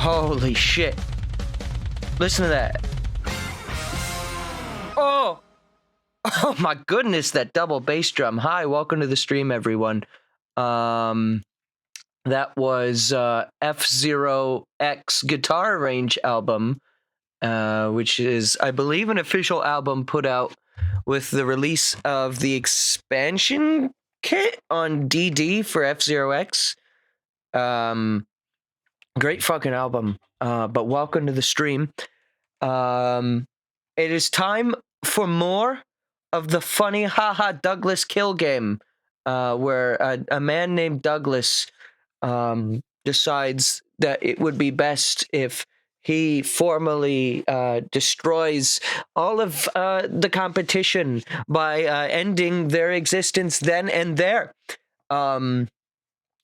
Holy shit. Listen to that. Oh! Oh my goodness, that double bass drum. Hi, welcome to the stream, everyone. That was F-Zero X Guitar Range album, which is, I believe, an official album put out with the release of the expansion kit on DD for F-Zero X. Great fucking album. But welcome to the stream. It is time for more of the funny haha Douglas kill game, where a man named Douglas decides that it would be best if he formally destroys all of the competition by ending their existence then and there.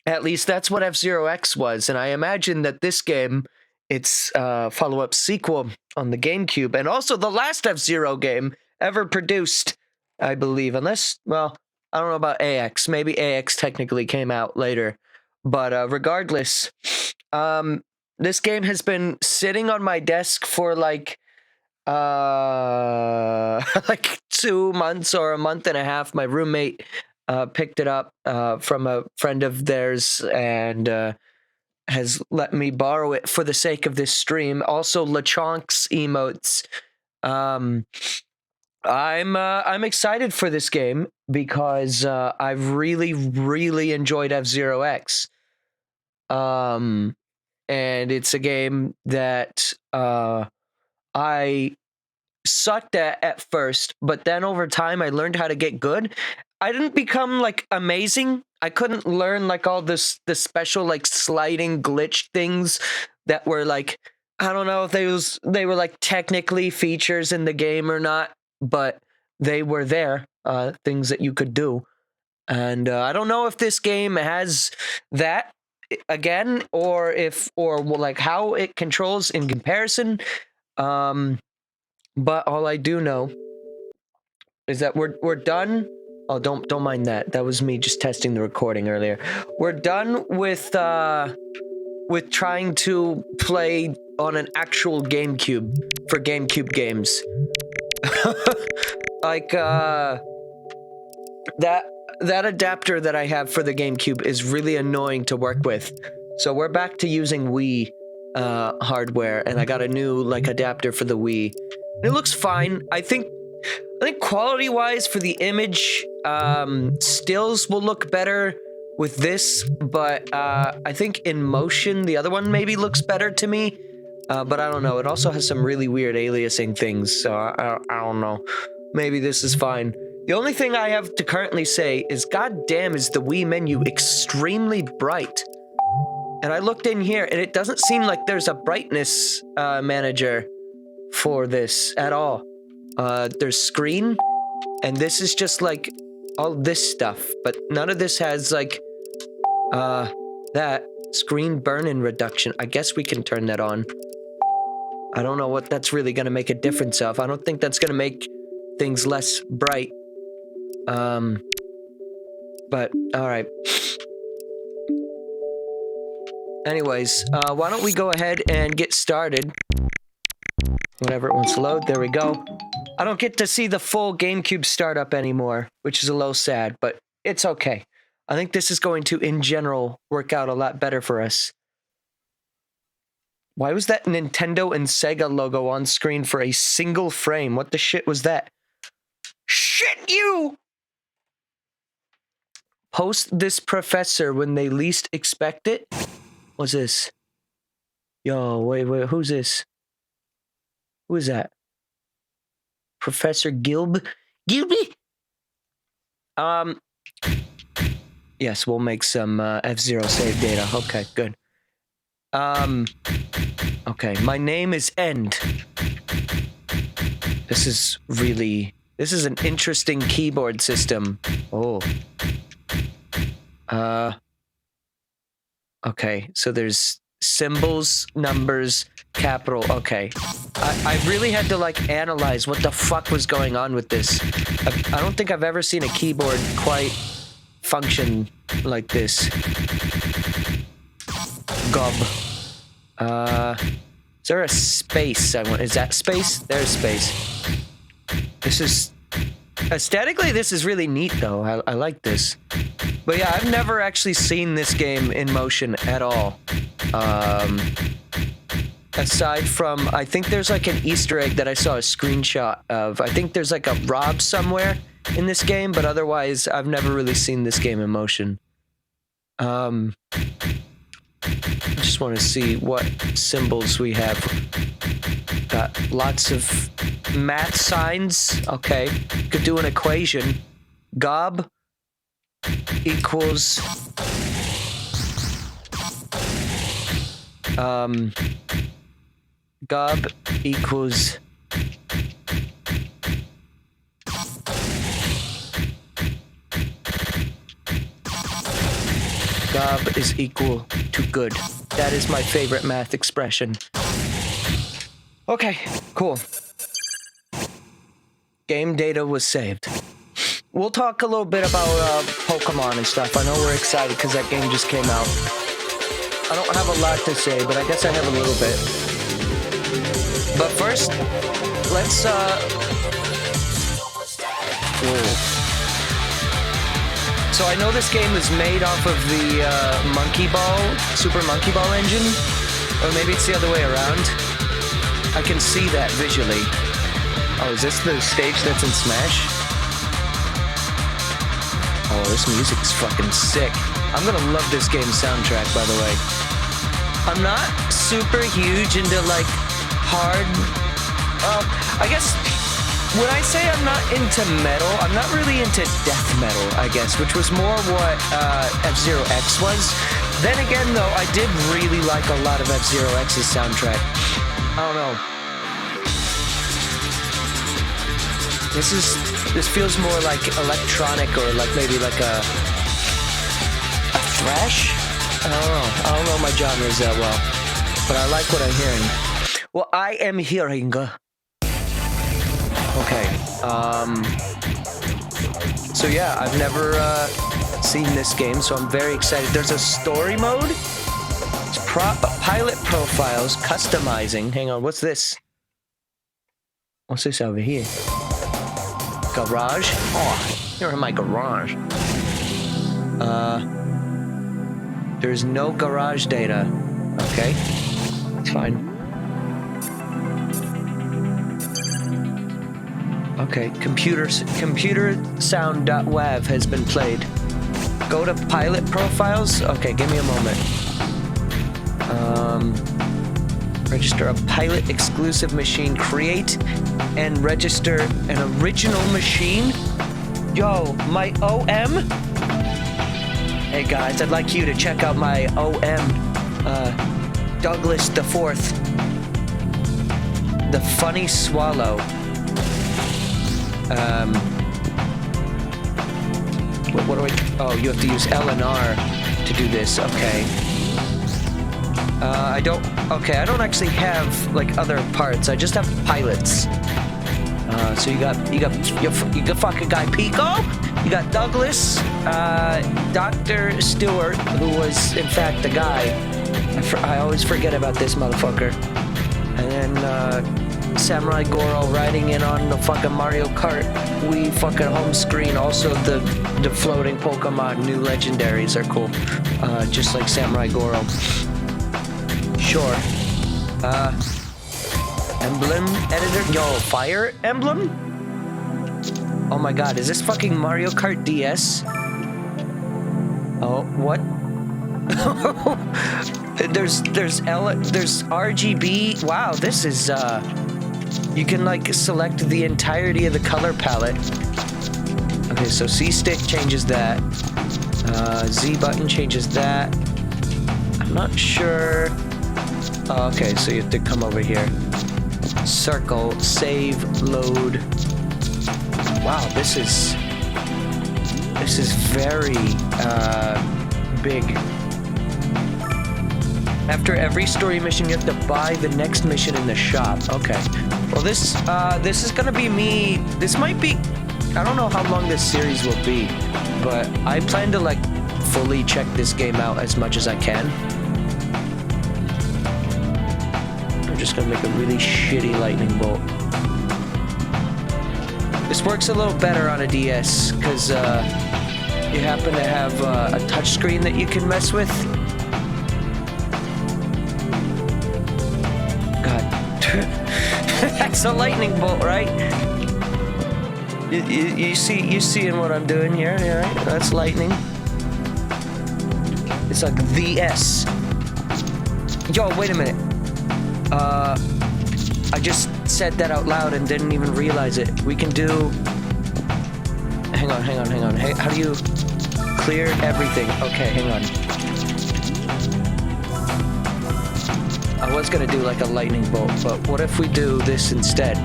At least that's what F-Zero X was, and I imagine that this game, its follow-up sequel on the Gamecube, and also the last F-Zero game ever produced, I believe, unless, well, I don't know about AX. Maybe AX technically came out later. But regardless, this game has been sitting on my desk for like 2 months or a month and a half. My roommate picked it up from a friend of theirs and has let me borrow it for the sake of this stream. Also, LeChonk's emotes. I'm excited for this game because I've really enjoyed F-Zero X. And it's a game that I sucked at first, but then over time I learned how to get good. I didn't become like amazing. I couldn't learn like all the special like sliding glitch things that were like, I don't know if they were like technically features in the game or not, but they were there, things that you could do. And I don't know if this game has that again, or like how it controls in comparison. But all I do know is that we're done. Oh, don't mind that. That was me just testing the recording earlier. We're done with trying to play on an actual GameCube for GameCube games. Like that adapter that I have for the GameCube is really annoying to work with. So we're back to using Wii hardware, and I got a new like adapter for the Wii. It looks fine. I think quality-wise for the image, stills will look better with this, but I think in motion, the other one maybe looks better to me. But I don't know. It also has some really weird aliasing things, so I don't know. Maybe this is fine. The only thing I have to currently say is, goddamn, is the Wii menu extremely bright. And I looked in here, and it doesn't seem like there's a brightness manager for this at all. There's screen, and this is just like all this stuff, but none of this has like that screen burn-in reduction. I guess we can turn that on. I don't know what that's really gonna make a difference of. I don't think that's gonna make things less bright. But all right. Anyways, why don't we go ahead and get started? Whenever it wants to load, there we go. I don't get to see the full GameCube startup anymore, which is a little sad, but it's okay. I think this is going to, in general, work out a lot better for us. Why was that Nintendo and Sega logo on screen for a single frame? What the shit was that? Shit you! Post this professor when they least expect it? What's this? Yo, wait, who's this? Who is that? Professor Gilby? Yes, we'll make some F-Zero save data. Okay, good. Okay, my name is End. This is an interesting keyboard system. Oh. Okay, so there's symbols, numbers, capital. Okay. I really had to like analyze what the fuck was going on with this. I don't think I've ever seen a keyboard quite function like this. Gob. Is there a space? Is that space? There's space. This is... Aesthetically, this is really neat, though. I like this. But yeah, I've never actually seen this game in motion at all. Aside from, I think there's like an Easter egg that I saw a screenshot of. I think there's like a Rob somewhere in this game, but otherwise, I've never really seen this game in motion. I just want to see what symbols we have. Got lots of math signs. Okay, could do an equation. Gob equals Gob equals Gob is equal to good. That is my favorite math expression. Okay, cool. Game data was saved. We'll talk a little bit about Pokemon and stuff. I know we're excited because that game just came out. I don't have a lot to say, but I guess I have a little bit. But first, let's whoa. So I know this game is made off of the Super Monkey Ball engine, or maybe it's the other way around. I can see that visually. Oh, is this the stage that's in Smash? Oh, this music's fucking sick. I'm gonna love this game's soundtrack, by the way. I'm not super huge into, like, hard... I guess... When I say I'm not into metal, I'm not really into death metal, I guess, which was more what F-Zero X was. Then again, though, I did really like a lot of F-Zero X's soundtrack. I don't know. This feels more like electronic, or like maybe like a thrash? I don't know. I don't know my genres that well, but I like what I'm hearing. Well, I am hearing... Okay, so yeah, I've never seen this game, so I'm very excited. There's a story mode. It's pilot profiles, customizing. Hang on, what's this? What's this over here? Garage? Oh, you're in my garage. There's no garage data. Okay, that's fine. Okay, computer sound.wav has been played. Go to pilot profiles. Okay, give me a moment. Register a pilot exclusive machine. Create and register an original machine. Yo, my OM? Hey guys, I'd like you to check out my OM. Douglas the Fourth. The Funny Swallow. What do I... Oh, you have to use L and R to do this. Okay. I don't actually have, like, other parts. I just have pilots. So you got fucking guy Pico. You got Douglas, Dr. Stewart, who was, in fact, the guy. I always forget about this motherfucker. And then, Samurai Goro riding in on the fucking Mario Kart Wii fucking home screen. Also the floating Pokemon new legendaries are cool. Just like Samurai Goro. Sure. Emblem editor. Yo, Fire Emblem? Oh my god, is this fucking Mario Kart DS? Oh, what? there's RGB. Wow, this is you can, like, select the entirety of the color palette. Okay, so C stick changes that. Z button changes that. I'm not sure. Oh, okay, so you have to come over here. Circle, save, load. Wow, this is very big. After every story mission, you have to buy the next mission in the shop. Okay. Well, this is gonna be me. This might be... I don't know how long this series will be, but I plan to, like, fully check this game out as much as I can. I'm just gonna make a really shitty lightning bolt. This works a little better on a DS, because you happen to have a touchscreen that you can mess with. God. That's a lightning bolt, right? You seeing what I'm doing here, right? That's lightning. It's like the S. Yo, wait a minute. I just said that out loud and didn't even realize it. We can do... Hang on. Hey, how do you clear everything? Okay, hang on. I was gonna do like a lightning bolt, but what if we do this instead?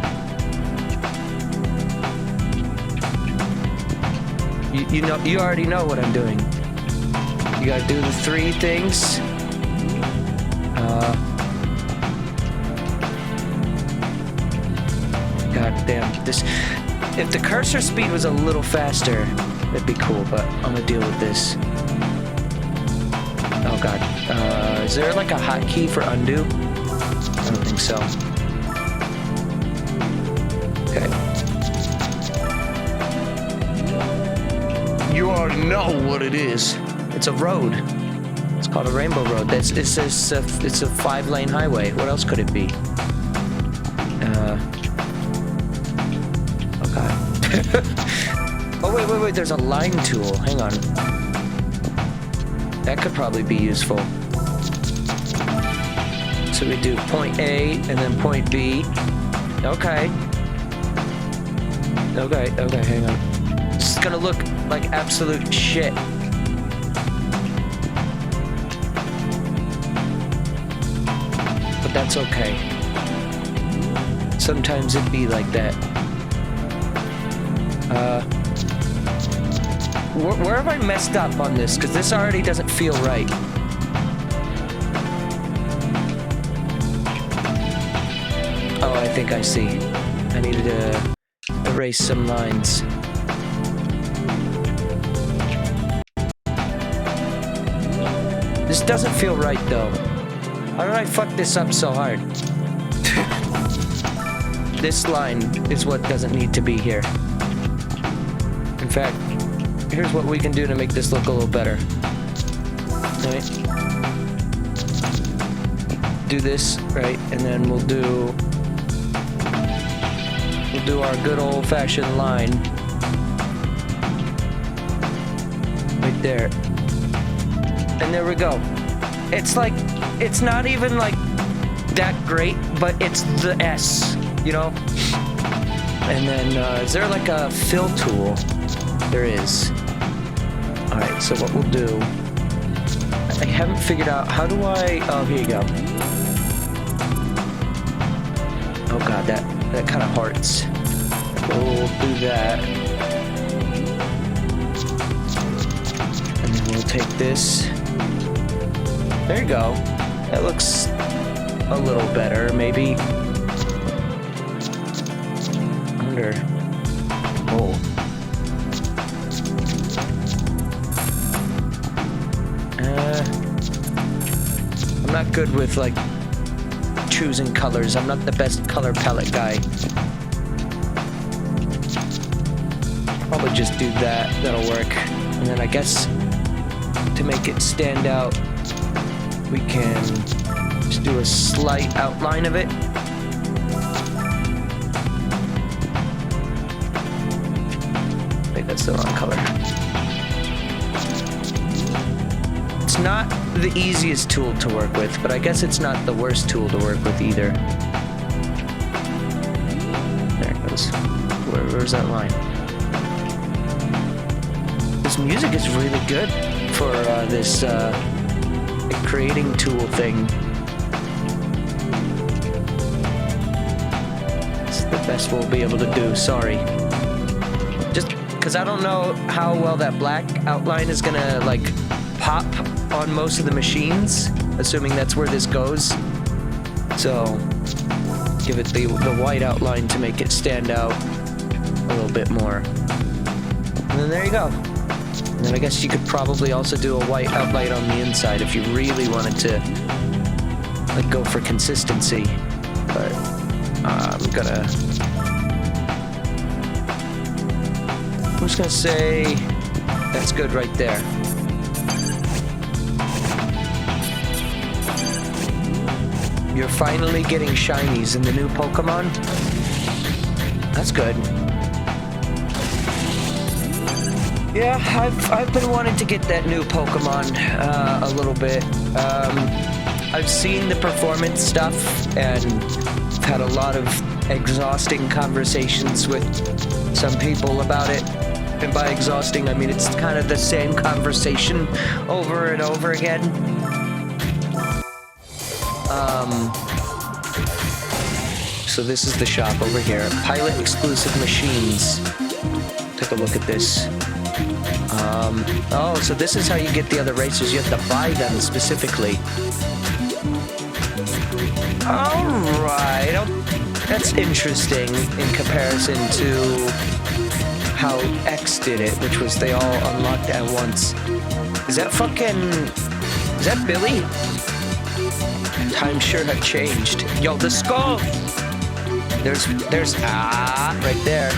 You already know what I'm doing. You gotta do the 3 things. God damn, this... If the cursor speed was a little faster, that'd be cool, but I'm gonna deal with this. Oh god. Is there like a hotkey for undo? I don't think so. Okay. You already know what it is. It's a road. It's called a rainbow road. It's a 5-lane highway. What else could it be? Oh god. Oh wait. There's a line tool. Hang on. That could probably be useful. So we do point A and then point B. Okay. Okay, hang on. This is gonna look like absolute shit. But that's okay. Sometimes it'd be like that. Where have I messed up on this? Because this already doesn't feel right. Oh, I think I see. I needed to erase some lines. This doesn't feel right, though. How did I fuck this up so hard? This line is what doesn't need to be here. In fact, here's what we can do to make this look a little better. Right? Do this, right? And then we'll do our good old-fashioned line. Right there. And there we go. It's like, it's not even like that great, but it's the S, you know? And then, is there like a fill tool? There is. Alright, so what we'll do... I haven't figured out, how do I... Oh, here you go. Oh god, that kind of hurts. We'll do that. And then we'll take this. There you go. That looks a little better, maybe. Under. Oh. I'm not good with, like, choosing colors. I'm not the best color palette guy. Probably just do that. That'll work. And then I guess to make it stand out, we can just do a slight outline of it. Wait, that's the wrong color. It's not the easiest tool to work with, but I guess it's not the worst tool to work with either. There it goes. Where's that line? This music is really good for this creating tool thing. It's the best we'll be able to do, sorry. Just because I don't know how well that black outline is gonna, like, pop on most of the machines, assuming that's where this goes. So, give it the white outline to make it stand out a little bit more. And then there you go. And then I guess you could probably also do a white outline on the inside if you really wanted to, like, go for consistency. But I'm just gonna say that's good right there. You're finally getting shinies in the new Pokemon. That's good. Yeah, I've been wanting to get that new Pokemon a little bit. I've seen the performance stuff and had a lot of exhausting conversations with some people about it. And by exhausting, I mean it's kind of the same conversation over and over again. So this is the shop over here. Pilot exclusive machines. Take a look at this. Oh, so this is how you get the other racers. You have to buy them specifically. Alright. That's interesting in comparison to how X did it, which was they all unlocked at once. Is that Billy? Times sure have changed. Yo, the skull! There's right there.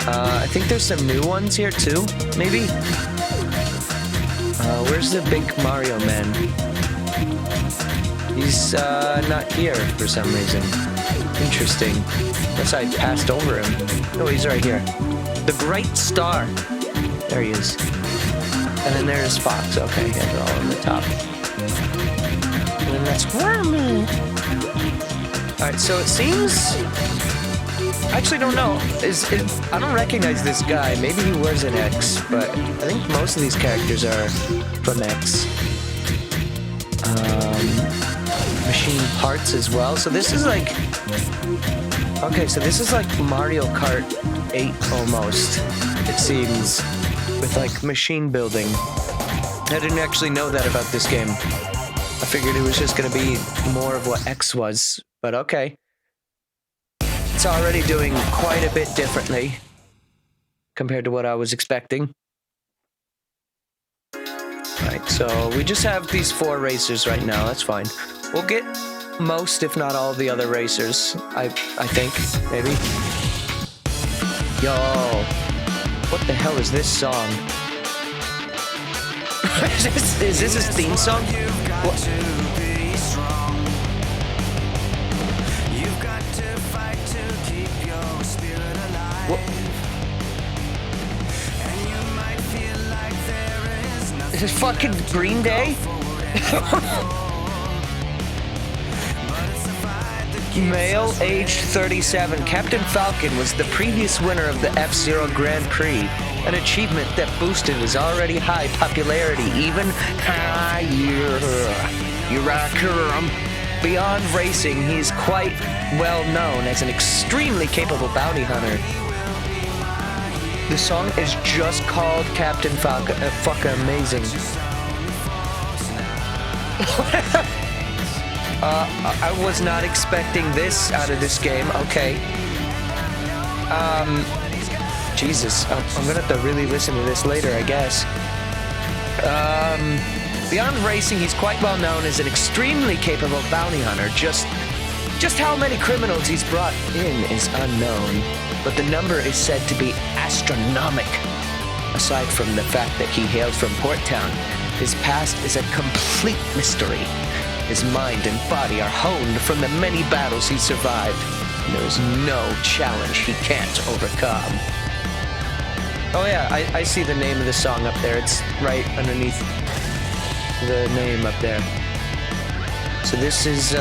I think there's some new ones here too, maybe? Where's the big Mario man? He's not here for some reason. Interesting. Unless I passed over him. No, he's right here. The Great Star. There he is. And then there's Fox. Okay, yeah, they're all on the top. And then that's Wormy. Alright, so it seems... I actually don't know. I don't recognize this guy. Maybe he was an X, but I think most of these characters are from X. Machine parts as well. So this is like... Okay, so this is like Mario Kart 8 almost, it seems. With like machine building. I didn't actually know that about this game. I figured it was just going to be more of what X was, but okay. It's already doing quite a bit differently compared to what I was expecting. Right, so we just have these 4 racers right now, that's fine. We'll get most, if not all, the other racers, I think, maybe. Yo, what the hell is this song? Is this his theme song? What? What? Is this fucking Green Day? Male, age 37. Captain Falcon was the previous winner of the F-Zero Grand Prix, an achievement that boosted his already high popularity even higher. Beyond racing, he's quite well known as an extremely capable bounty hunter. The song is just called Captain Falcon. Fucking amazing. I was not expecting this out of this game. Okay. Jesus. I'm gonna have to really listen to this later, I guess. Beyond racing, he's quite well known as an extremely capable bounty hunter. Just how many criminals he's brought in is unknown, but the number is said to be astronomical. Aside from the fact that he hailed from Port Town, his past is a complete mystery. His mind and body are honed from the many battles he survived, and there is no challenge he can't overcome. Oh yeah, I see the name of the song up there. It's right underneath the name up there. So this is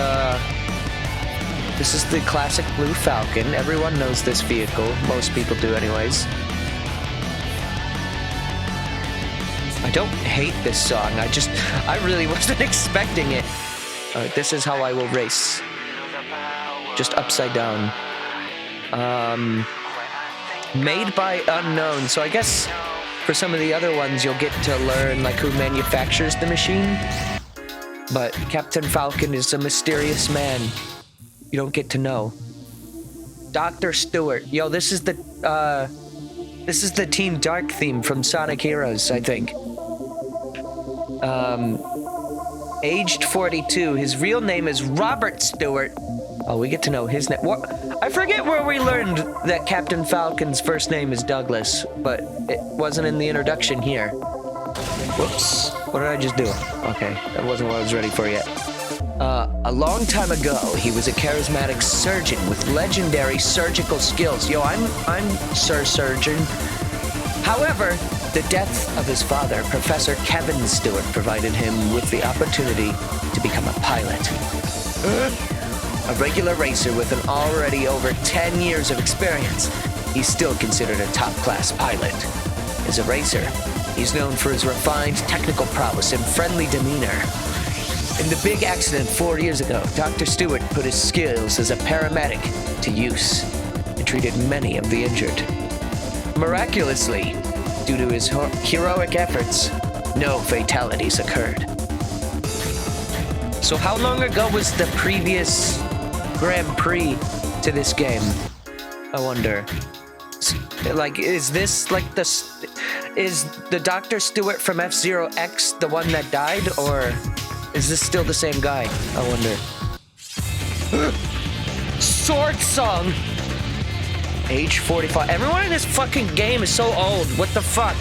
the classic Blue Falcon. Everyone knows this vehicle. Most people do anyways. I don't hate this song. I really wasn't expecting it. Alright, this is how I will race. Just upside down. Made by unknown. So I guess for some of the other ones, you'll get to learn like who manufactures the machine. But Captain Falcon is a mysterious man. You don't get to know. Dr. Stewart. Yo, this is the Team Dark theme from Sonic Heroes, I think. Aged 42. His real name is Robert Stewart. Oh, we get to know his name. What? I forget where we learned that Captain Falcon's first name is Douglas, but it wasn't in the introduction here. Whoops. What did I just do? Okay, that wasn't what I was ready for yet. A long time ago, he was a charismatic surgeon with legendary surgical skills. Yo, I'm Sir Surgeon. However, the death of his father, Professor Kevin Stewart, provided him with the opportunity to become a pilot. A regular racer with an already over 10 years of experience, he's still considered a top-class pilot. As a racer, he's known for his refined technical prowess and friendly demeanor. In the big accident 4 years ago, Dr. Stewart put his skills as a paramedic to use and treated many of the injured. Miraculously, due to his heroic efforts, no fatalities occurred. So how long ago was the previous Grand Prix to this game? I wonder. Like, is this like is the Dr. Stewart from F-Zero X the one that died, or is this still the same guy? I wonder. Sword Song! Age 45. Everyone in this fucking game is so old. What the fuck?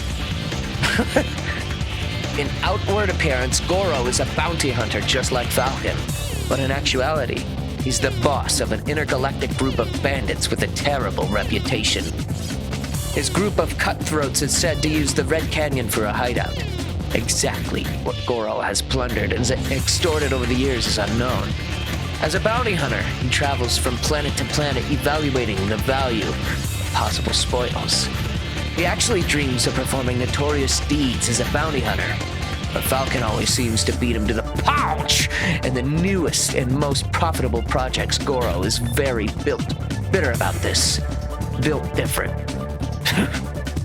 In outward appearance, Goro is a bounty hunter just like Falcon. But in actuality, he's the boss of an intergalactic group of bandits with a terrible reputation. His group of cutthroats is said to use the Red Canyon for a hideout. Exactly what Goro has plundered and extorted over the years is unknown. As a bounty hunter, he travels from planet to planet evaluating the value of possible spoils. He actually dreams of performing notorious deeds as a bounty hunter, but Falcon always seems to beat him to the punch. In the newest and most profitable projects, Goro is very bitter about this. Built different.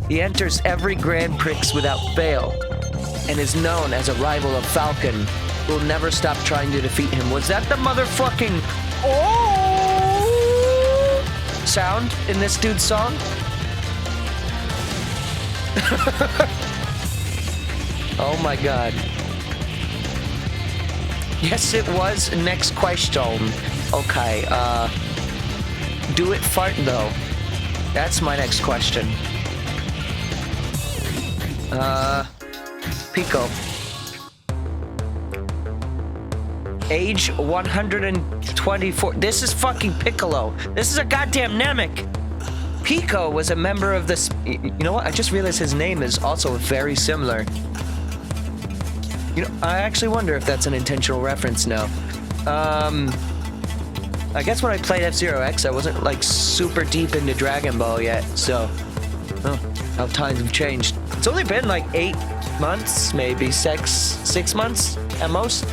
He enters every Grand Prix without fail, and is known as a rival of Falcon, who will never stop trying to defeat him. Was that the motherfucking oh sound in this dude's song? Oh my god. Yes, it was. Next question. Okay, do it fart though. That's my next question. Pico. Age 124. This is fucking Piccolo. This is a goddamn Namek. Pico was a member of this. You know what? I just realized his name is also very similar. You know, I actually wonder if that's an intentional reference now. I guess when I played F-Zero X, I wasn't like super deep into Dragon Ball yet, so how times have changed. It's only been like 8 months, maybe six months at most.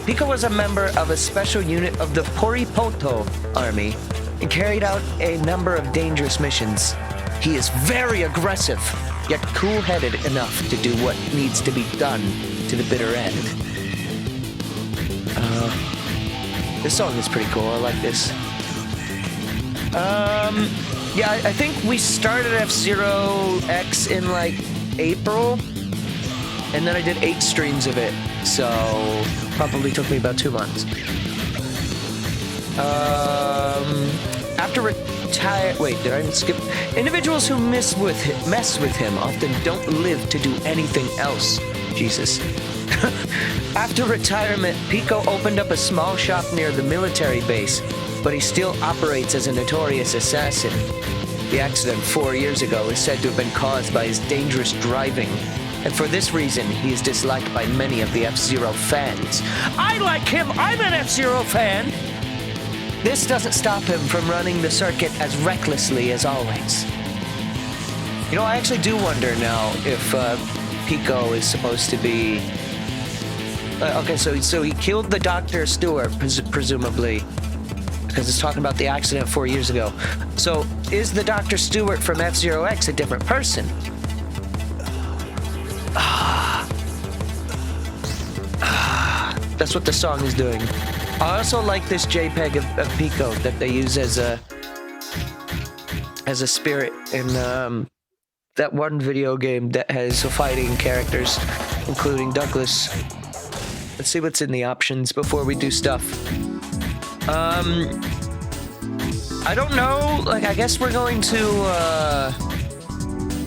Pico was a member of a special unit of the Poripoto army and carried out a number of dangerous missions. He is very aggressive, yet cool-headed enough to do what needs to be done to the bitter end. This song is pretty cool. I like this. Yeah, I think we started F-Zero X in like April, and then I did 8 streams of it, so probably took me about 2 months. After retire, wait, did I skip? Individuals who mess with him often don't live to do anything else. Jesus. After retirement, Pico opened up a small shop near the military base, but he still operates as a notorious assassin. The accident 4 years ago is said to have been caused by his dangerous driving, and for this reason, he is disliked by many of the F-Zero fans. I like him! I'm an F-Zero fan! This doesn't stop him from running the circuit as recklessly as always. You know, I actually do wonder now if Pico is supposed to be... okay, so he killed the Dr. Stewart, presumably, because it's talking about the accident 4 years ago. So, is the Dr. Stewart from F-Zero X a different person? That's what the song is doing. I also like this JPEG of Pico that they use as a spirit in that one video game that has fighting characters, including Douglas. Let's see what's in the options before we do stuff. I don't know. Like, I guess we're going to,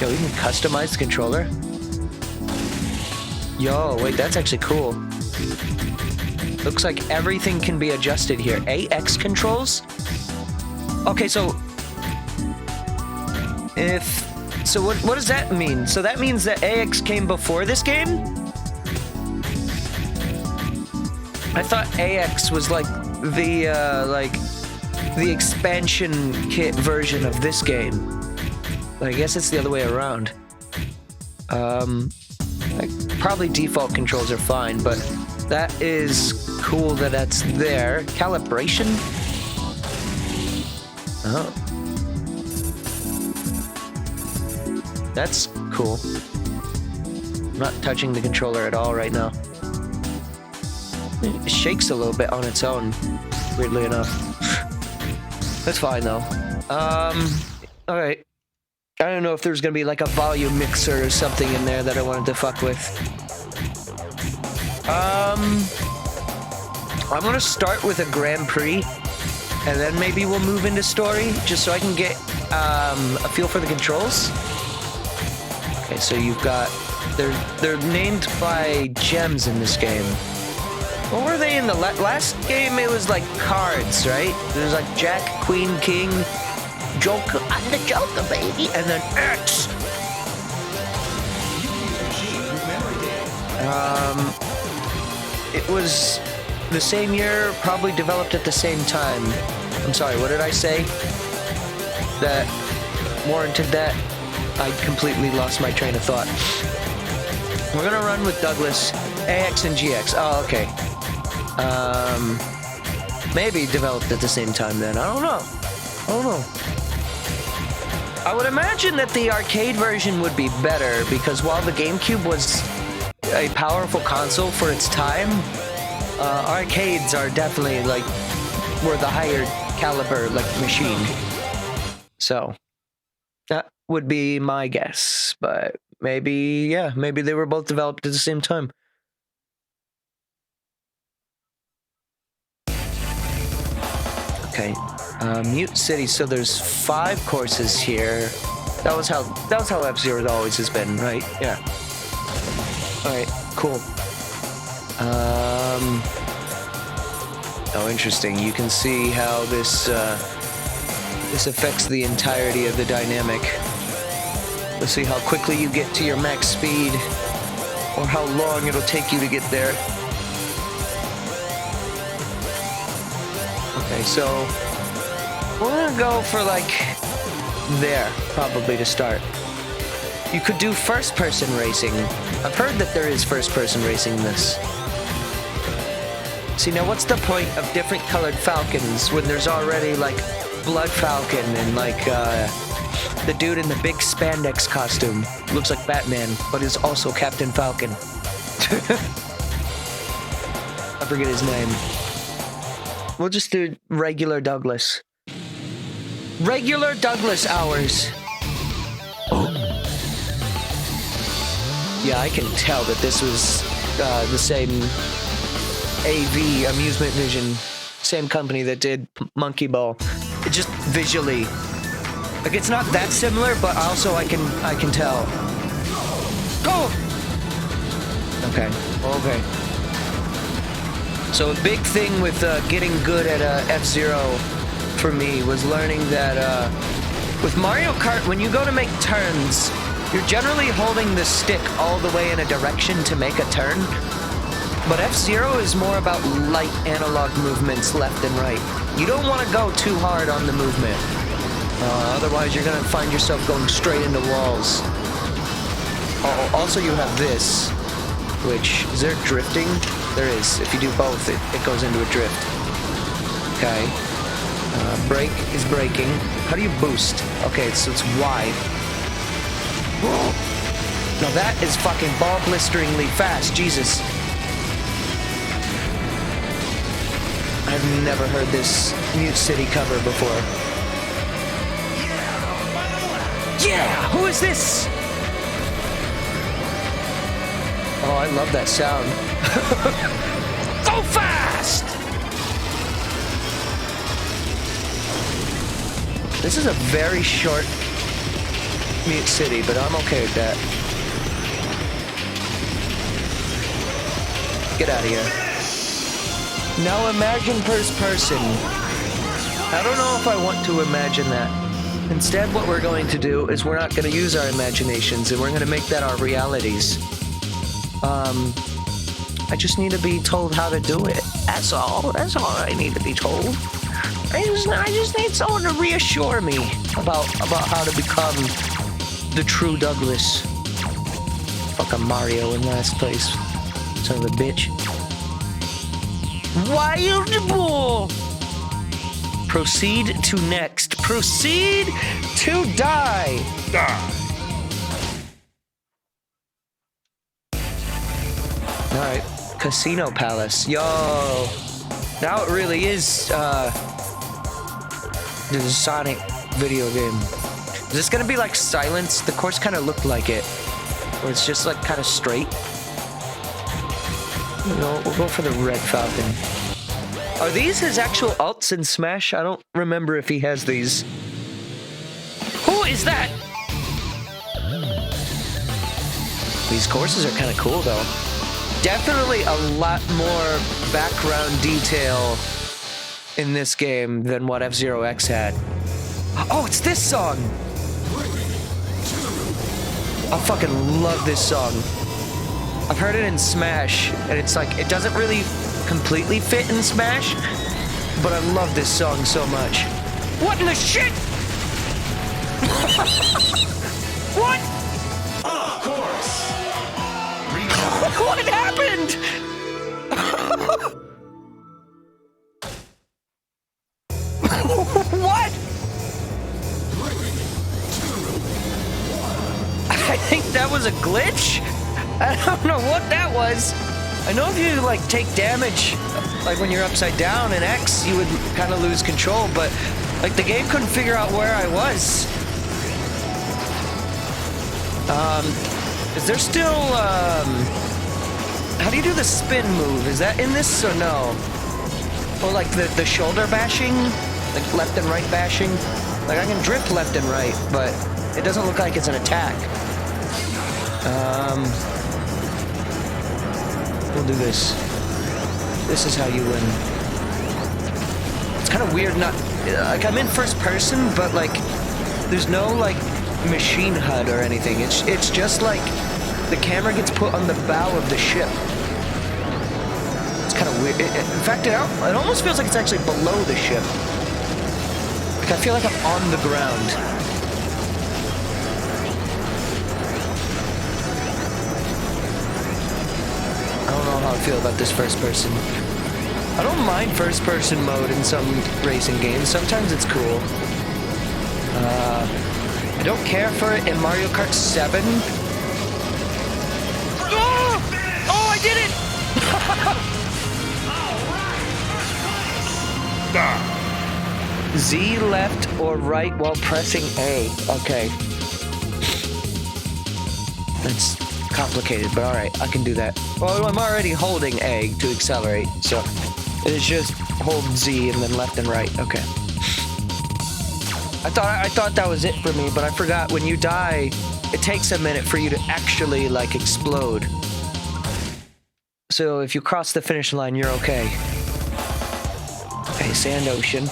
Yo, we can customize the controller. Yo, wait, that's actually cool. Looks like everything can be adjusted here. AX controls? Okay, so... what does that mean? So that means that AX came before this game? I thought AX was like the expansion kit version of this game. But I guess it's the other way around. Like, probably default controls are fine, but that is cool that that's there. Calibration? Oh. That's cool. I'm not touching the controller at all right now. It shakes a little bit on its own, weirdly enough. That's fine though. Alright. I don't know if there's gonna be like a volume mixer or something in there that I wanted to fuck with. I'm gonna start with a Grand Prix, and then maybe we'll move into story, just so I can get a feel for the controls. Okay, so you've got... They're named by gems in this game. What were they in the last game? It was like cards, right? There's like Jack, Queen, King, Joker. I'm the Joker, baby. And then X. It was the same year, probably developed at the same time. I'm sorry, what did I say? That warranted that? I completely lost my train of thought. We're gonna run with Douglas, AX and GX. Oh, okay. Maybe developed at the same time then. I don't know. I would imagine that the arcade version would be better, because while the GameCube was a powerful console for its time, arcades are definitely like were the higher caliber like machine. So that would be my guess, but maybe they were both developed at the same time. Okay, Mute City. So there's 5 courses here. That was how F-Zero always has been, right? Yeah. All right, cool. Oh, interesting. You can see how this affects the entirety of the dynamic. Let's see how quickly you get to your max speed, or how long it'll take you to get there. Okay, so we're gonna go for like there, probably to start. You could do first-person racing. I've heard that there is first-person racing in this. See, now what's the point of different colored falcons when there's already like Blood Falcon and like the dude in the big spandex costume looks like Batman, but is also Captain Falcon. I forget his name. We'll just do regular Douglas. Regular Douglas hours. Yeah, I can tell that this was the same AV, Amusement Vision, same company that did Monkey Ball. It just visually, like, it's not that similar, but also I can tell. Go! Okay. So a big thing with getting good at F-Zero for me was learning that with Mario Kart, when you go to make turns, you're generally holding the stick all the way in a direction to make a turn. But F-Zero is more about light analog movements left and right. You don't want to go too hard on the movement. Otherwise, you're going to find yourself going straight into walls. Oh, also, you have this, which... Is there drifting? There is. If you do both, it goes into a drift. Okay. Brake is braking. How do you boost? Okay, so it's Y. Whoa. Now that is fucking ball-blisteringly fast. Jesus. I've never heard this Mute City cover before. Yeah! Who is this? Oh, I love that sound. Go fast! This is a very short Mute City, but I'm okay with that. Get out of here. Now imagine first person. I don't know if I want to imagine that. Instead, what we're going to do is we're not going to use our imaginations, and we're going to make that our realities. I just need to be told how to do it. That's all. That's all I need to be told. I just need someone to reassure me about how to become the true Douglas. Fucking Mario in last place. Son of a bitch. Wild bull! Proceed to next. Proceed to die! Alright. Casino Palace. Yo! Now it really is, the Sonic video game. Is this gonna be like Silence? The course kind of looked like it. Where it's just like kind of straight. You know, we'll go for the Red Falcon. Are these his actual alts in Smash? I don't remember if he has these. Who is that? These courses are kind of cool, though. Definitely a lot more background detail in this game than what F-Zero X had. Oh, it's this song! I fucking love this song. I've heard it in Smash, and it's like, it doesn't really completely fit in Smash, but I love this song so much. What in the shit? What? Of course. What happened? What? I think that was a glitch? I don't know what that was. I know if you like take damage, like when you're upside down in X, you would kind of lose control, but like the game couldn't figure out where I was. Is there still, how do you do the spin move? Is that in this or no? Or like the shoulder bashing? Like left and right bashing? Like I can drift left and right, but it doesn't look like it's an attack. We'll do this. This is how you win. It's kind of weird not... Like, I'm in first person, but, like, there's no, like, machine HUD or anything. It's just, like, the camera gets put on the bow of the ship. It's kind of weird. In fact, it almost feels like it's actually below the ship. Like, I feel like I'm on the ground. I don't know how I feel about this first person. I don't mind first person mode in some racing games. Sometimes it's cool. I don't care for it in Mario Kart 7. Oh, I did it! Z left or right while pressing A. Okay. That's complicated, but alright, I can do that. Well, I'm already holding A to accelerate, so it's just hold Z and then left and right. Okay. I thought that was it for me, but I forgot when you die, it takes a minute for you to actually, like, explode. So if you cross the finish line, you're okay. Okay, Sand Ocean.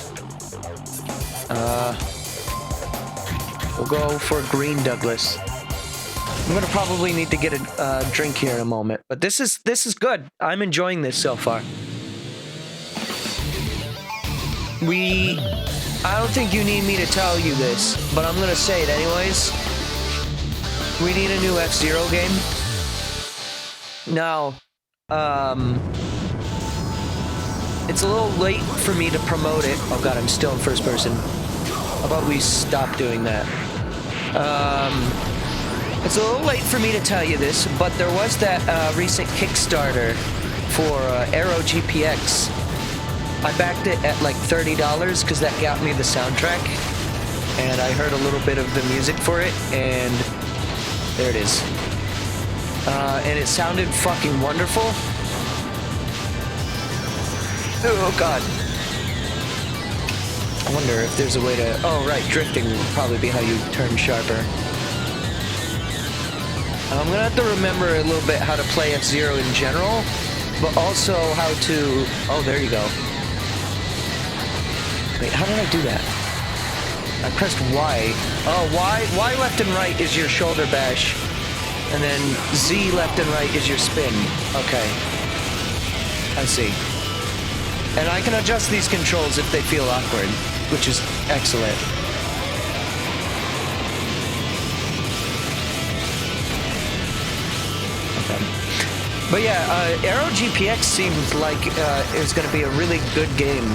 We'll go for Green Douglas. I'm gonna probably need to get a drink here in a moment, but this is good. I'm enjoying this so far. I don't think you need me to tell you this, but I'm gonna say it anyways. We need a new F-Zero game. Now, it's a little late for me to promote it. Oh god, I'm still in first person. How about we stop doing that? It's a little late for me to tell you this, but there was that recent Kickstarter for Aero GPX. I backed it at like $30 because that got me the soundtrack, and I heard a little bit of the music for it, and there it is. And it sounded fucking wonderful. Oh god. I wonder if there's a way to... Oh, right, drifting would probably be how you turn sharper. I'm gonna have to remember a little bit how to play F-Zero in general, but also how to... Oh, there you go. Wait, how did I do that? I pressed Y. Oh, Y left and right is your shoulder bash, and then Z left and right is your spin. Okay. I see. And I can adjust these controls if they feel awkward, which is excellent. But yeah, Aero GPX seems like it's going to be a really good game.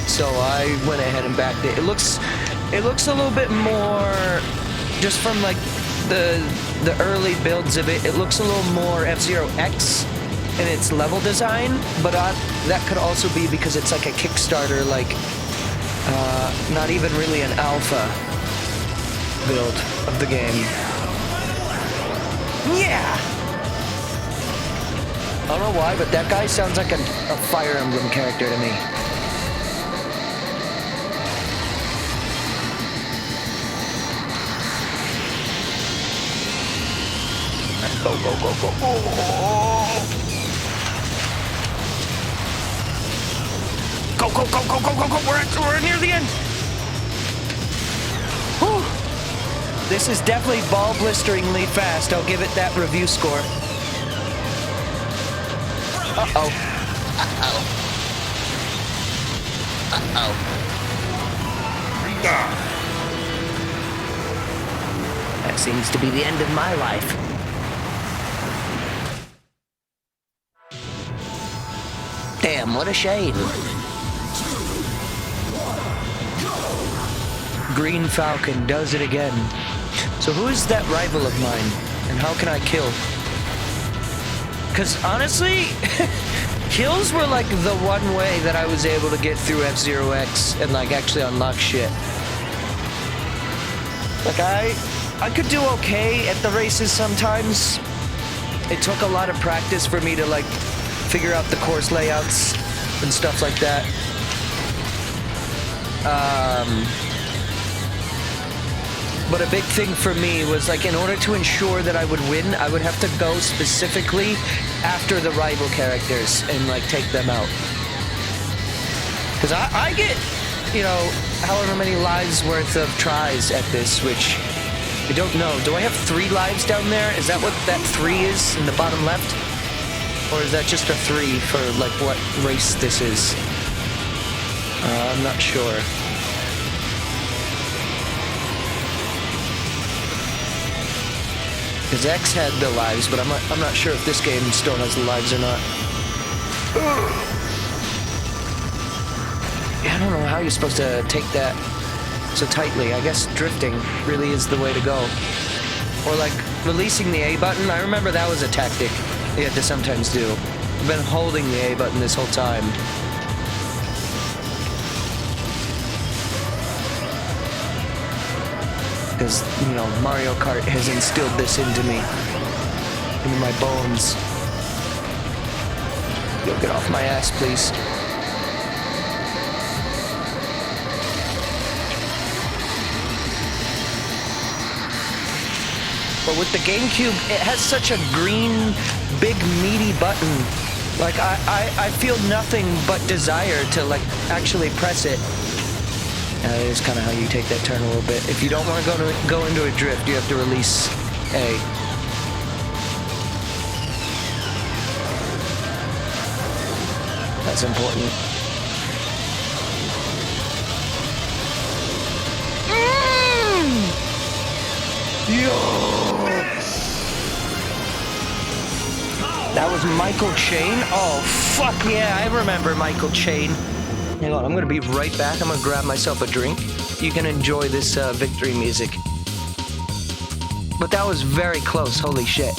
So I went ahead and backed it. It looks a little bit more, just from like the early builds of it, it looks a little more F-Zero X in its level design. But that could also be because it's like a Kickstarter, like not even really an alpha build of the game. Yeah! I don't know why, but that guy sounds like a Fire Emblem character to me. Go, go, go, go, go. Go, go, go, go, go, go, go. We're near the end. Whew. This is definitely ball-blisteringly fast. I'll give it that review score. Uh-oh. Uh-oh. Uh-oh. That seems to be the end of my life. Damn, what a shame. Green Falcon does it again. So who is that rival of mine? And how can I kill? Because honestly, kills were like the one way that I was able to get through F-Zero X and like actually unlock shit. Like I could do okay at the races sometimes. It took a lot of practice for me to like figure out the course layouts and stuff like that. But a big thing for me was like, in order to ensure that I would win, I would have to go specifically after the rival characters and like take them out. Because I get, you know, however many lives worth of tries at this, which I don't know. Do I have 3 lives down there? Is that what that 3 is in the bottom left? Or is that just a 3 for like what race this is? I'm not sure. Because X had the lives, but I'm not sure if this game still has the lives or not. Yeah, I don't know how you're supposed to take that so tightly. I guess drifting really is the way to go. Or like releasing the A button. I remember that was a tactic you had to sometimes do. I've been holding the A button this whole time. Because, you know, Mario Kart has instilled this into me. Into my bones. Yo, get off my ass, please. But with the Gamecube, it has such a green, big, meaty button. Like, I feel nothing but desire to, like, actually press it. That is kind of how you take that turn a little bit. If you don't want to go into a drift, you have to release A. That's important. Yo! That was Michael Chain? Oh, fuck yeah, I remember Michael Chain. Hang on, I'm gonna be right back. I'm gonna grab myself a drink. You can enjoy this victory music. But that was very close, holy shit.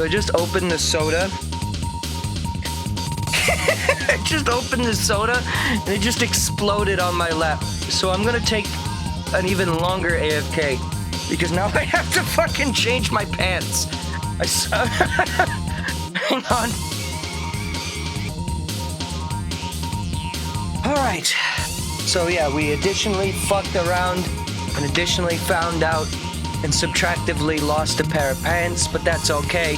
So I just opened the soda. I just opened the soda and it just exploded on my lap. So I'm gonna take an even longer AFK because now I have to fucking change my pants. Hang on. Alright. So yeah, we additionally fucked around and additionally found out and subtractively lost a pair of pants, but that's okay.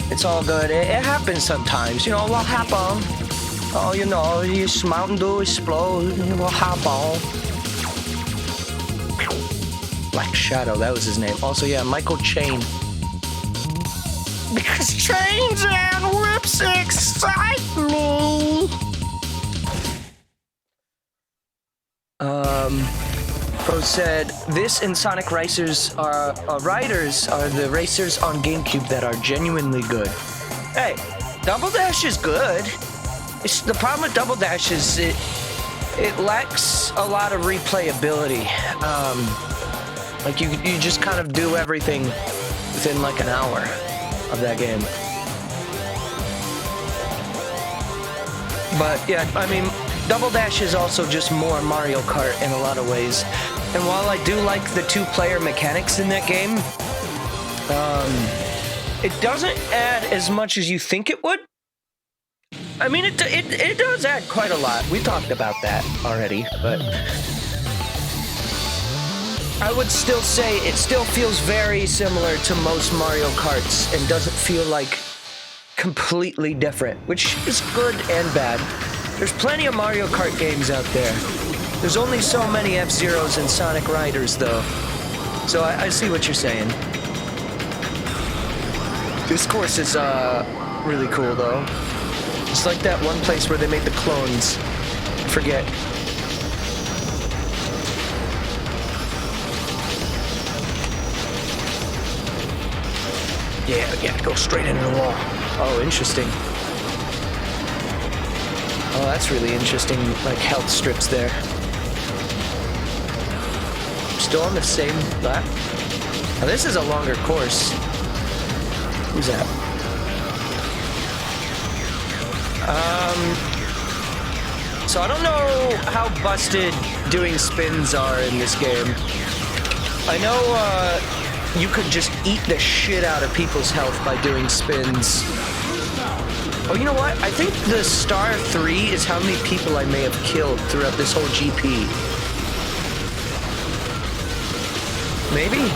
It's all good. It happens sometimes. You know, what happen? Oh, you know, this Mountain Dew explode. What happen? Black Shadow, that was his name. Also, yeah, Michael Chain. Because chains and whips excite me. Pro said, this and Sonic Riders are the racers on Gamecube that are genuinely good. Hey, Double Dash is good. The problem with Double Dash is it lacks a lot of replayability. Like you just kind of do everything within like an hour of that game. But yeah, I mean, Double Dash is also just more Mario Kart in a lot of ways. And while I do like the two-player mechanics in that game, it doesn't add as much as you think it would. I mean, it does add quite a lot. We talked about that already, but I would still say it still feels very similar to most Mario Karts and doesn't feel like completely different, which is good and bad. There's plenty of Mario Kart games out there. There's only so many F-Zeros and Sonic Riders, though. So I see what you're saying. This course is really cool, though. It's like that one place where they made the clones. I forget. Yeah, go straight into the wall. Oh, interesting. Oh, that's really interesting, like health strips there. Still on the same lap? Now this is a longer course. Who's that? So I don't know how busted doing spins are in this game. I know, you could just eat the shit out of people's health by doing spins. Oh, you know what? I think the star 3 is how many people I may have killed throughout this whole GP. Maybe?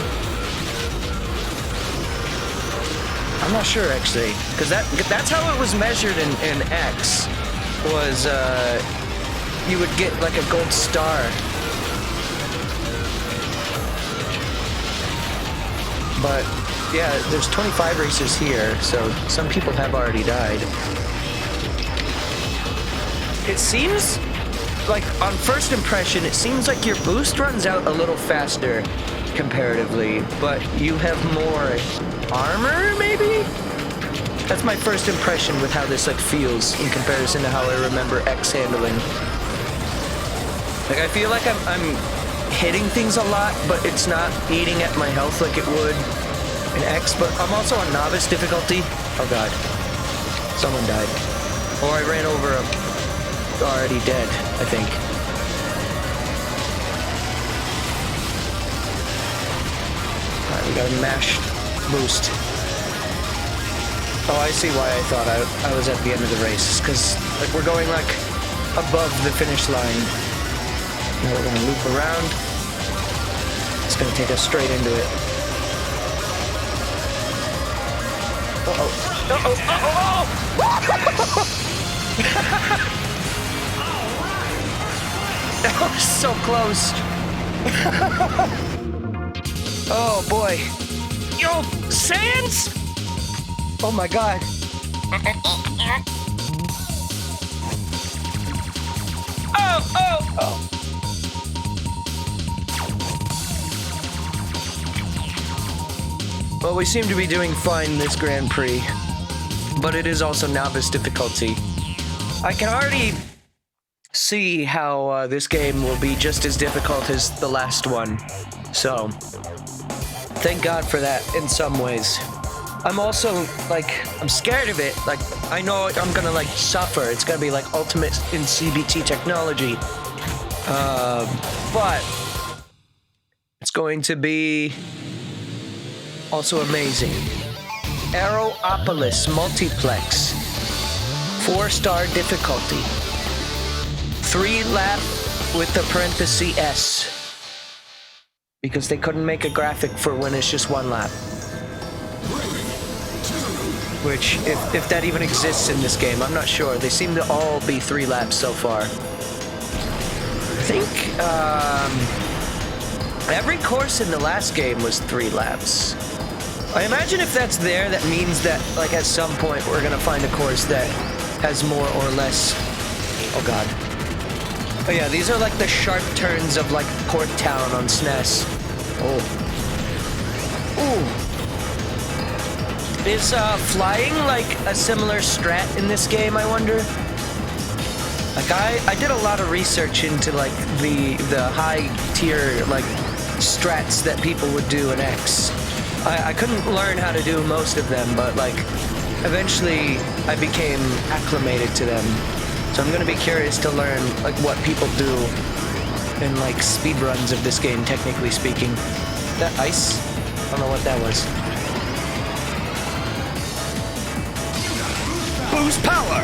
I'm not sure, actually. Because that's how it was measured in X. Was, you would get, like, a gold star. But, yeah, there's 25 racers here, so some people have already died. It seems like, on first impression, it seems like your boost runs out a little faster comparatively, but you have more armor, maybe? That's my first impression with how this, like, feels in comparison to how I remember X handling. Like, I feel like I'm hitting things a lot, but it's not eating at my health like it would in X, but I'm also on novice difficulty. Oh god. Someone died. Or I ran over a already dead, I think. Alright, we got a mashed boost. Oh, I see why I thought I was at the end of the race, because like, we're going like above the finish line. Now we're gonna loop around. It's gonna take us straight into it. Uh-oh. Uh-oh. Uh-oh. That was so close. Oh boy. Yo, Sans? Oh my god. Oh. Well, we seem to be doing fine this Grand Prix, but it is also novice difficulty. I can already see how this game will be just as difficult as the last one, so thank God for that in some ways. I'm also like, I'm scared of it. Like, I know I'm gonna like suffer. It's gonna be like ultimate in CBT technology. But it's going to be also amazing. Aeropolis Multiplex. 4-star difficulty. 3 lap with the parenthesis S. Because they couldn't make a graphic for when it's just 1 lap. Which, if that even exists in this game, I'm not sure. They seem to all be 3 laps so far. I think, every course in the last game was 3 laps. I imagine if that's there, that means that, like, at some point we're gonna find a course that has more or less... Oh, God. Oh, yeah, these are, like, the sharp turns of, like, Port Town on SNES. Oh. Ooh. Is flying like a similar strat in this game, I wonder? Like I did a lot of research into like the high tier like strats that people would do in X. I couldn't learn how to do most of them, but like eventually I became acclimated to them. So I'm gonna be curious to learn like what people do in like speedruns of this game, technically speaking. That ice? I don't know what that was. Boost power!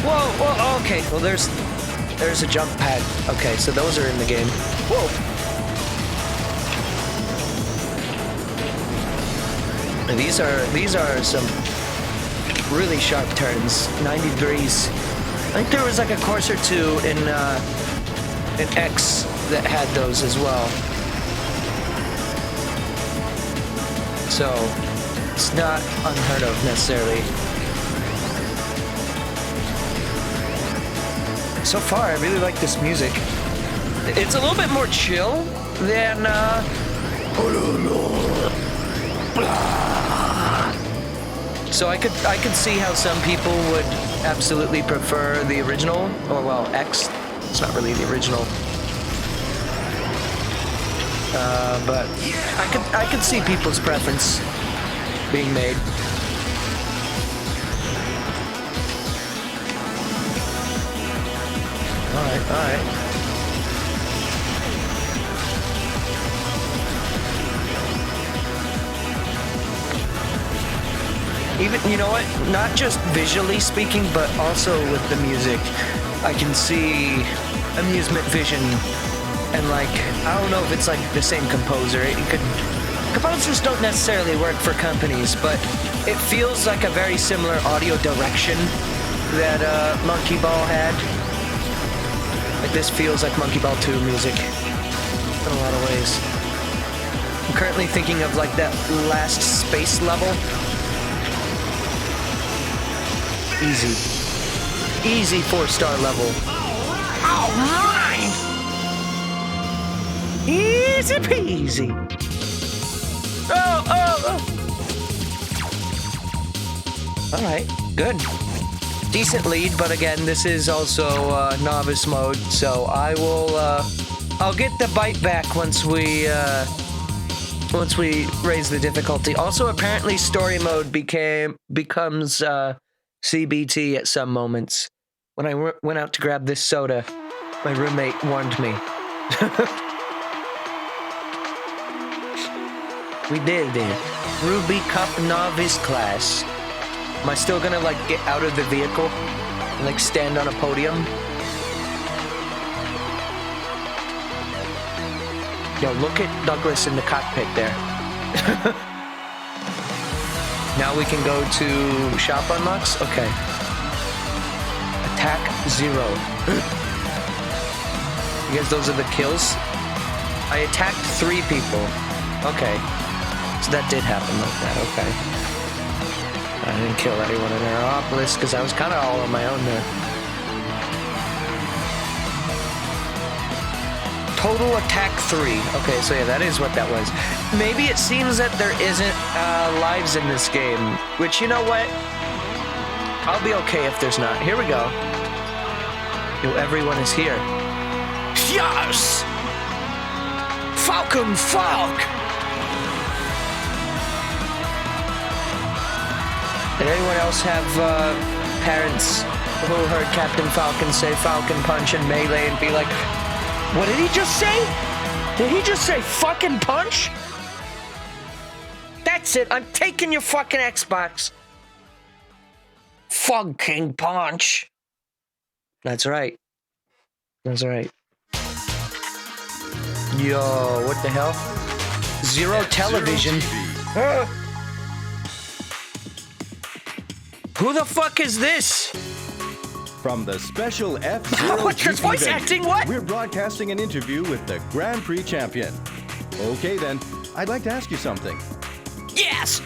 Whoa, whoa, okay. Well, there's a jump pad. Okay, so those are in the game. Whoa! And these are some really sharp turns. 90 degrees. I think there was like a course or two in X that had those as well. So it's not unheard of necessarily. So far, I really like this music. It's a little bit more chill than so I could see how some people would absolutely prefer the original, or well, X. It's not really the original. But I could see people's preference being made. All right. Even, you know what? Not just visually speaking, but also with the music. I can see Amusement Vision, and like, I don't know if it's like the same composer. Composers don't necessarily work for companies, but it feels like a very similar audio direction that Monkey Ball had. Like this feels like Monkey Ball 2 music in a lot of ways. I'm currently thinking of like that last space level. Easy 4-star level. Alright! Easy peasy. Oh. Alright, good. Decent lead, but again, this is also novice mode, so I will I'll get the bite back once we raise the difficulty. Also, apparently story mode becomes CBT at some moments. When I went out to grab this soda, my roommate warned me. We did it. Ruby Cup Novice class. Am I still gonna like get out of the vehicle and like stand on a podium? Yo, look at Douglas in the cockpit there. Now we can go to shop unlocks? Okay. Attack 0. You guys, those are the kills? I attacked 3 people. Okay. So that did happen like that, okay. I didn't kill anyone in Aeropolis because I was kind of all on my own there. Total attack 3. Okay, so yeah, that is what that was. Maybe it seems that there isn't lives in this game, which, you know what? I'll be okay if there's not. Here we go. Yo, everyone is here. Yes! Falcon Falk! Did anyone else have parents who heard Captain Falcon say Falcon Punch and Melee and be like, what did he just say? Did he just say fucking punch? That's it. I'm taking your fucking Xbox. Fucking punch. That's right. That's right. Yo, what the hell? Zero television. Who the fuck is this? From the special F-Zero What's this voice acting? What? We're broadcasting an interview with the Grand Prix champion. Okay then, I'd like to ask you something. Yes!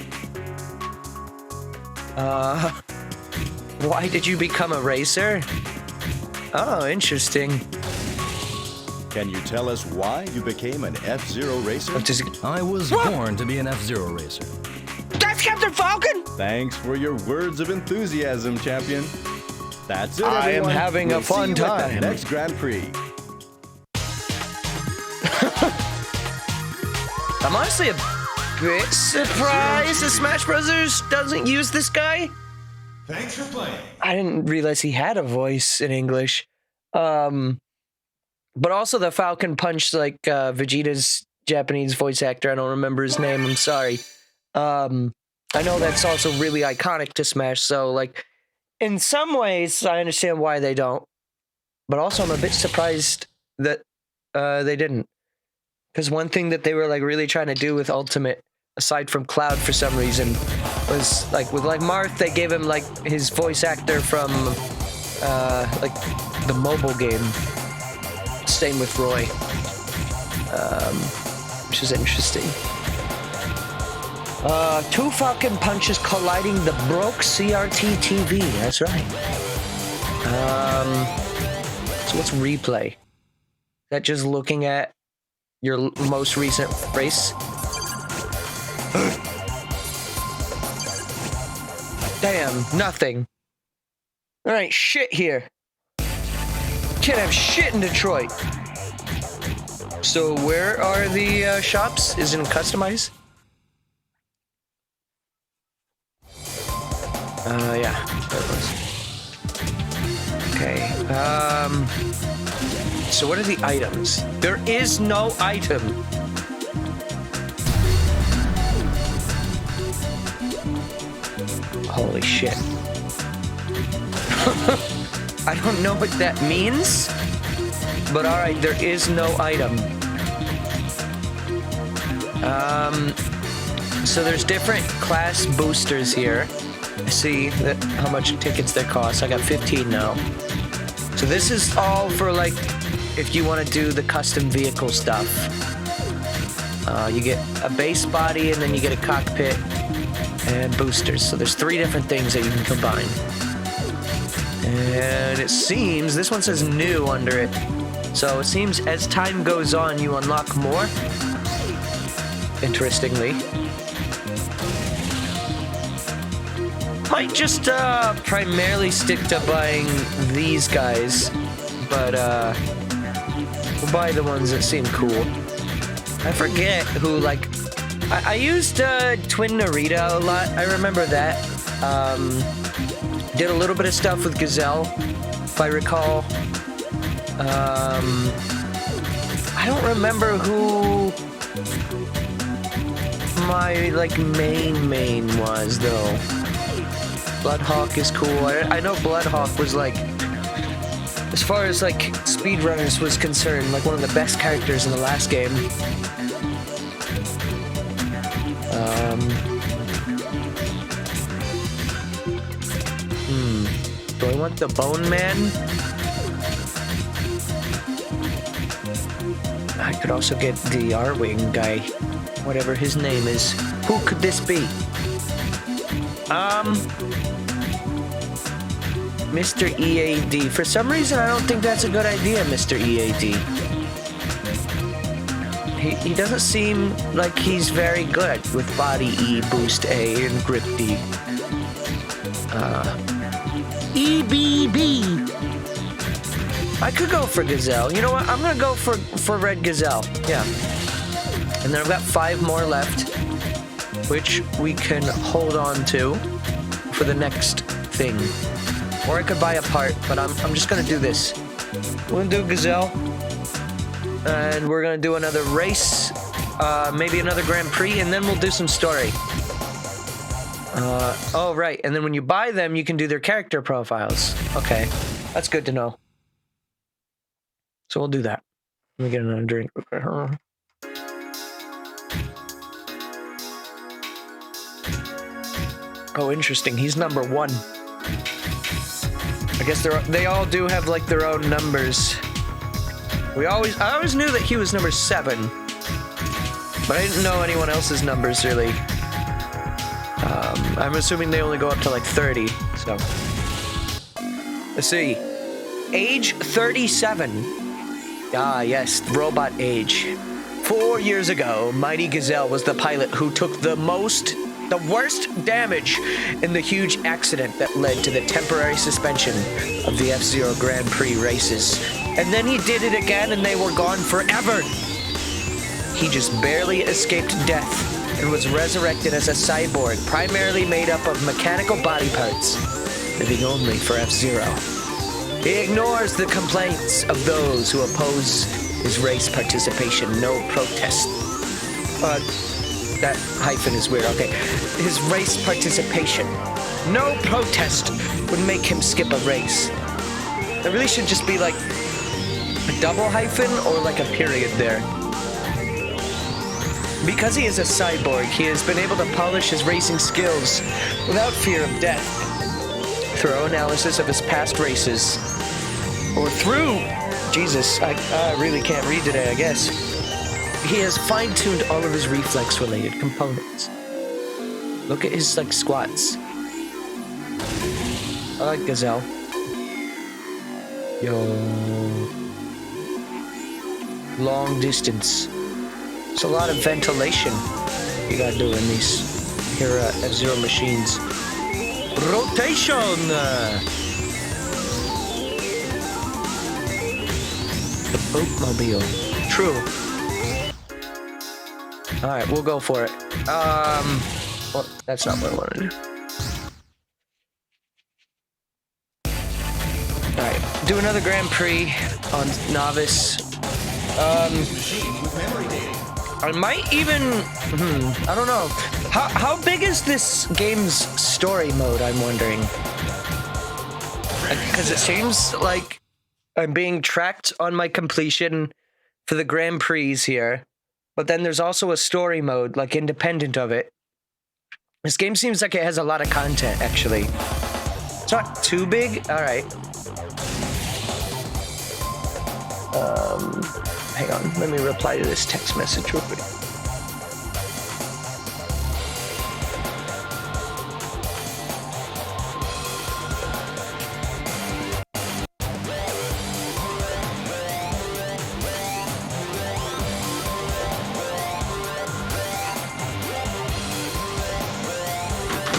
Why did you become a racer? Oh, interesting. Can you tell us why you became an F-Zero racer? I was born to be an F-Zero racer. That's Captain Falcon? Thanks for your words of enthusiasm, champion. That's it, I am everyone. having a We'll see fun you at time. the next Grand Prix. I'm honestly a bit surprised that Smash Brothers doesn't use this guy. Thanks for playing. I didn't realize he had a voice in English. But also the Falcon Punch, like Vegeta's Japanese voice actor. I don't remember his name. I'm sorry. I know that's also really iconic to Smash. So, like, in some ways, I understand why they don't. But also, I'm a bit surprised that they didn't. Because one thing that they were like really trying to do with Ultimate, aside from Cloud for some reason, was like with like Marth, they gave him like his voice actor from like the mobile game. Same with Roy, which is interesting. Two Falcon Punches colliding the broke CRT TV. That's right. So what's replay? Is that just looking at your most recent race? Damn, nothing. All right, shit here. Can't have shit in Detroit. So where are the shops? Is it customized? Yeah, that was. Okay. So what are the items? There is no item. Holy shit. I don't know what that means, but alright, there is no item. So there's different class boosters here. I see that how much tickets they cost. I got 15 now. So this is all for like, if you want to do the custom vehicle stuff. You get a base body and then you get a cockpit and boosters. So there's 3 different things that you can combine. And it seems, this one says new under it. So it seems as time goes on, you unlock more. Interestingly. Might just primarily stick to buying these guys. But we'll buy the ones that seem cool. I forget who, like, I used Twin Narita a lot. I remember that. Did a little bit of stuff with Gazelle, if I recall. I don't remember who my like main was though. Bloodhawk is cool. I know Bloodhawk was like, as far as like speedrunners was concerned, like one of the best characters in the last game. Do I want the Bone Man? I could also get the R-Wing guy, whatever his name is. Who could this be? Mr. EAD. For some reason, I don't think that's a good idea, Mr. EAD. He doesn't seem like he's very good with body E, boost A, and grip D. EBB. I could go for Gazelle. You know what? I'm gonna go for Red Gazelle. Yeah. And then I've got 5 more left, which we can hold on to for the next thing. Or I could buy a part, but I'm just gonna do this. We're gonna do Gazelle. And we're gonna do another race, maybe another Grand Prix, and then we'll do some story. Oh, right. And then when you buy them, you can do their character profiles. Okay, that's good to know. So we'll do that. Let me get another drink. Oh, interesting. He's number 1. I guess they all do have like their own numbers. I always knew that he was number 7, but I didn't know anyone else's numbers really. I'm assuming they only go up to like 30. So let's see. Age 37. Ah, yes, robot age. 4 years ago, Mighty Gazelle was the pilot who took the worst damage in the huge accident that led to the temporary suspension of the F-Zero Grand Prix races. And then he did it again and they were gone forever. He just barely escaped death and was resurrected as a cyborg, primarily made up of mechanical body parts, living only for F-Zero. He ignores the complaints of those who oppose his race participation. No protest. That hyphen is weird. Okay. His race participation. No protest would make him skip a race. There really should just be like a double hyphen or like a period there. Because he is a cyborg, he has been able to polish his racing skills without fear of death. Through analysis of his past races, or through... Jesus, I really can't read today, I guess. He has fine-tuned all of his reflex-related components. Look at his, like, squats. I like Gazelle. Yo. Long distance. It's a lot of ventilation you gotta do in these here F-Zero machines. Rotation! The boatmobile. True. Alright, we'll go for it. Well, that's not what I wanted to do. Alright, do another Grand Prix on Novice. I might even... I don't know. How big is this game's story mode, I'm wondering? Because it seems like I'm being tracked on my completion for the Grand Prix here. But then there's also a story mode, like, independent of it. This game seems like it has a lot of content, actually. It's not too big. All right. Hang on. Let me reply to this text message real quick.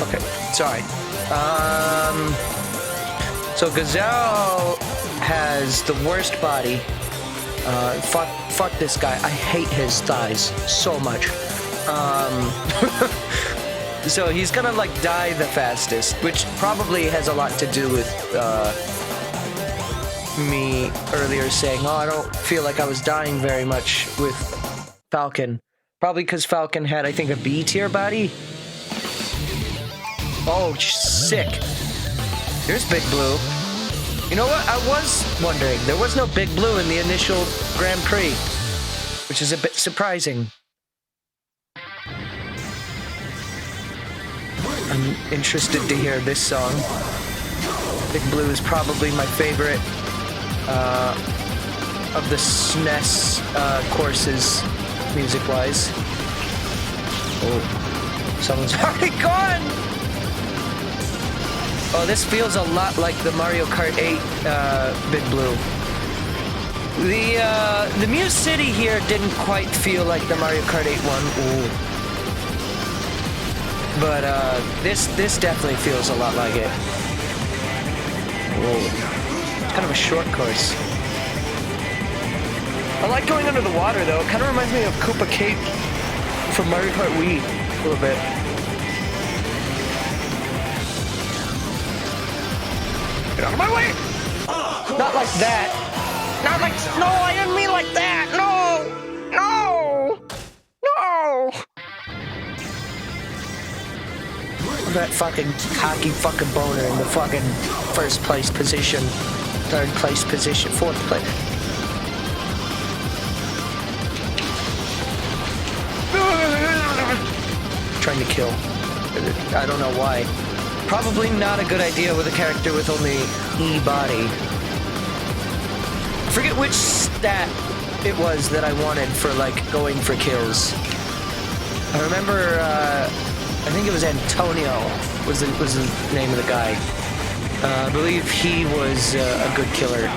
Okay, sorry. So Gazelle has the worst body. Fuck this guy. I hate his thighs so much. So he's gonna like die the fastest, which probably has a lot to do with me earlier saying, oh, I don't feel like I was dying very much with Falcon. Probably because Falcon had, I think, a B tier body. Oh, sick. Here's Big Blue. You know what? I was wondering. There was no Big Blue in the initial Grand Prix, which is a bit surprising. I'm interested to hear this song. Big Blue is probably my favorite of the SNES courses, music-wise. Oh, someone's already gone! Oh, this feels a lot like the Mario Kart 8 Big Blue. The Muse City here didn't quite feel like the Mario Kart 8 one. Ooh. But this definitely feels a lot like it. Whoa. It's kind of a short course. I like going under the water though. It kind of reminds me of Koopa Cape from Mario Kart Wii a little bit. Get out of my way! Not like that. Not like... No, I didn't mean like that. No! No! No! That fucking cocky fucking boner in the fucking first place position. Third place position. Fourth place. Trying to kill. I don't know why. Probably not a good idea with a character with only E body. I forget which stat it was that I wanted for like going for kills. I remember I think it was Antonio was the name of the guy. I believe he was a good killer.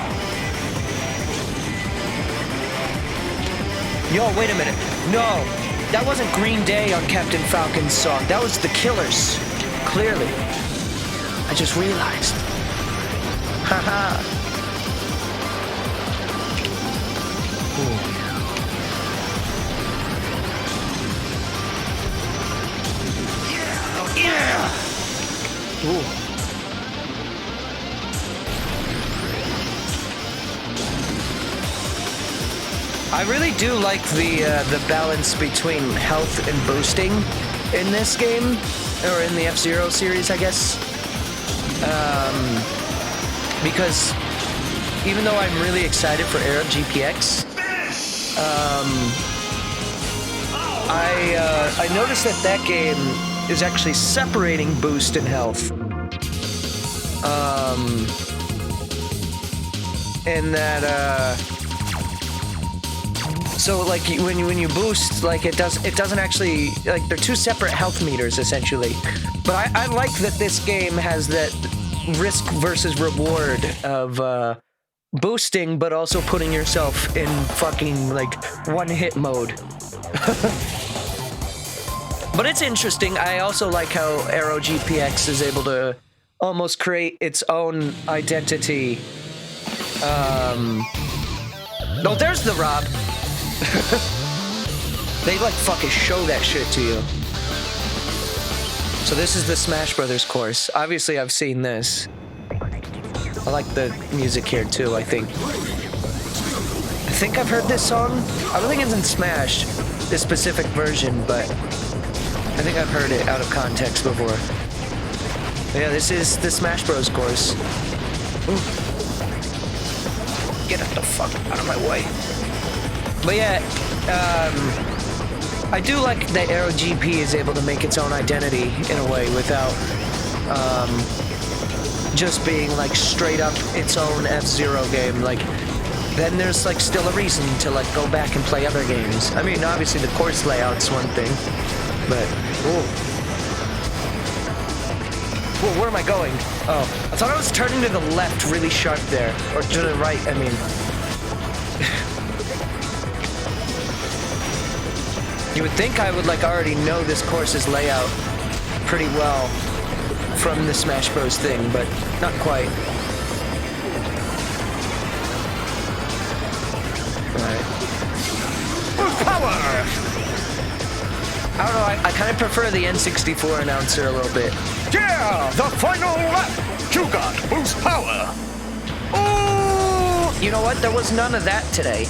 Yo, wait a minute. No, that wasn't Green Day on Captain Falcon's song. That was The Killers. Clearly. I just realized. Haha. Yeah! Ooh. I really do like the balance between health and boosting in this game, or in the F-Zero series, I guess. Because even though I'm really excited for Aero GPX, I noticed that game is actually separating boost and health. And that so like when you boost, like it doesn't actually, like, they're two separate health meters essentially. But I like that this game has that risk versus reward of boosting, but also putting yourself in fucking like one-hit mode. But it's interesting. I also like how Aero GPX is able to almost create its own identity. No, there's the Rob. They like fucking show that shit to you. So this is the Smash Brothers course. Obviously, I've seen this. I like the music here too, I think. I think I've heard this song. I don't think it's in Smash, this specific version, but I think I've heard it out of context before. But yeah, this is the Smash Bros. Course. Ooh. Get the fuck out of my way. But yeah, I do like that Aero GP is able to make its own identity in a way without just being like straight up its own F-Zero game. Like, then there's like still a reason to like go back and play other games. I mean, obviously the course layout's one thing, but whoa, where am I going? Oh, I thought I was turning to the left really sharp there, or to the right, I mean. You would think I would like already know this course's layout pretty well from the Smash Bros. Thing, but not quite. Alright. Power! I don't know, I kind of prefer the N64 announcer a little bit. Yeah! The final lap! You got boost power! Oh! You know what? There was none of that today.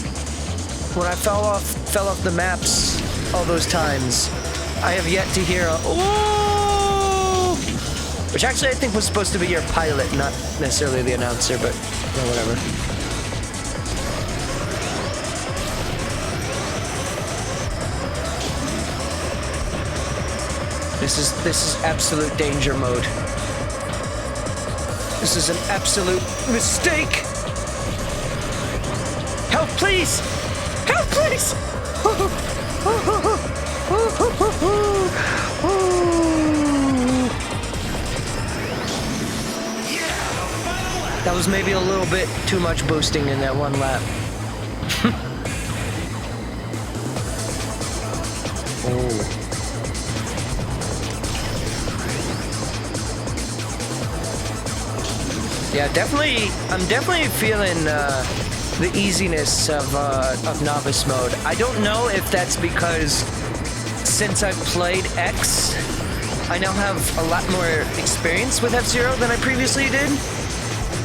When I fell off the maps all those times, I have yet to hear a ooh! Which actually I think was supposed to be your pilot, not necessarily the announcer, but whatever. This is absolute danger mode. This is an absolute mistake. Help, please! Help, please! That was maybe a little bit too much boosting in that one lap. Oh. Yeah, I'm definitely feeling the easiness of novice mode. I don't know if that's because since I've played X, I now have a lot more experience with F-Zero than I previously did.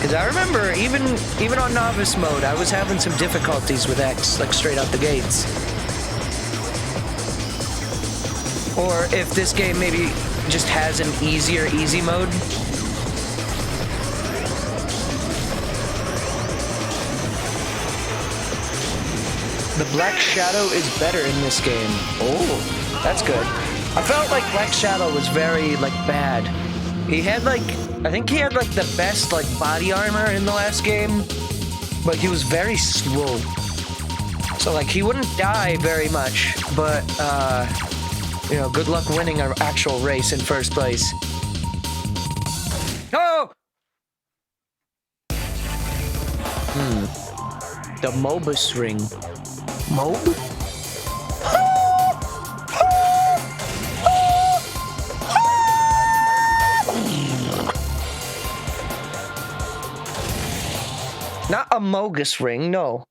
Because I remember even on novice mode, I was having some difficulties with X, like straight out the gates. Or if this game maybe just has an easier easy mode. The Black Shadow is better in this game. Oh, that's good. I felt like Black Shadow was very, like, bad. He had, like, I think he had, like, the best, like, body armor in the last game, but he was very slow. So, like, he wouldn't die very much, but, you know, good luck winning an actual race in first place. Oh! The Mobus ring. Mob? Not a Mogus ring, no.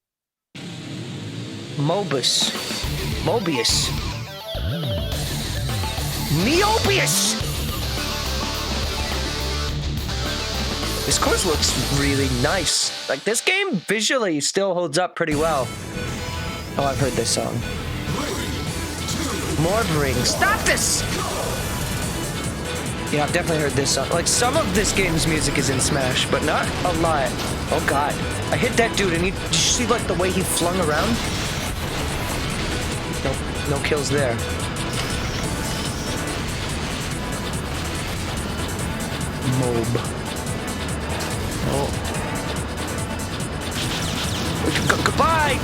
Mobus. Mobius. Meobius! This course looks really nice. Like, this game visually still holds up pretty well. Oh, I've heard this song. Morb ring. Stop this! Yeah, I've definitely heard this song. Like, some of this game's music is in Smash, but not a lot. Oh, God. I hit that dude, and did you see, like, the way he flung around? Nope, no kills there. Mob. Oh. Goodbye!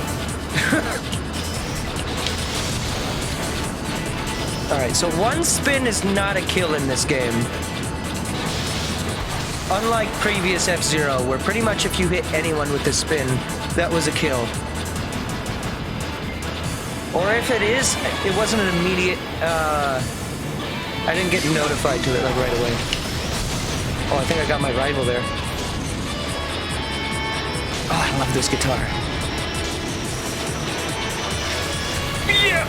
Alright, so one spin is not a kill in this game. Unlike previous F-Zero, where pretty much if you hit anyone with a spin, that was a kill. Or if it is, it wasn't an immediate, I didn't get notified to it, like, right away. Oh, I think I got my rival there. Oh, I love this guitar. Yeah!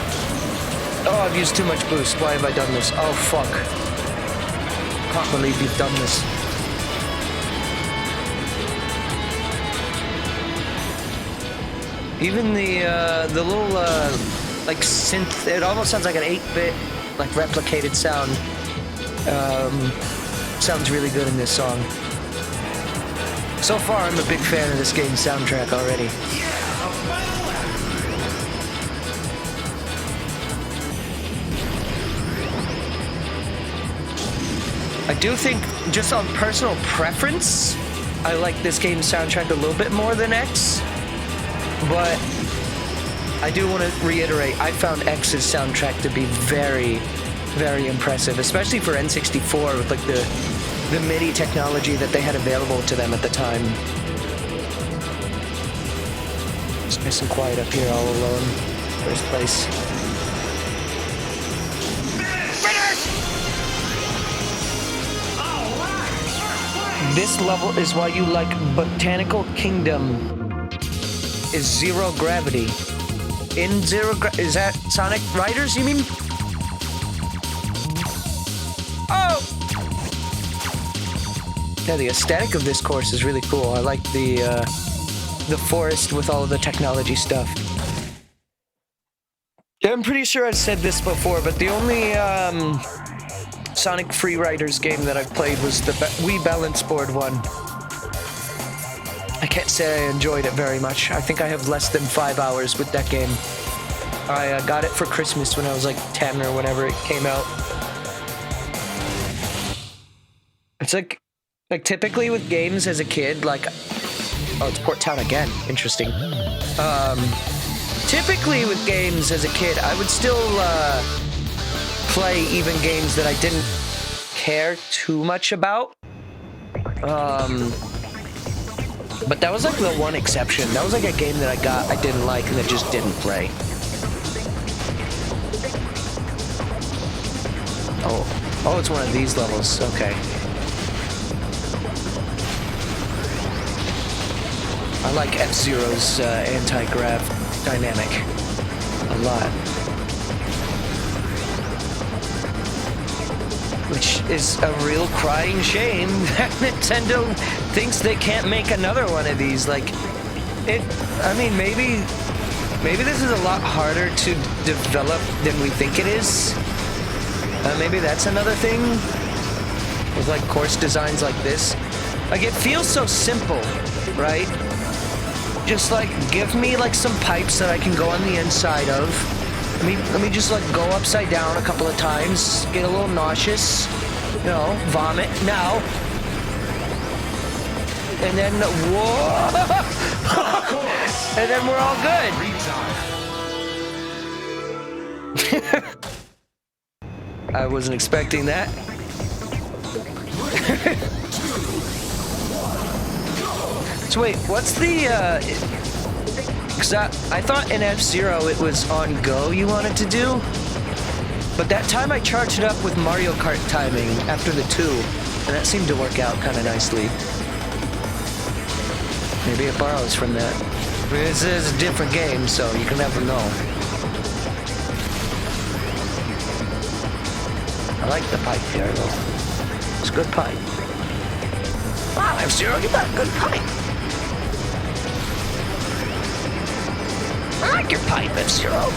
Oh, I've used too much boost. Why have I done this? Oh, fuck. Can't believe you've done this. Even the little, like, synth, it almost sounds like an 8-bit, like, replicated sound. Sounds really good in this song. So far, I'm a big fan of this game's soundtrack already. I do think, just on personal preference, I like this game's soundtrack a little bit more than X. But I do want to reiterate, I found X's soundtrack to be very, very impressive, especially for N64 with, like, the MIDI technology that they had available to them at the time. Just nice and quiet up here all alone. First place. This level is why you like Botanical Kingdom. Is zero gravity. In zero is that Sonic Riders, you mean? Oh! Yeah, the aesthetic of this course is really cool. I like the forest with all of the technology stuff. Yeah, I'm pretty sure I've said this before, but the only Sonic Free Riders game that I've played was the Wii Balance Board one. I can't say I enjoyed it very much. I think I have less than 5 hours with that game. I got it for Christmas when I was like 10 or whenever it came out. It's like typically with games as a kid, like, oh, it's Port Town again. Interesting. Typically with games as a kid, I would still play even games that I didn't care too much about. But that was like the one exception. That was like a game that I didn't like and I just didn't play. Oh, it's one of these levels. Okay. I like F-Zero's anti-grav dynamic a lot. which is a real crying shame that Nintendo thinks they can't make another one of these. Like, I mean, maybe this is a lot harder to develop than we think it is. Maybe that's another thing with like course designs like this. Like, it feels so simple, right? Just like give me like some pipes that I can go on the inside of. Let me just like go upside down a couple of times, get a little nauseous, you know, vomit now, and then whoa, and then we're all good. I wasn't expecting that. So wait, what's the? Because I thought in F-Zero it was on go you wanted to do, but that time I charged it up with Mario Kart timing after the 2, and that seemed to work out kind of nicely. Maybe it borrows from that. I mean, this is a different game, so you can never know. I like the pipe there, though. It's a good pipe. Wow, F-Zero, you got a good pipe. I like your pipe, F-Zero.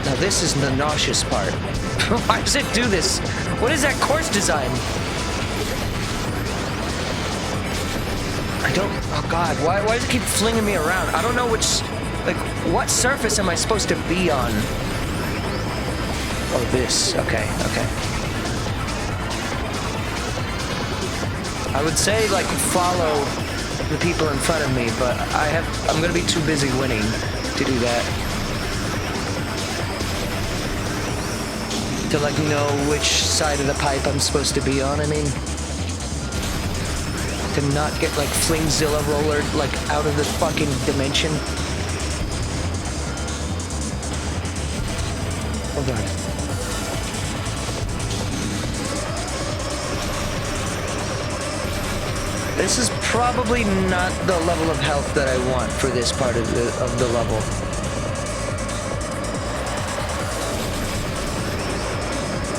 Now this is the nauseous part. Why does it do this? What is that course design? I don't... Oh God, why does it keep flinging me around? I don't know which... Like, what surface am I supposed to be on? Oh, this. Okay. I would say, like, follow the people in front of me, but I'm gonna be too busy winning to do that. To like know which side of the pipe I'm supposed to be on, I mean. To not get like Flingzilla rollered like out of the fucking dimension. Oh God. This is probably not the level of health that I want for this part of the level.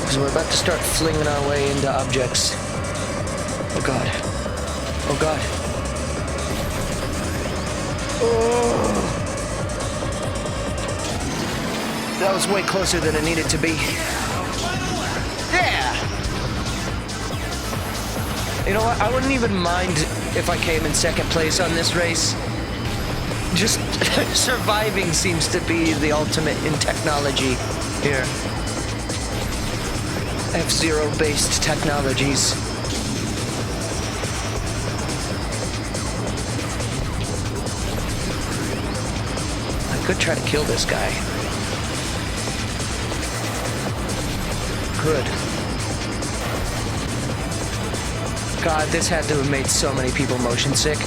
Because we're about to start flinging our way into objects. Oh God. Oh God. Oh. That was way closer than it needed to be. Yeah! You know what? I wouldn't even mind if I came in second place on this race. Just surviving seems to be the ultimate in technology here. F-Zero based technologies. I could try to kill this guy. Good. God, this had to have made so many people motion sick.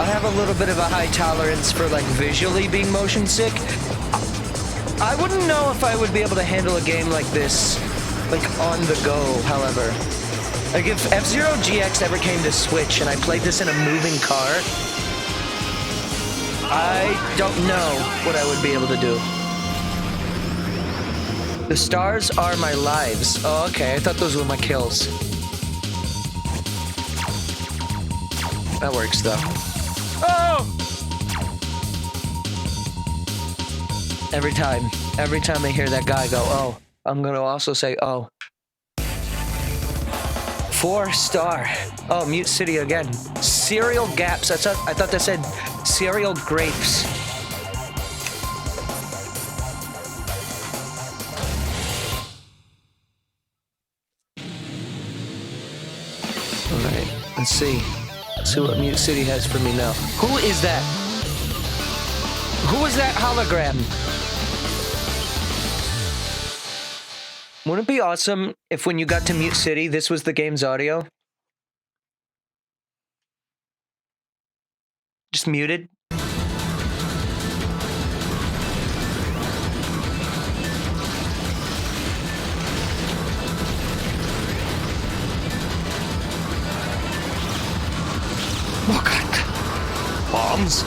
I have a little bit of a high tolerance for like visually being motion sick. I wouldn't know if I would be able to handle a game like this, like on the go, however. Like if F-Zero GX ever came to Switch and I played this in a moving car, I don't know what I would be able to do. The stars are my lives. Oh, okay. I thought those were my kills. That works, though. Oh! Every time I hear that guy go, oh, I'm gonna also say, oh. 4-star. Oh, Mute City again. Cereal gaps. I thought that said cereal grapes. Alright, let's see. Let's see what Mute City has for me now. Who is that? Who is that hologram? Wouldn't it be awesome if when you got to Mute City, this was the game's audio? Just muted? Oh God. Bombs?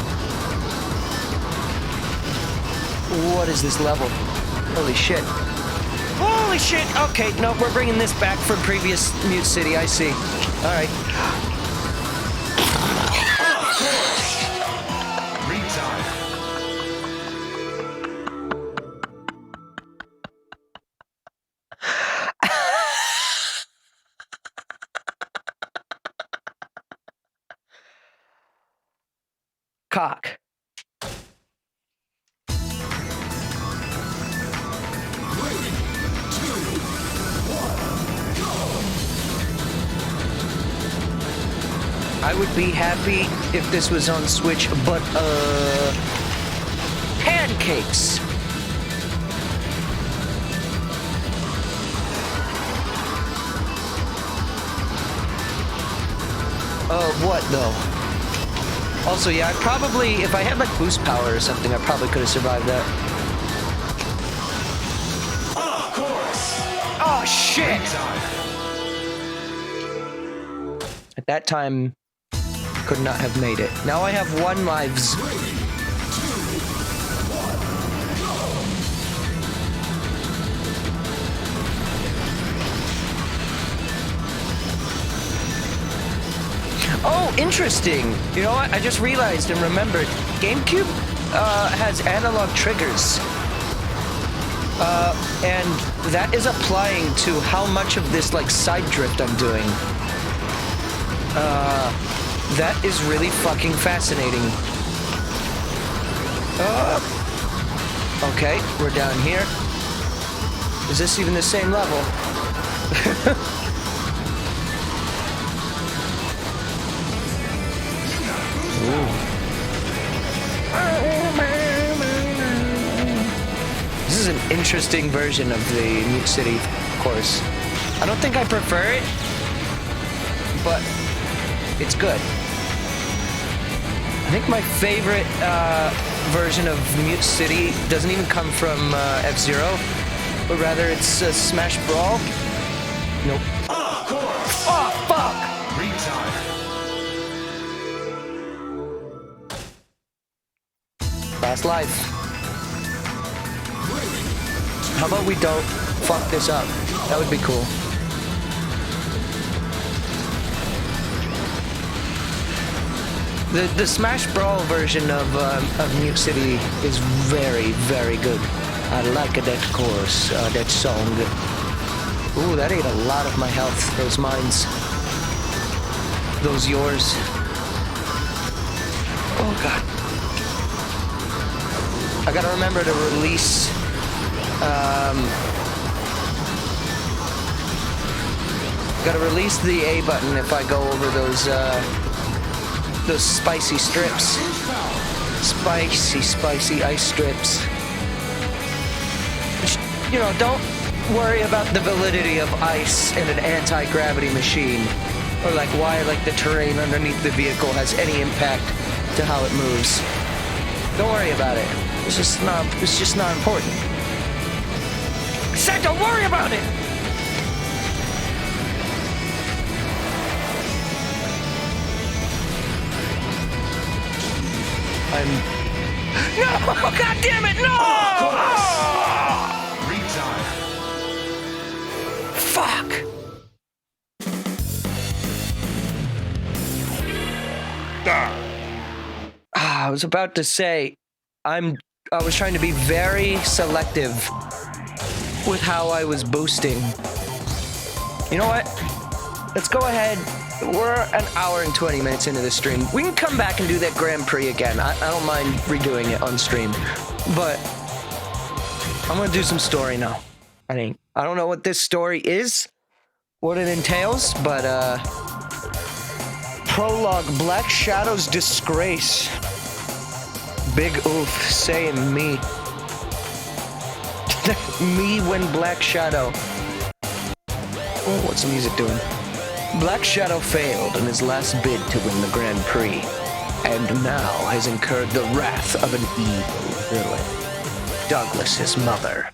What is this level? Holy shit. Holy shit! Okay, no, we're bringing this back from previous Mute City, I see. Alright. Retime. Cock. I would be happy if this was on Switch, but, pancakes! What, though? Also, yeah, I probably, if I had, like, boost power or something, I probably could have survived that. Of course. Oh, shit! Retime. At that time, could not have made it. Now I have 1 lives. Oh, interesting. You know what? I just realized and remembered. GameCube has analog triggers. And that is applying to how much of this, like, side drift I'm doing. That is really fucking fascinating. Okay, we're down here. Is this even the same level? This is an interesting version of the Mute City course. I don't think I prefer it, but it's good. I think my favorite version of Mute City doesn't even come from F-Zero, but rather it's Smash Brawl. Nope. Of course. Oh, fuck! Retime. Last life. How about we don't fuck this up? That would be cool. The Smash Brawl version of Mute City is very, very good. I like that course, that song. Ooh, that ate a lot of my health. Those mines. Those yours. Oh, God. I gotta remember to release, gotta release the A button if I go over those spicy strips. Spicy ice strips. You know, don't worry about the validity of ice in an anti-gravity machine. Or like why like the terrain underneath the vehicle has any impact to how it moves. Don't worry about it. It's just not important. I said don't worry about it! No! God damn it! No! Retime. Fuck! I was about to say, I was trying to be very selective with how I was boosting. You know what? Let's go ahead. We're an hour and 20 minutes into the stream. We can come back and do that Grand Prix again. I don't mind redoing it on stream. But I'm gonna do some story now. I don't know what this story is, what it entails, but prologue, Black Shadow's disgrace. Big oof, saying me. Me when Black Shadow. Oh, what's the music doing? Black Shadow failed in his last bid to win the Grand Prix, and now has incurred the wrath of an evil villain, Douglas, his mother.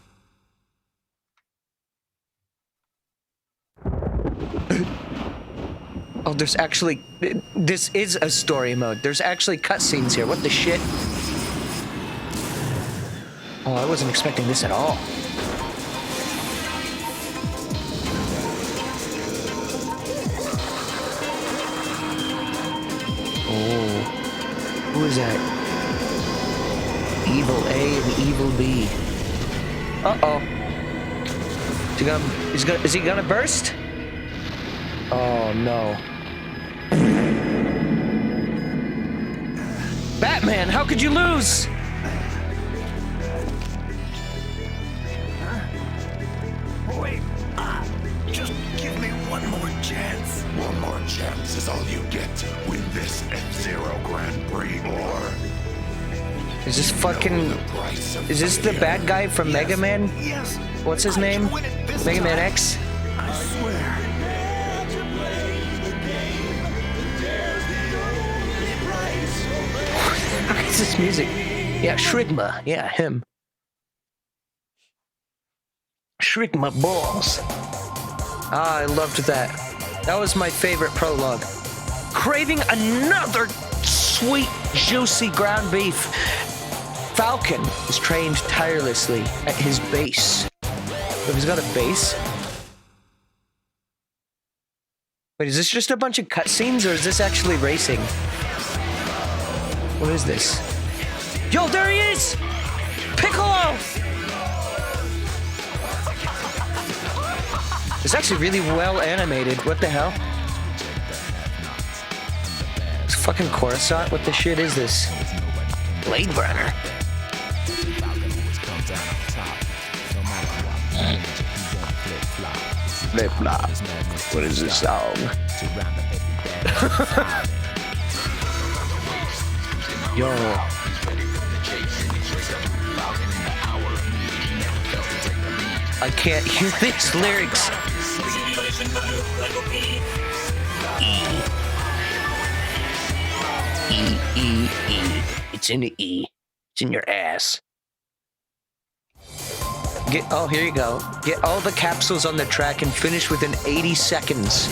Oh, there's actually... This is a story mode. There's actually cutscenes here. What the shit? Oh, I wasn't expecting this at all. is that? Evil A and Evil B. Uh-oh. Is he gonna burst? Oh, no. Batman, how could you lose? Wait. Just give me one more chance. One more chance is all you get to win this F-Zero Grand Prix, or... Is this fucking... Is this the bad guy from Mega Man? Yes. What's his name? Mega Man X? I swear. What is this music? Yeah, Shrigma. Yeah, him. Shrigma balls. Ah, I loved that. That was my favorite prologue. Craving another sweet, juicy ground beef. Falcon is trained tirelessly at his base. Wait, he's got a base? Wait, is this just a bunch of cutscenes, or is this actually racing? What is this? Yo, there he is! Piccolo! It's actually really well animated. What the hell? It's fucking Coruscant? What the shit is this? Blade Runner. Flip flop. What is this song? Yo. I can't hear these lyrics. E. It's in the E. It's in your ass. Oh, here you go. Get all the capsules on the track and finish within 80 seconds.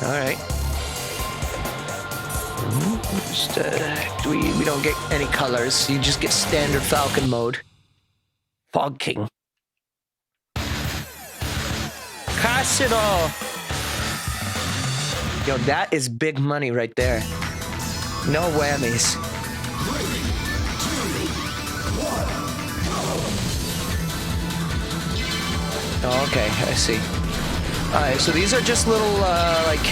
All right. Just, we don't get any colors. You just get standard Falcon mode. Fog King. Cash it all. Yo, that is big money right there. No whammies. Oh, okay, I see. Alright, so these are just little, like,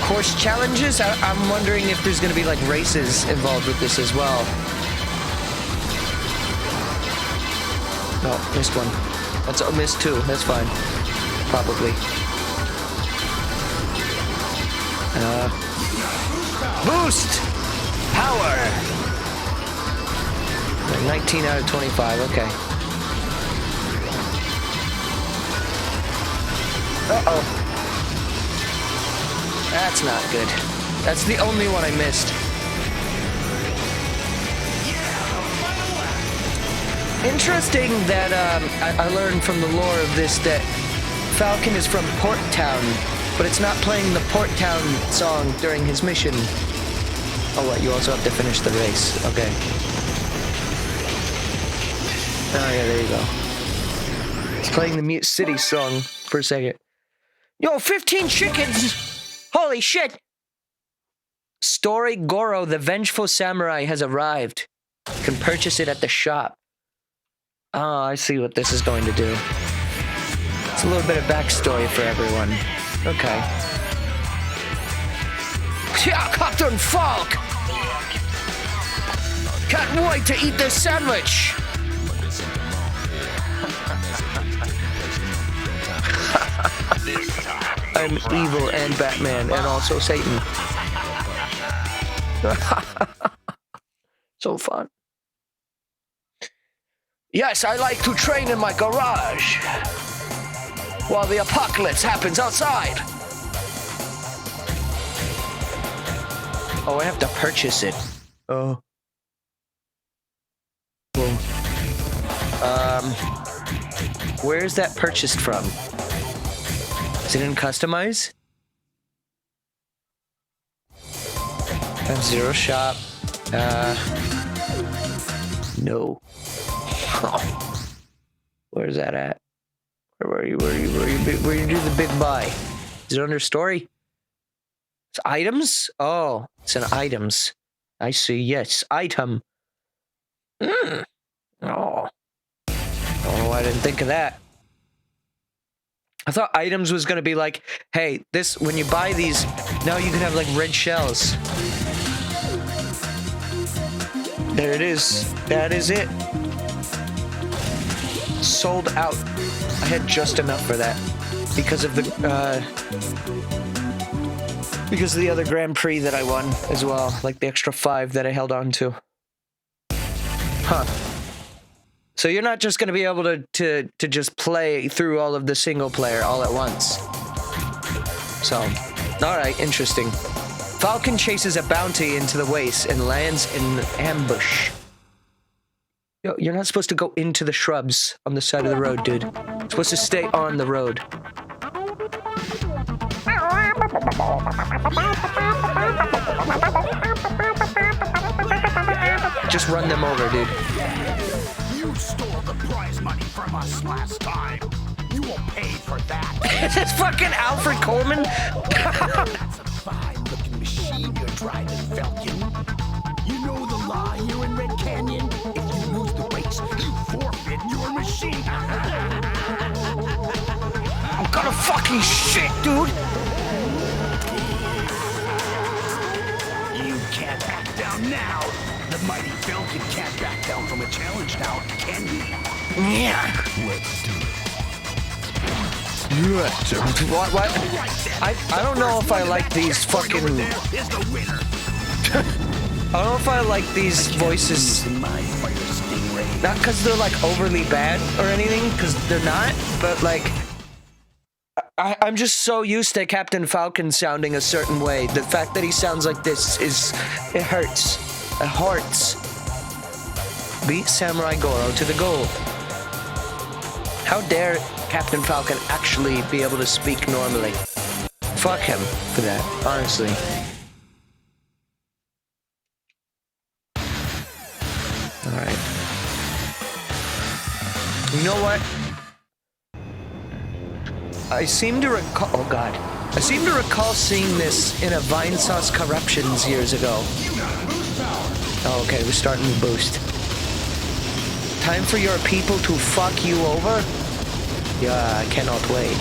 course challenges. I'm wondering if there's gonna be, like, races involved with this as well. No, missed one. That's missed two. That's fine. Probably. Boost! Power! 19 out of 25, okay. Uh-oh. That's not good. That's the only one I missed. Interesting that I learned from the lore of this that Falcon is from Port Town, but it's not playing the Port Town song during his mission. Oh, what? You also have to finish the race. Okay. Oh, yeah, there you go. It's playing the Mute City song for a second. Yo, 15 chickens! Holy shit! Story Goro, the Vengeful Samurai, has arrived. You can purchase it at the shop. Oh, I see what this is going to do. It's a little bit of backstory for everyone. Okay. Yeah, Captain Falk! Can't wait to eat this sandwich! I'm evil and Batman and also Satan. So fun. Yes, I like to train in my garage while the apocalypse happens outside. Oh, I have to purchase it. Oh. Boom. Where's that purchased from? Is it in customize? F-Zero shop. No. Where's that at? Where you do the big buy? Is it under story? It's items? Oh, it's in items. I see. Yes, item. Oh. Oh, I didn't think of that. I thought items was gonna be like, hey, this when you buy these, now you can have like red shells. There it is. That is it. Sold out. I had just enough for that because of the other Grand Prix that I won as well, like the extra 5 that I held on to. Huh. So you're not just going to be able to just play through all of the single player all at once. So, all right, interesting. Falcon chases a bounty into the waste and lands in ambush. Yo, you're not supposed to go into the shrubs on the side of the road, dude. You're supposed to stay on the road. Just run them over, dude. You stole the prize money from us last time. You will pay for that. Is this fucking Alfred Coleman? That's a fine-looking machine you're driving, Falcon. You know the law here in Red Canyon? If you lose the race, you forfeit your machine. I'm gonna fucking shit, dude. You can't back down now. The mighty Falcon can't back down from a challenge now, can he? Yeah. Let's do it. What? I don't know if I like these fucking... There is the winner. I don't know if I like these voices. My fire stingray. Not because they're like overly bad or anything, because they're not, but like... I'm just so used to Captain Falcon sounding a certain way. The fact that he sounds like this is... It hurts. It hurts. Beat Samurai Goro to the goal. How dare Captain Falcon actually be able to speak normally? Fuck him for that, honestly. Alright. You know what? I seem to recall... Oh, God. I seem to recall seeing this in a Vinesauce Corruptions years ago. Oh, okay. We're starting to boost. Time for your people to fuck you over? Yeah, I cannot wait.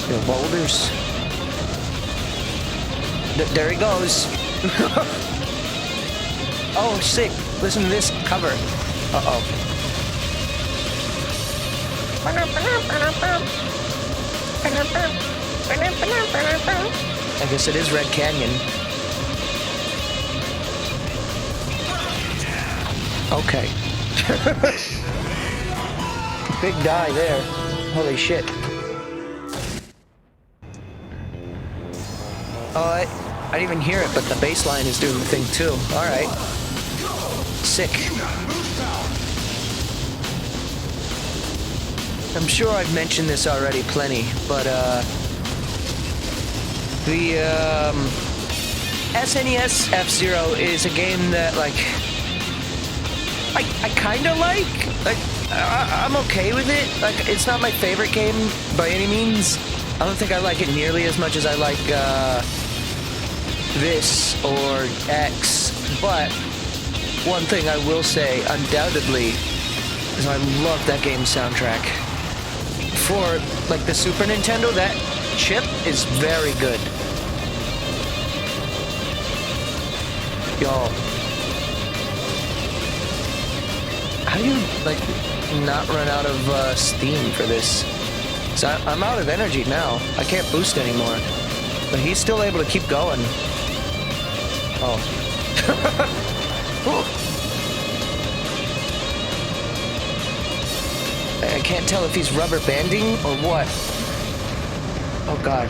The boulders. There he goes. Oh, sick. Listen to this cover. Uh-oh. I guess it is Red Canyon. Okay. Big die there. Holy shit. Oh, I didn't even hear it, but the bass line is doing the thing too. Alright. Sick. I'm sure I've mentioned this already plenty, but the SNES F-Zero is a game that like I kind of like I'm okay with it. Like it's not my favorite game by any means. I don't think I like it nearly as much as I like this or X, but one thing I will say undoubtedly is I love that game's soundtrack. For like the Super Nintendo, that chip is very good. Yo. How do you like not run out of steam for this? So I'm out of energy now. I can't boost anymore. But he's still able to keep going. Oh. I can't tell if he's rubber banding or what. Oh god.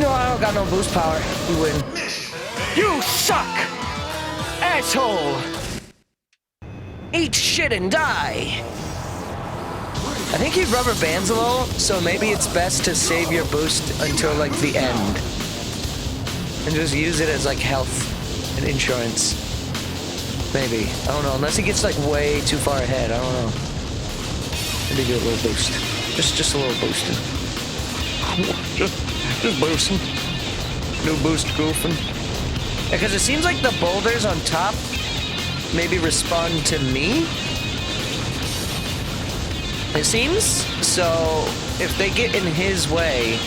No, I don't got no boost power. We win. You suck! Asshole! Eat shit and die! I think he rubber bands a little, so maybe it's best to save your boost until like the end. And just use it as like health and insurance. Maybe. I don't know. Unless he gets like way too far ahead. I don't know. Maybe do a little boost. Just a little boost. Just boosting. New boost goofing. Because it seems like the boulders on top maybe respond to me. It seems. So if they get in his way,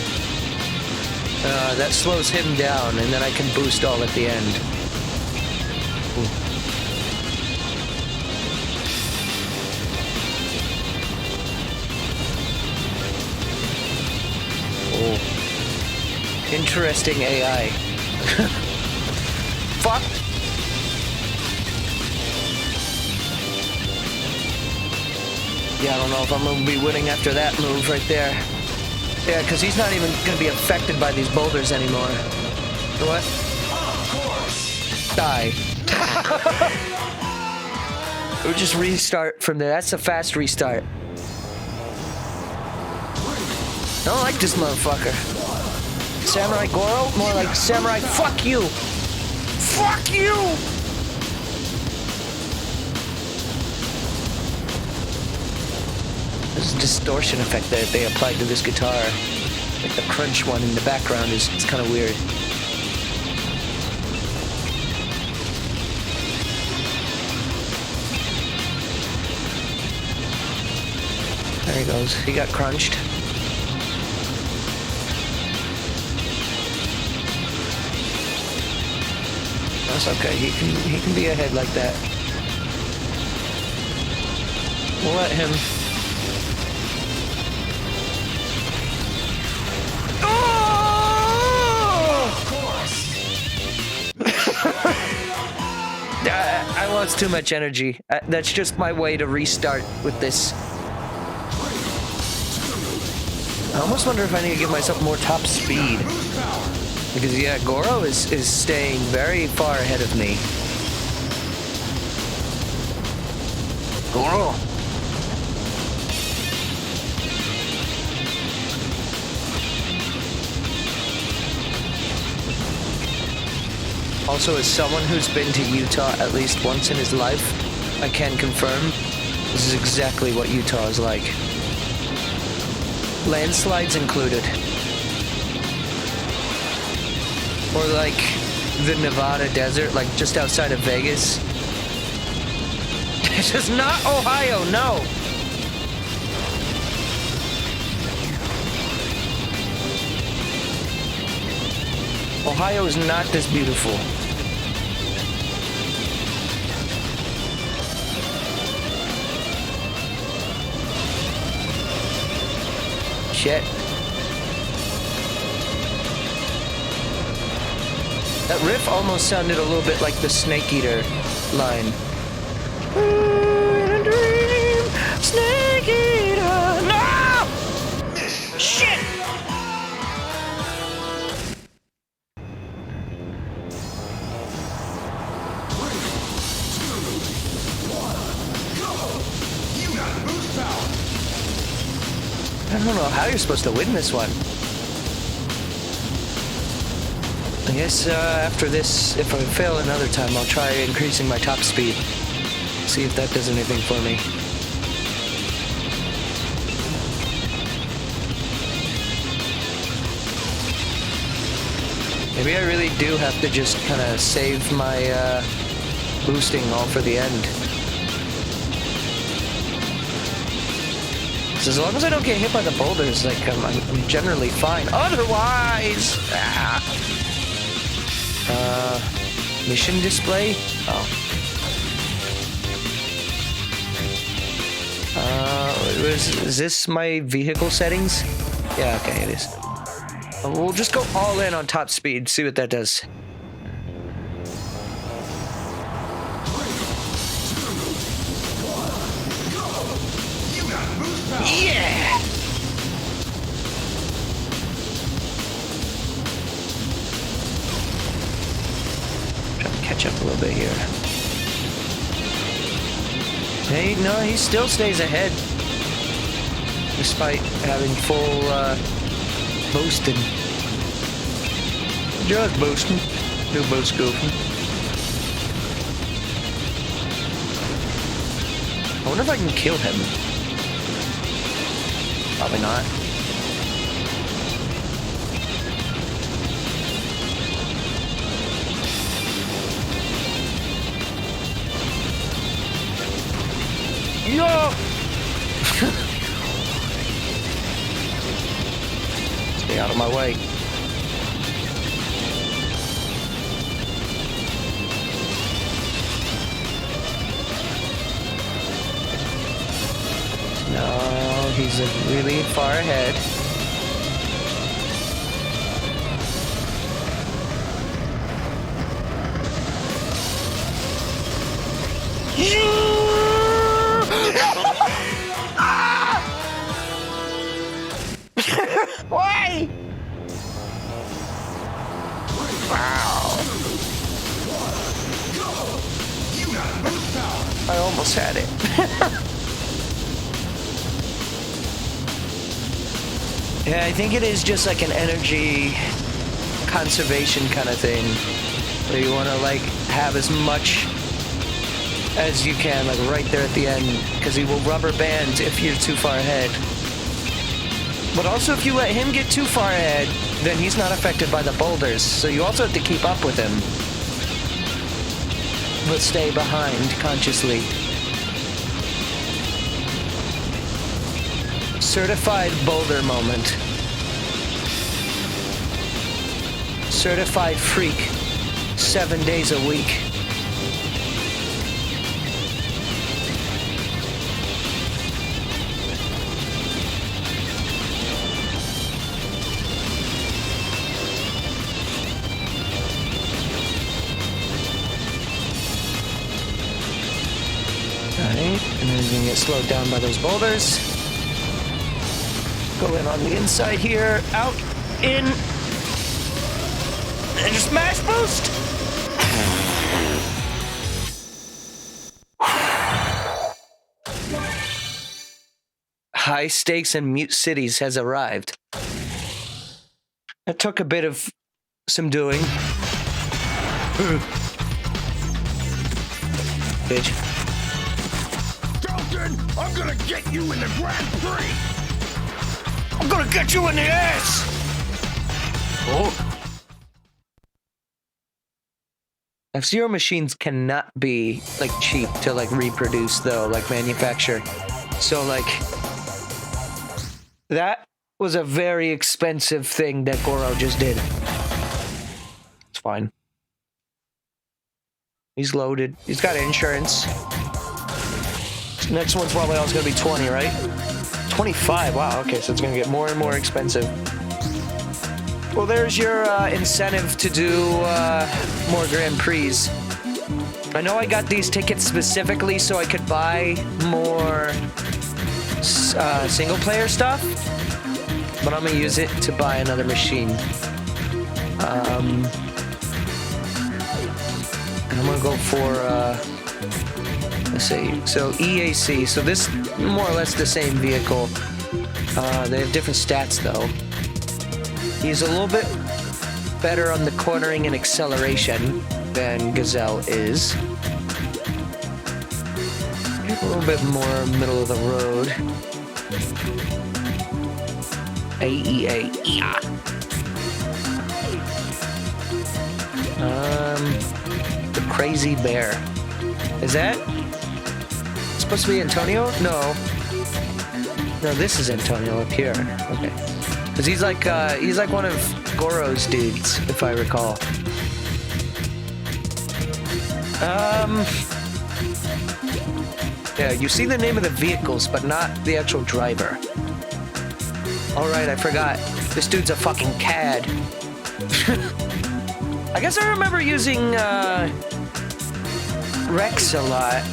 that slows him down, and then I can boost all at the end. Ooh. Oh. Interesting AI. Fuck. Yeah, I don't know if I'm going to be winning after that move right there. Yeah, because he's not even going to be affected by these boulders anymore. What? Die. We'll just restart from there. That's a fast restart. I don't like this motherfucker. Samurai Goro? More like Samurai fuck you! Fuck you! This distortion effect that they applied to this guitar, like the crunch one in the background, it's kind of weird. There he goes. He got crunched. That's okay. He can be ahead like that. We'll let him. I lost too much energy. That's just my way to restart with this. I almost wonder if I need to give myself more top speed. Because, yeah, Goro is staying very far ahead of me. Goro! Also, as someone who's been to Utah at least once in his life, I can confirm this is exactly what Utah is like. Landslides included. Or like the Nevada desert, like just outside of Vegas. This is not Ohio, no! Ohio is not this beautiful. Shit. That riff almost sounded a little bit like the Snake Eater line. In a dream, Snake Eater. No! Shit! I don't know how you're supposed to win this one. I guess after this, if I fail another time, I'll try increasing my top speed. See if that does anything for me. Maybe I really do have to just kind of save my boosting all for the end. So as long as I don't get hit by the boulders, like I'm generally fine. Otherwise, mission display. Oh. Is this my vehicle settings? Yeah, okay, it is. We'll just go all in on top speed, see what that does. Yeah! Trying to catch up a little bit here. Hey, no, he still stays ahead. Despite having full, boosting. Just boosting. No boost goofing. I wonder if I can kill him. Probably not. Yo! Stay out of my way. No, he's really far ahead. Why? I almost had it. Yeah, I think it is just like an energy conservation kind of thing, where you want to like have as much as you can, like right there at the end, because he will rubber band if you're too far ahead. But also, if you let him get too far ahead, then he's not affected by the boulders, so you also have to keep up with him, but stay behind consciously. Certified boulder moment. Certified freak. 7 days a week. Alright, and then he's gonna get slowed down by those boulders. Go in on the inside here, out, in, and smash boost! High Stakes in Mute Cities has arrived. It took a bit of some doing. Bitch. Dalton, I'm gonna get you in the Grand Prix! I'm gonna get you in the ass! Oh. F-Zero machines cannot be, like, cheap to, like, reproduce, though, like, manufacture. So, like, that was a very expensive thing that Goro just did. It's fine. He's loaded. He's got insurance. Next one's probably also gonna be 20, right? 25, wow, okay, so it's gonna get more and more expensive. Well, there's your incentive to do more Grand Prix. I know I got these tickets specifically so I could buy more single-player stuff, but I'm gonna use it to buy another machine. And I'm gonna go for, let's see, so EAC, so this more or less the same vehicle. They have different stats though. He's a little bit better on the cornering and acceleration than Gazelle is. A little bit more middle of the road. AEA. Yeah. The Crazy Bear. Is that supposed to be Antonio? No. No, this is Antonio up here. Okay. Because he's like one of Goro's dudes, if I recall. Yeah, you see the name of the vehicles, but not the actual driver. Alright, I forgot. This dude's a fucking CAD. I guess I remember using Rex a lot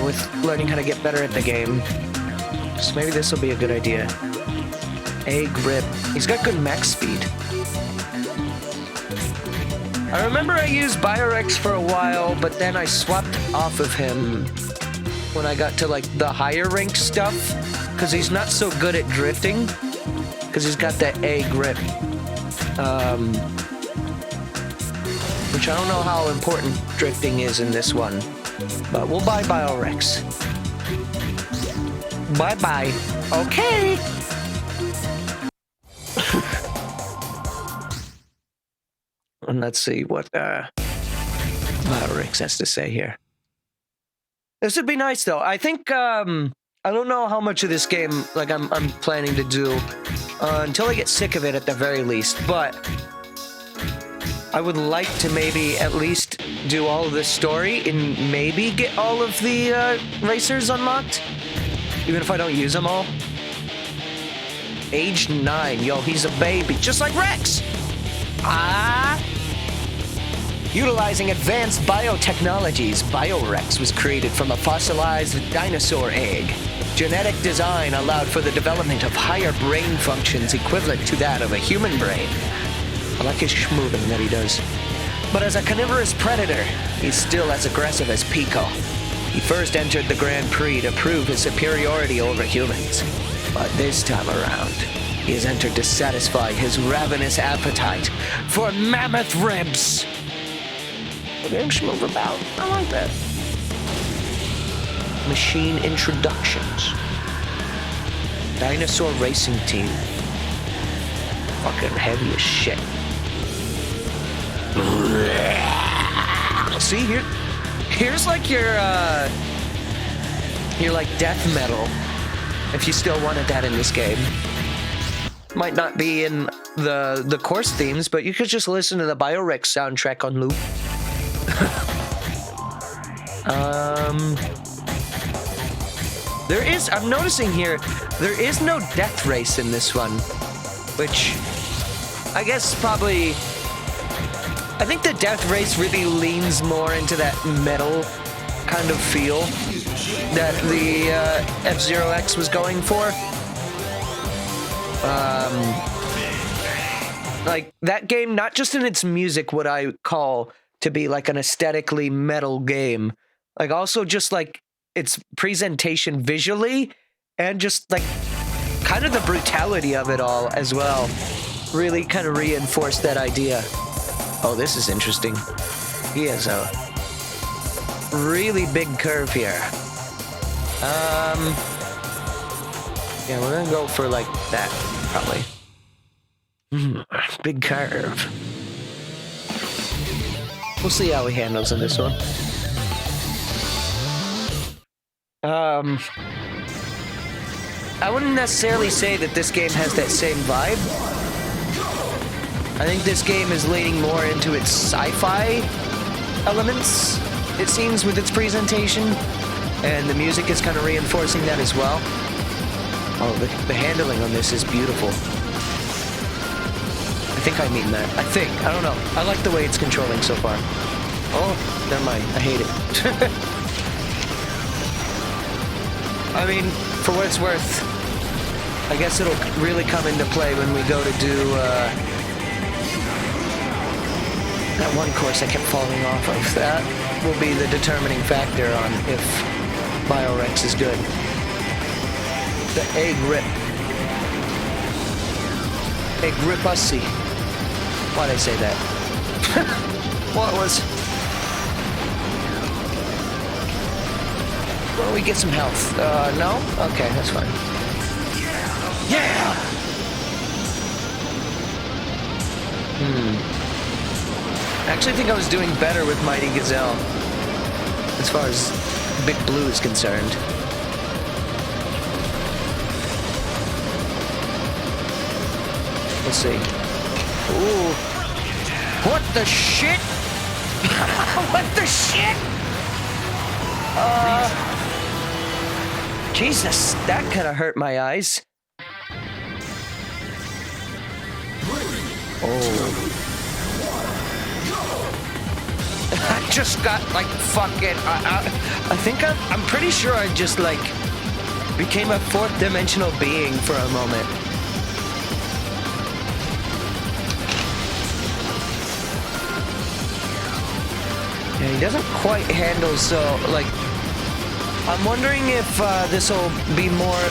with learning how to get better at the game. So maybe this will be a good idea. A grip. He's got good max speed. I remember I used Biorex for a while, but then I swapped off of him when I got to like the higher rank stuff, because he's not so good at drifting, because he's got that A grip. Which I don't know how important drifting is in this one, but we'll buy Biorex. Bye-bye. Okay. And let's see what Biorex has to say here. This would be nice though. I think I don't know how much of this game like I'm planning to do until I get sick of it at the very least, but I would like to maybe at least do all of this story and maybe get all of the racers unlocked, even if I don't use them all. Age 9, yo, he's a baby, just like Rex. Utilizing advanced biotechnologies, BioRex was created from a fossilized dinosaur egg. Genetic design allowed for the development of higher brain functions equivalent to that of a human brain. I like his schmoovin that he does. But as a carnivorous predator, he's still as aggressive as Pico. He first entered the Grand Prix to prove his superiority over humans. But this time around, he has entered to satisfy his ravenous appetite for mammoth ribs. The game schmoove about. I like that. Machine introductions. Dinosaur racing team. Fucking heavy as shit. See, here's like your like death metal, if you still wanted that in this game. Might not be in the course themes, but you could just listen to the BioRex soundtrack on loop. I'm noticing here, there is no death race in this one, which I guess probably, I think the death race really leans more into that metal kind of feel that the F-Zero X was going for. Like that game, not just in its music, what I call to be like an aesthetically metal game, like also just like its presentation visually and just like kind of the brutality of it all as well really kind of reinforced that idea. Oh, this is interesting. He has a really big curve here. Yeah, we're gonna go for like that, probably. Big curve. We'll see how he handles in this one. I wouldn't necessarily say that this game has that same vibe. I think this game is leaning more into its sci-fi elements, it seems, with its presentation. And the music is kind of reinforcing that as well. Oh, the handling on this is beautiful. I think I mean that. I don't know. I like the way it's controlling so far. Oh, never mind. I hate it. I mean, for what it's worth, I guess it'll really come into play when we go to do that one course I kept falling off of. That will be the determining factor on if BioRex is good. The egg rip. Egg ripussy. Why'd I say that? What was... Well, we get some health. No? Okay, that's fine. Yeah! I actually think I was doing better with Mighty Gazelle, as far as Big Blue is concerned. Let's see. Ooh. What the shit? What the shit? Jesus, that kind of hurt my eyes. Oh. I just got like fucking. I think I'm pretty sure I just like became a fourth dimensional being for a moment. Yeah, he doesn't quite handle so like. I'm wondering if this will be more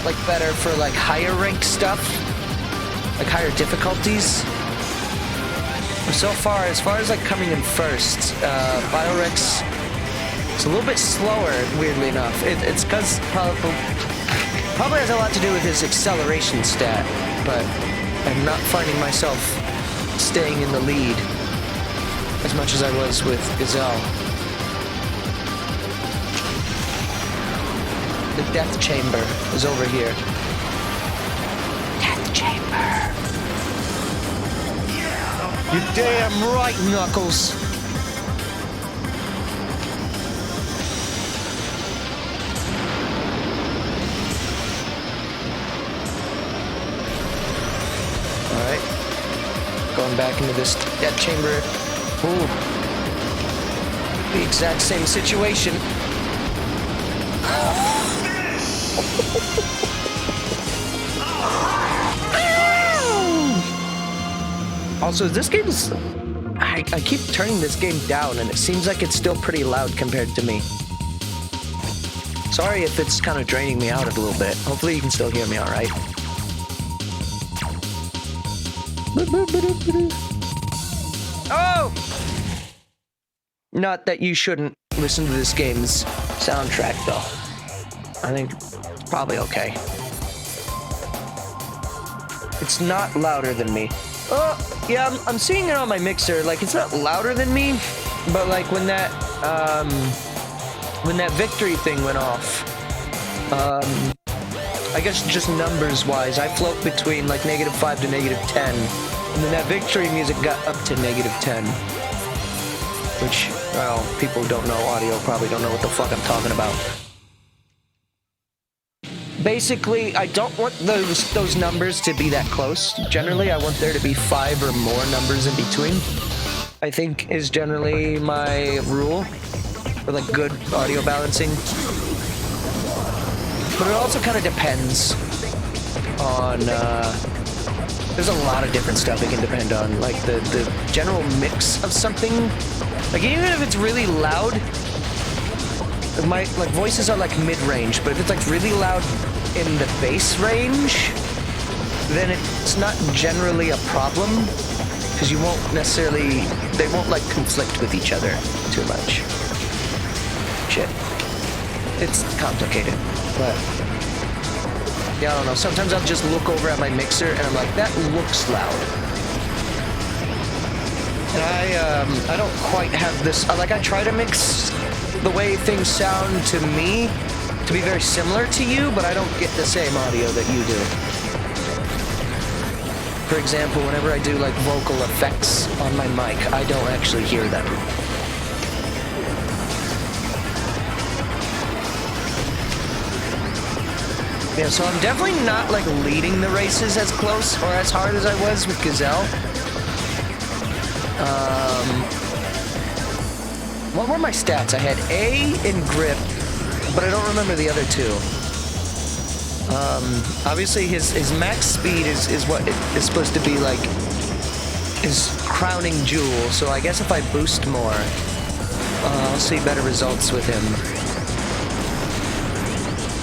like better for like higher rank stuff, like higher difficulties. So far, as far as like coming in first, BioRex is a little bit slower, weirdly enough. It's because probably has a lot to do with his acceleration stat, but I'm not finding myself staying in the lead as much as I was with Gazelle. The death chamber is over here. Death chamber. You're damn right, Knuckles. Alright. Going back into this death chamber. Ooh. The exact same situation. Also, this game is... I keep turning this game down, and it seems like it's still pretty loud compared to me. Sorry if it's kind of draining me out a little bit. Hopefully you can still hear me all right. Oh! Not that you shouldn't listen to this game's soundtrack, though. I think it's probably okay. It's not louder than me. Oh, yeah, I'm seeing it on my mixer. Like, it's not louder than me, but like when that victory thing went off, I guess just numbers-wise, I float between like -5 to -10, and then that victory music got up to -10. Which, well, people who don't know audio probably don't know what the fuck I'm talking about. Basically, I don't want those numbers to be that close. Generally, I want there to be 5 or more numbers in between. I think is generally my rule for like good audio balancing. But it also kind of depends on, there's a lot of different stuff it can depend on. Like the general mix of something. Like even if it's really loud, my like voices are like mid-range, but if it's like really loud in the bass range, then it's not generally a problem, because you won't necessarily, they won't like conflict with each other too much. Shit. It's complicated, but yeah, I don't know. Sometimes I'll just look over at my mixer and I'm like, that looks loud. And I don't quite have this, like I try to mix the way things sound to me to be very similar to you, but I don't get the same audio that you do. For example, whenever I do like vocal effects on my mic, I don't actually hear them. Yeah, so I'm definitely not like leading the races as close or as hard as I was with Gazelle. What were my stats? I had A in grip, but I don't remember the other two. Obviously his max speed is what it is supposed to be like his crowning jewel, so I guess if I boost more, I'll see better results with him.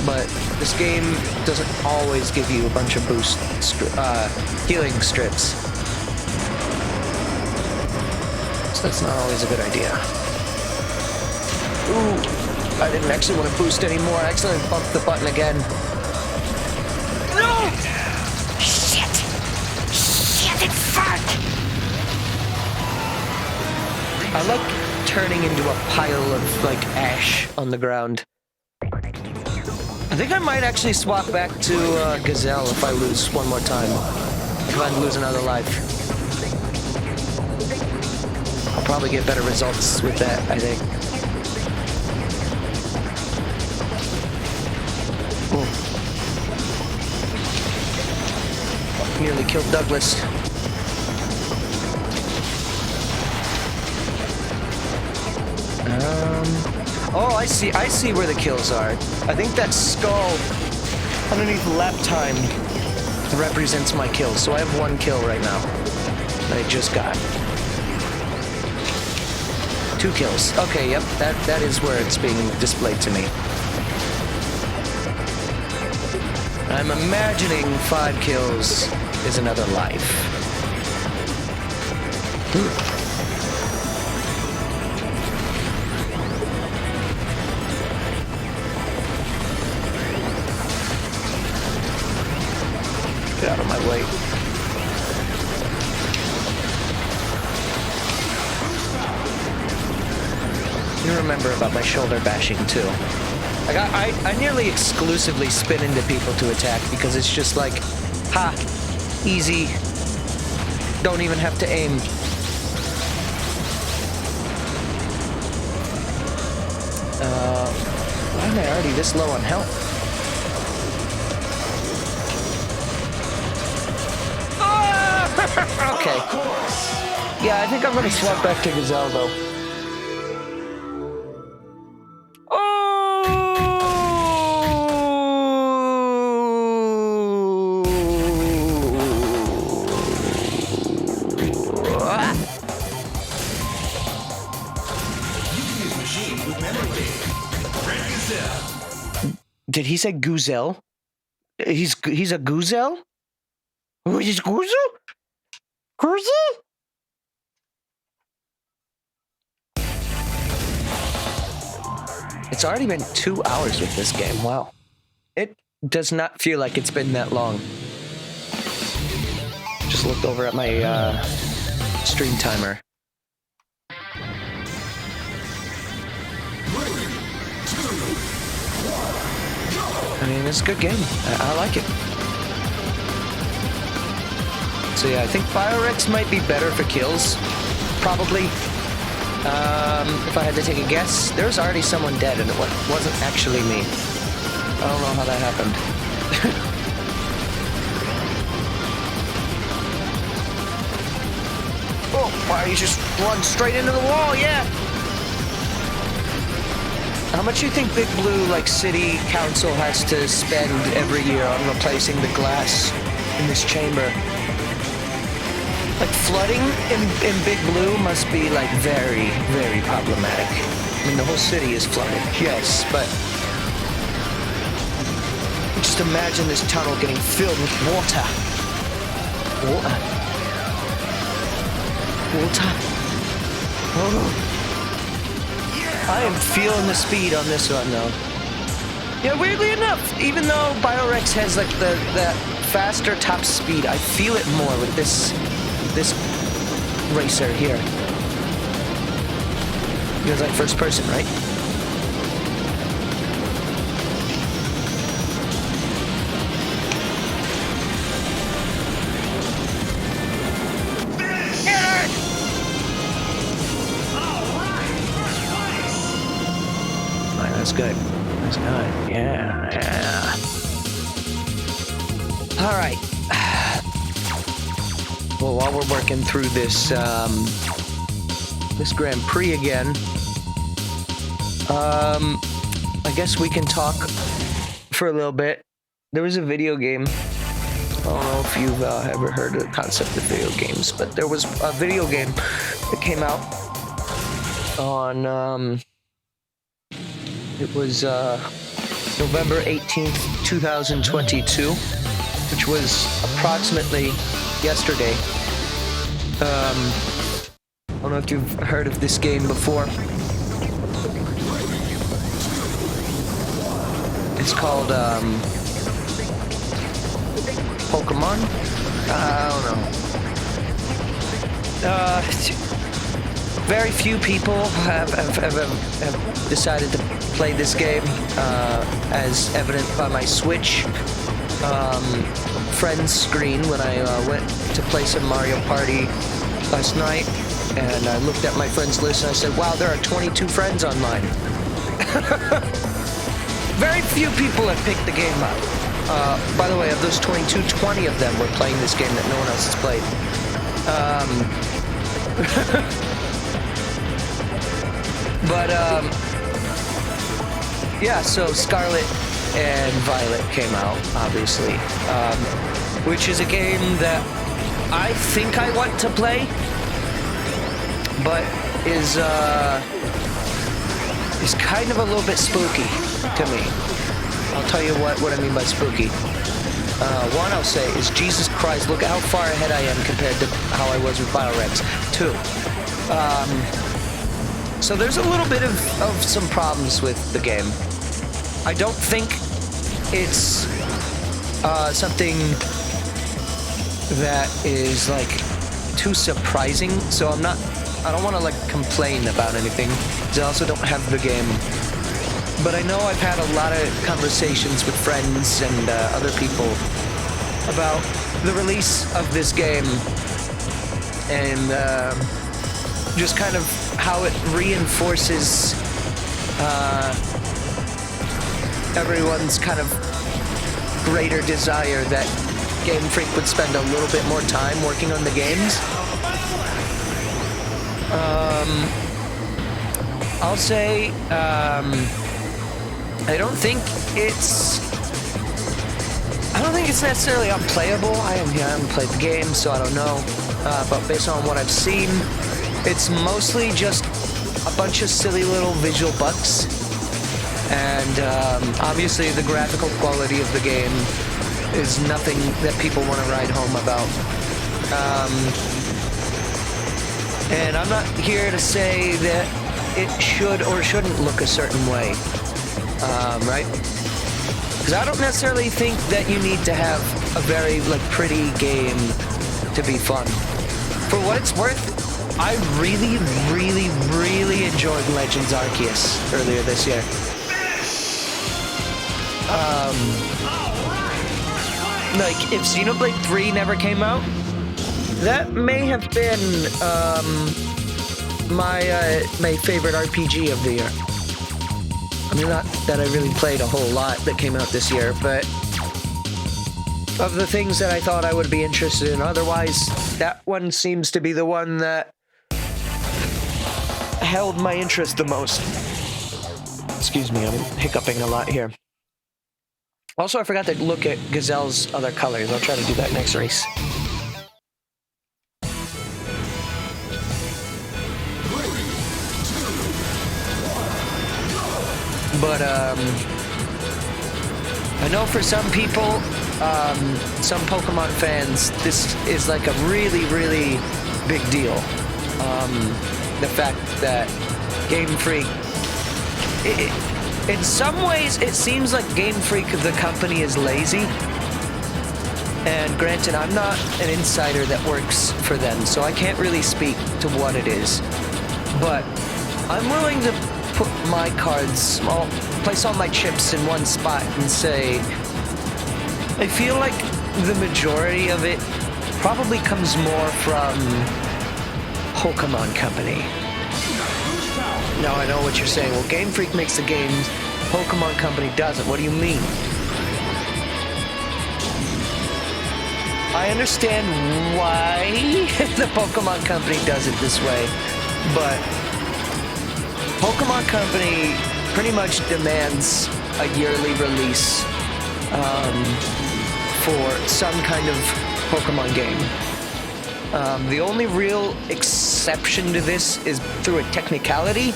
But this game doesn't always give you a bunch of boost healing strips. So that's not always a good idea. Ooh, I didn't actually want to boost anymore. I accidentally bumped the button again. No! Shit! Shit, it fuck! I like turning into a pile of, like, ash on the ground. I think I might actually swap back to Gazelle if I lose one more time. If I lose another life. I'll probably get better results with that, I think. Ooh. Nearly killed Douglas. Oh, I see where the kills are. I think that skull underneath lap time represents my kills. So I have 1 kill right now that I just got. 2 kills. Okay, yep, that is where it's being displayed to me. I'm imagining 5 kills is another life. Get out of my way. You remember about my shoulder bashing too. I nearly exclusively spin into people to attack because it's just like, ha, easy. Don't even have to aim. Why am I already this low on health? Okay. Yeah, I think I'm gonna swap back to Gazelle though. Did he say Guzelle? He's a Guzelle? Oh, he's Guzelle? Guzelle? It's already been 2 hours with this game. Wow. It does not feel like it's been that long. Just looked over at my stream timer. I mean, it's a good game. I like it. So yeah, I think Biorex might be better for kills. Probably. If I had to take a guess, there's already someone dead and it wasn't actually me. I don't know how that happened. Oh, why you just run straight into the wall, yeah! How much do you think Big Blue, like, City Council has to spend every year on replacing the glass in this chamber? Like, flooding in Big Blue must be, like, very, very problematic. I mean, the whole city is flooded, yes, but just imagine this tunnel getting filled with water. Water. Water. Oh. I am feeling the speed on this one, though. Yeah, weirdly enough, even though Biorex has, like, the faster top speed, I feel it more with this racer here. He goes like first person, right? Alright, that's good. That's good. Yeah. Alright. Well, while we're working through this this Grand Prix again, I guess we can talk for a little bit. There was a video game. I don't know if you've ever heard of the concept of video games, but there was a video game that came out on it was November 18th, 2022, which was approximately yesterday. I don't know if you've heard of this game before. It's called Pokemon? I don't know. Very few people have decided to play this game, as evident by my Switch friends screen when I went to play some Mario Party last night, and I looked at my friends list and I said, wow, there are 22 friends online. Very few people have picked the game up. By the way, of those 22, 20 of them were playing this game that no one else has played. Yeah, so Scarlet and Violet came out, obviously, which is a game that I think I want to play, but is kind of a little bit spooky to me. I'll tell you what I mean by spooky. One, I'll say, is Jesus Christ, look at how far ahead I am compared to how I was with Biorex. Two, so there's a little bit of some problems with the game. I don't think it's something that is like too surprising, so I don't want to like complain about anything, because I also don't have the game but I know I've had a lot of conversations with friends and other people about the release of this game and just kind of how it reinforces everyone's kind of greater desire that Game Freak would spend a little bit more time working on the games. I'll say I don't think it's necessarily unplayable. I haven't played the game, so I don't know. But based on what I've seen, it's mostly just a bunch of silly little visual bugs. And obviously the graphical quality of the game is nothing that people want to ride home about. And I'm not here to say that it should or shouldn't look a certain way, right? Because I don't necessarily think that you need to have a very pretty game to be fun. For what it's worth, I really, really, really enjoyed Legends Arceus earlier this year. If Xenoblade 3 never came out, that may have been my favorite RPG of the year. I mean, not that I really played a whole lot that came out this year, but of the things that I thought I would be interested in otherwise, that one seems to be the one that held my interest the most. Excuse me, I'm hiccuping a lot here. Also, I forgot to look at Gazelle's other colors. I'll try to do that next race. But, I know for some people, some Pokemon fans, this is like a really, really big deal. The fact that Game Freak... in some ways, it seems like Game Freak, the company, is lazy. And granted, I'm not an insider that works for them, so I can't really speak to what it is. But I'm willing to put my cards, place all my chips in one spot and say, I feel like the majority of it probably comes more from Pokemon Company. Now I know what you're saying. Well, Game Freak makes the games, Pokemon Company doesn't. What do you mean? I understand why the Pokemon Company does it this way, but Pokemon Company pretty much demands a yearly release for some kind of Pokemon game. The only real exception to this is through a technicality,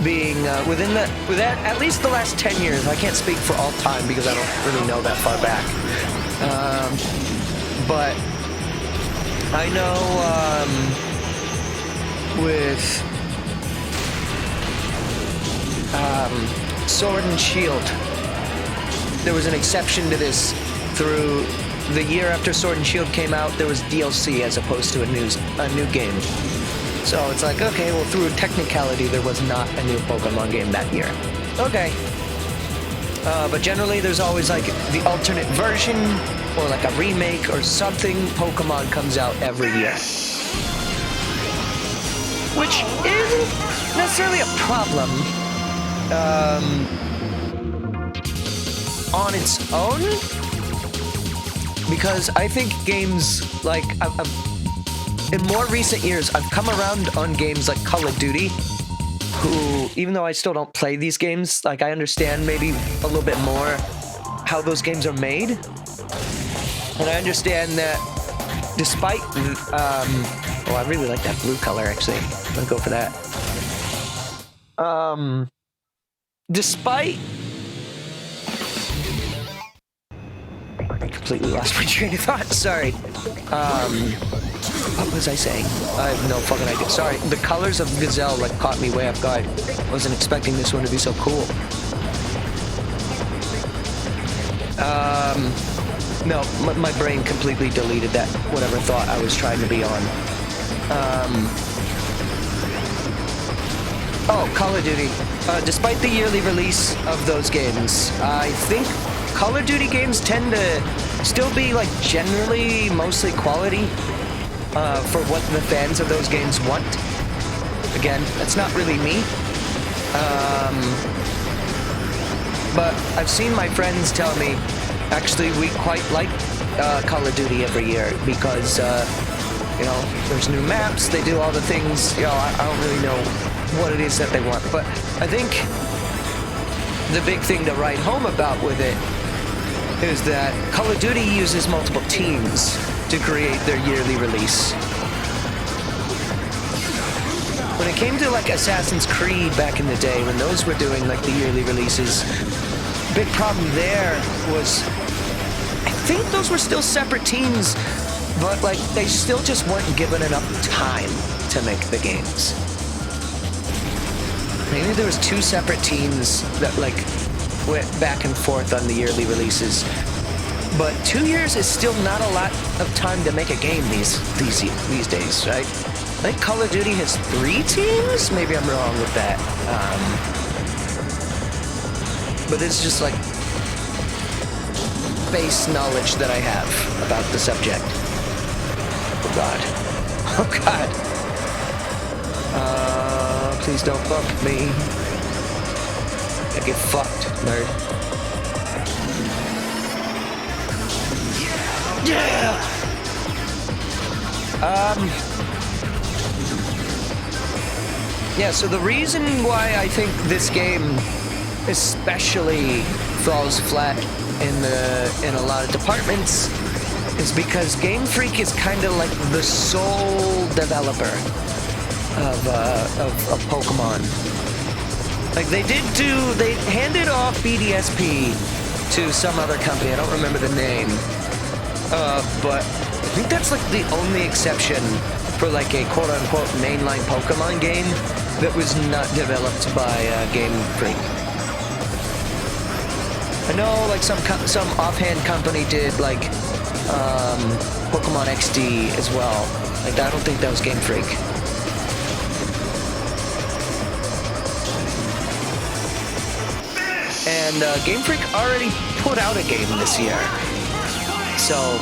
being within at least the last 10 years. I can't speak for all time because I don't really know that far back. But I know with Sword and Shield, there was an exception to this. Through the year after Sword and Shield came out, there was DLC as opposed to a new game. So it's like, okay, well, through technicality, there was not a new Pokemon game that year. Okay. But generally, there's always like the alternate version or like a remake or something. Pokemon comes out every year. Which isn't necessarily a problem on its own. Because I think games like... in more recent years, I've come around on games like Call of Duty, who, even though I still don't play these games, like I understand maybe a little bit more how those games are made. And I understand that despite... oh, I really like that blue color, actually. I'm gonna go for that. Despite... I completely lost my train of thought, sorry. What was I saying? I have no fucking idea. Sorry, the colors of Gazelle like caught me way off guard. I wasn't expecting this one to be so cool. No, my brain completely deleted that, whatever thought I was trying to be on. Oh, Call of Duty. Despite the yearly release of those games, I think Call of Duty games tend to still be like generally mostly quality for what the fans of those games want. Again, that's not really me. But I've seen my friends tell me, actually, we quite like Call of Duty every year because, you know, there's new maps, they do all the things, you know, I don't really know what it is that they want. But I think the big thing to write home about with it is that Call of Duty uses multiple teams to create their yearly release. When it came to like Assassin's Creed back in the day, when those were doing like the yearly releases, big problem there was, I think those were still separate teams, but like they still just weren't given enough time to make the games. Maybe there was 2 separate teams that like went back and forth on the yearly releases. But 2 years is still not a lot of time to make a game these days, right? I think Call of Duty has 3 teams? Maybe I'm wrong with that. But it's just like base knowledge that I have about the subject. Oh God. Oh God. Please don't bump me. I get fucked, nerd. Yeah! Yeah, so the reason why I think this game especially falls flat in a lot of departments is because Game Freak is kind of like the sole developer of Pokemon. Like they handed off BDSP to some other company. I don't remember the name. But I think that's like the only exception for like a quote-unquote mainline Pokemon game that was not developed by Game Freak. I know like some offhand company did like Pokemon XD as well. Like I don't think that was Game Freak. And Game Freak already put out a game this year. So,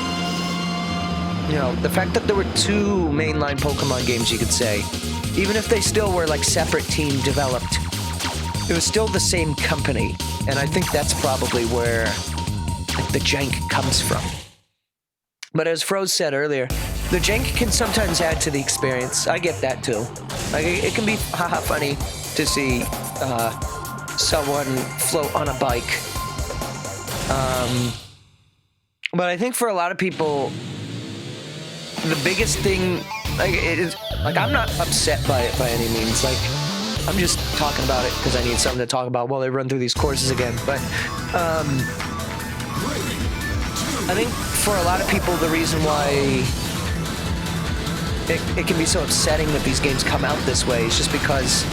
you know, the fact that there were 2 mainline Pokemon games, you could say, even if they still were like separate team developed, it was still the same company. And I think that's probably where like, the jank comes from. But as Froze said earlier, the jank can sometimes add to the experience. I get that too. Like it can be haha funny to see someone float on a bike. But I think for a lot of people, the biggest thing, like it is, like I'm not upset by it by any means. Like I'm just talking about it because I need something to talk about while I run through these courses again. But I think for a lot of people, the reason why it can be so upsetting that these games come out this way is just because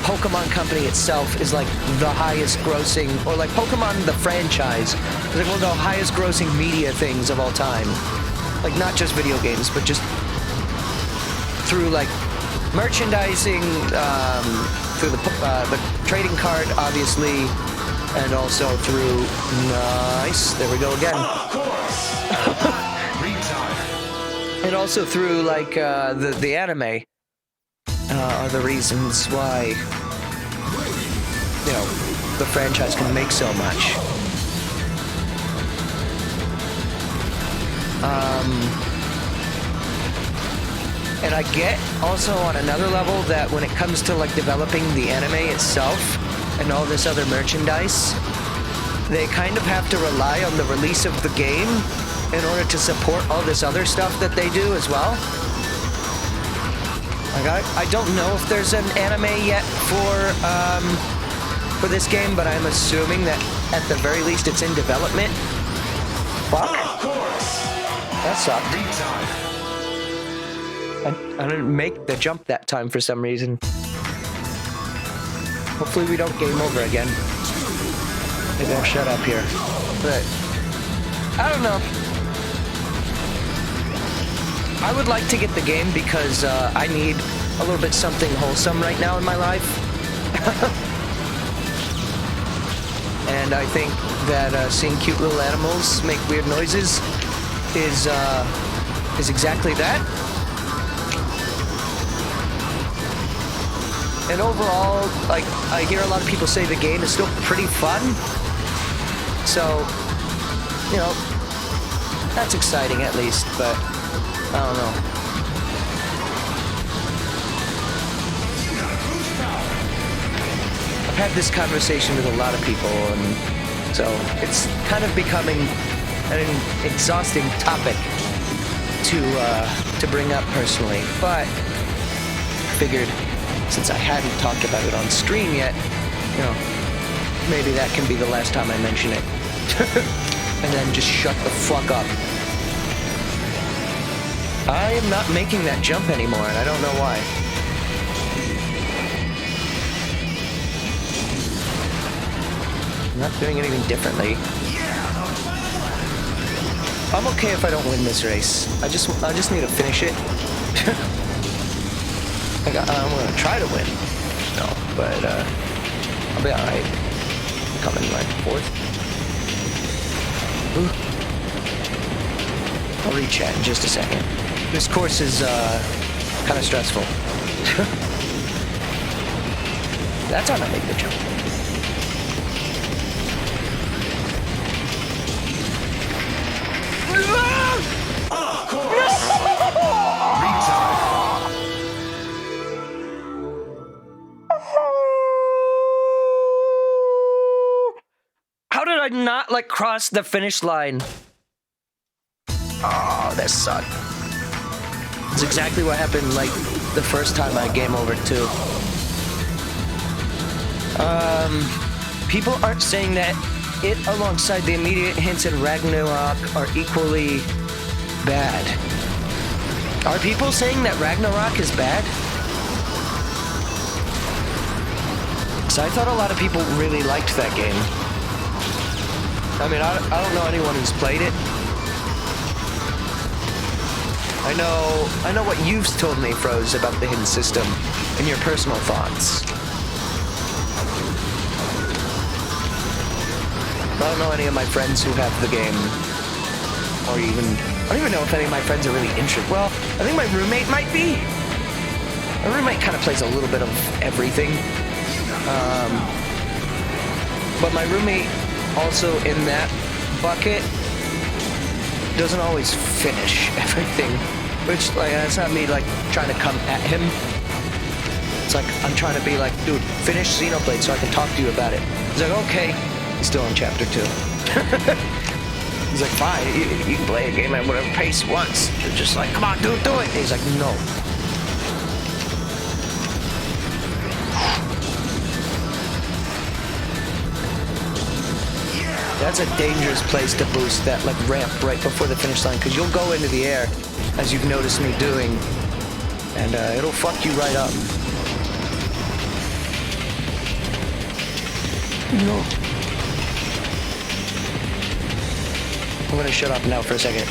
Pokemon Company itself is like the highest grossing, or like Pokemon the franchise is like one of the highest grossing media things of all time. Like not just video games, but just through like merchandising, through the trading card, obviously, and also through there we go again. And also through like the anime. Are the reasons why, you know, the franchise can make so much. And I get also on another level that when it comes to like developing the anime itself and all this other merchandise, they kind of have to rely on the release of the game in order to support all this other stuff that they do as well. Like I don't know if there's an anime yet for this game, but I'm assuming that at the very least it's in development. Fuck. That sucked. I didn't make the jump that time for some reason. Hopefully we don't game over again. Maybe I'll shut up here. But I don't know. I would like to get the game because I need a little bit something wholesome right now in my life. And I think that seeing cute little animals make weird noises is exactly that. And overall, like, I hear a lot of people say the game is still pretty fun. So, you know, that's exciting at least, but I don't know. I've had this conversation with a lot of people, and so it's kind of becoming an exhausting topic to bring up personally. But I figured, since I hadn't talked about it on stream yet, you know, maybe that can be the last time I mention it. And then just shut the fuck up. I am not making that jump anymore, and I don't know why. I'm not doing anything differently. I'm okay if I don't win this race. I just need to finish it. I'm gonna try to win. No, but I'll be alright. Coming like fourth. Ooh. I'll re-chat in just a second. This course is kind of stressful. That's how I make the jump. How did I not, like, cross the finish line? Oh, that sucked. It's exactly what happened, like, the first time I game over, too. People aren't saying that it, alongside the immediate hints in Ragnarok, are equally bad. Are people saying that Ragnarok is bad? So I thought a lot of people really liked that game. I mean, I don't know anyone who's played it. I know what you've told me, Froze, about the hidden system and your personal thoughts. I don't know any of my friends who have the game, or even, I don't even know if any of my friends are really interested. Well, I think my roommate might be. My roommate kind of plays a little bit of everything. But my roommate, also in that bucket, doesn't always finish everything, which, like, that's not me, like, trying to come at him. It's like, I'm trying to be like, dude, finish Xenoblade so I can talk to you about it. He's like, okay. He's still on chapter 2. He's like, fine, you can play a game at whatever pace you want. You're just like, come on, dude, do it. And he's like, no. That's a dangerous place to boost that, like, ramp right before the finish line, because you'll go into the air, as you've noticed me doing, and it'll fuck you right up. No. I'm gonna shut up now for a second.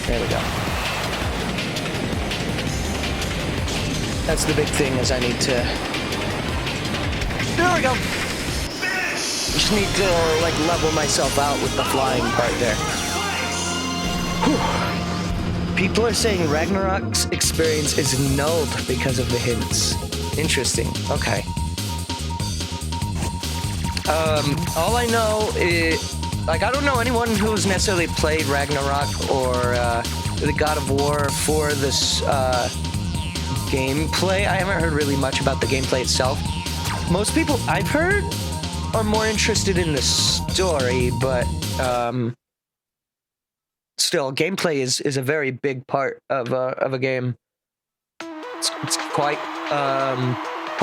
There we go. That's the big thing, is I need to... There we go. Just need to, like, level myself out with the flying part there. Whew. People are saying Ragnarok's experience is nulled because of the hints. Interesting. Okay. All I know is, like, I don't know anyone who's necessarily played Ragnarok or the God of War for this gameplay. I haven't heard really much about the gameplay itself. Most people I've heard are more interested in the story, but still, gameplay is a very big part of a game. It's quite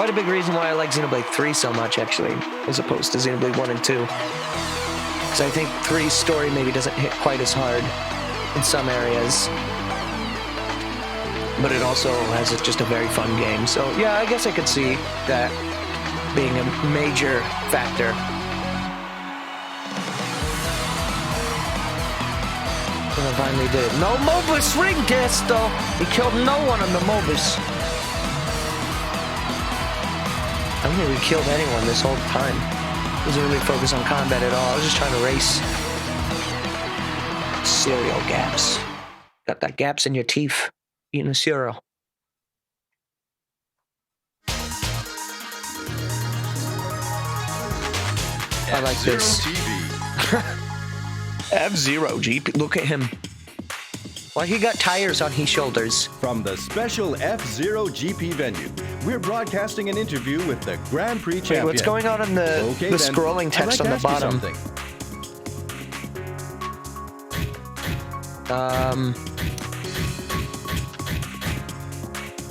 a big reason why I like Xenoblade 3 so much, actually, as opposed to Xenoblade 1 and 2. Because I think 3's story maybe doesn't hit quite as hard in some areas. But it also has just a very fun game. So, yeah, I guess I could see that being a major factor. I finally did it. No Mobus ring test, though. He killed no one on the Mobus. I don't think we killed anyone this whole time. Wasn't really focused on combat at all. I was just trying to race. Cereal gaps. Got that gaps in your teeth. Eating a cereal. I like this. F-Zero GP. Look at him. Why he got tires on his shoulders? From the special F-Zero GP venue, we're broadcasting an interview with the Grand Prix champion. Wait, what's going on in the scrolling text on the bottom?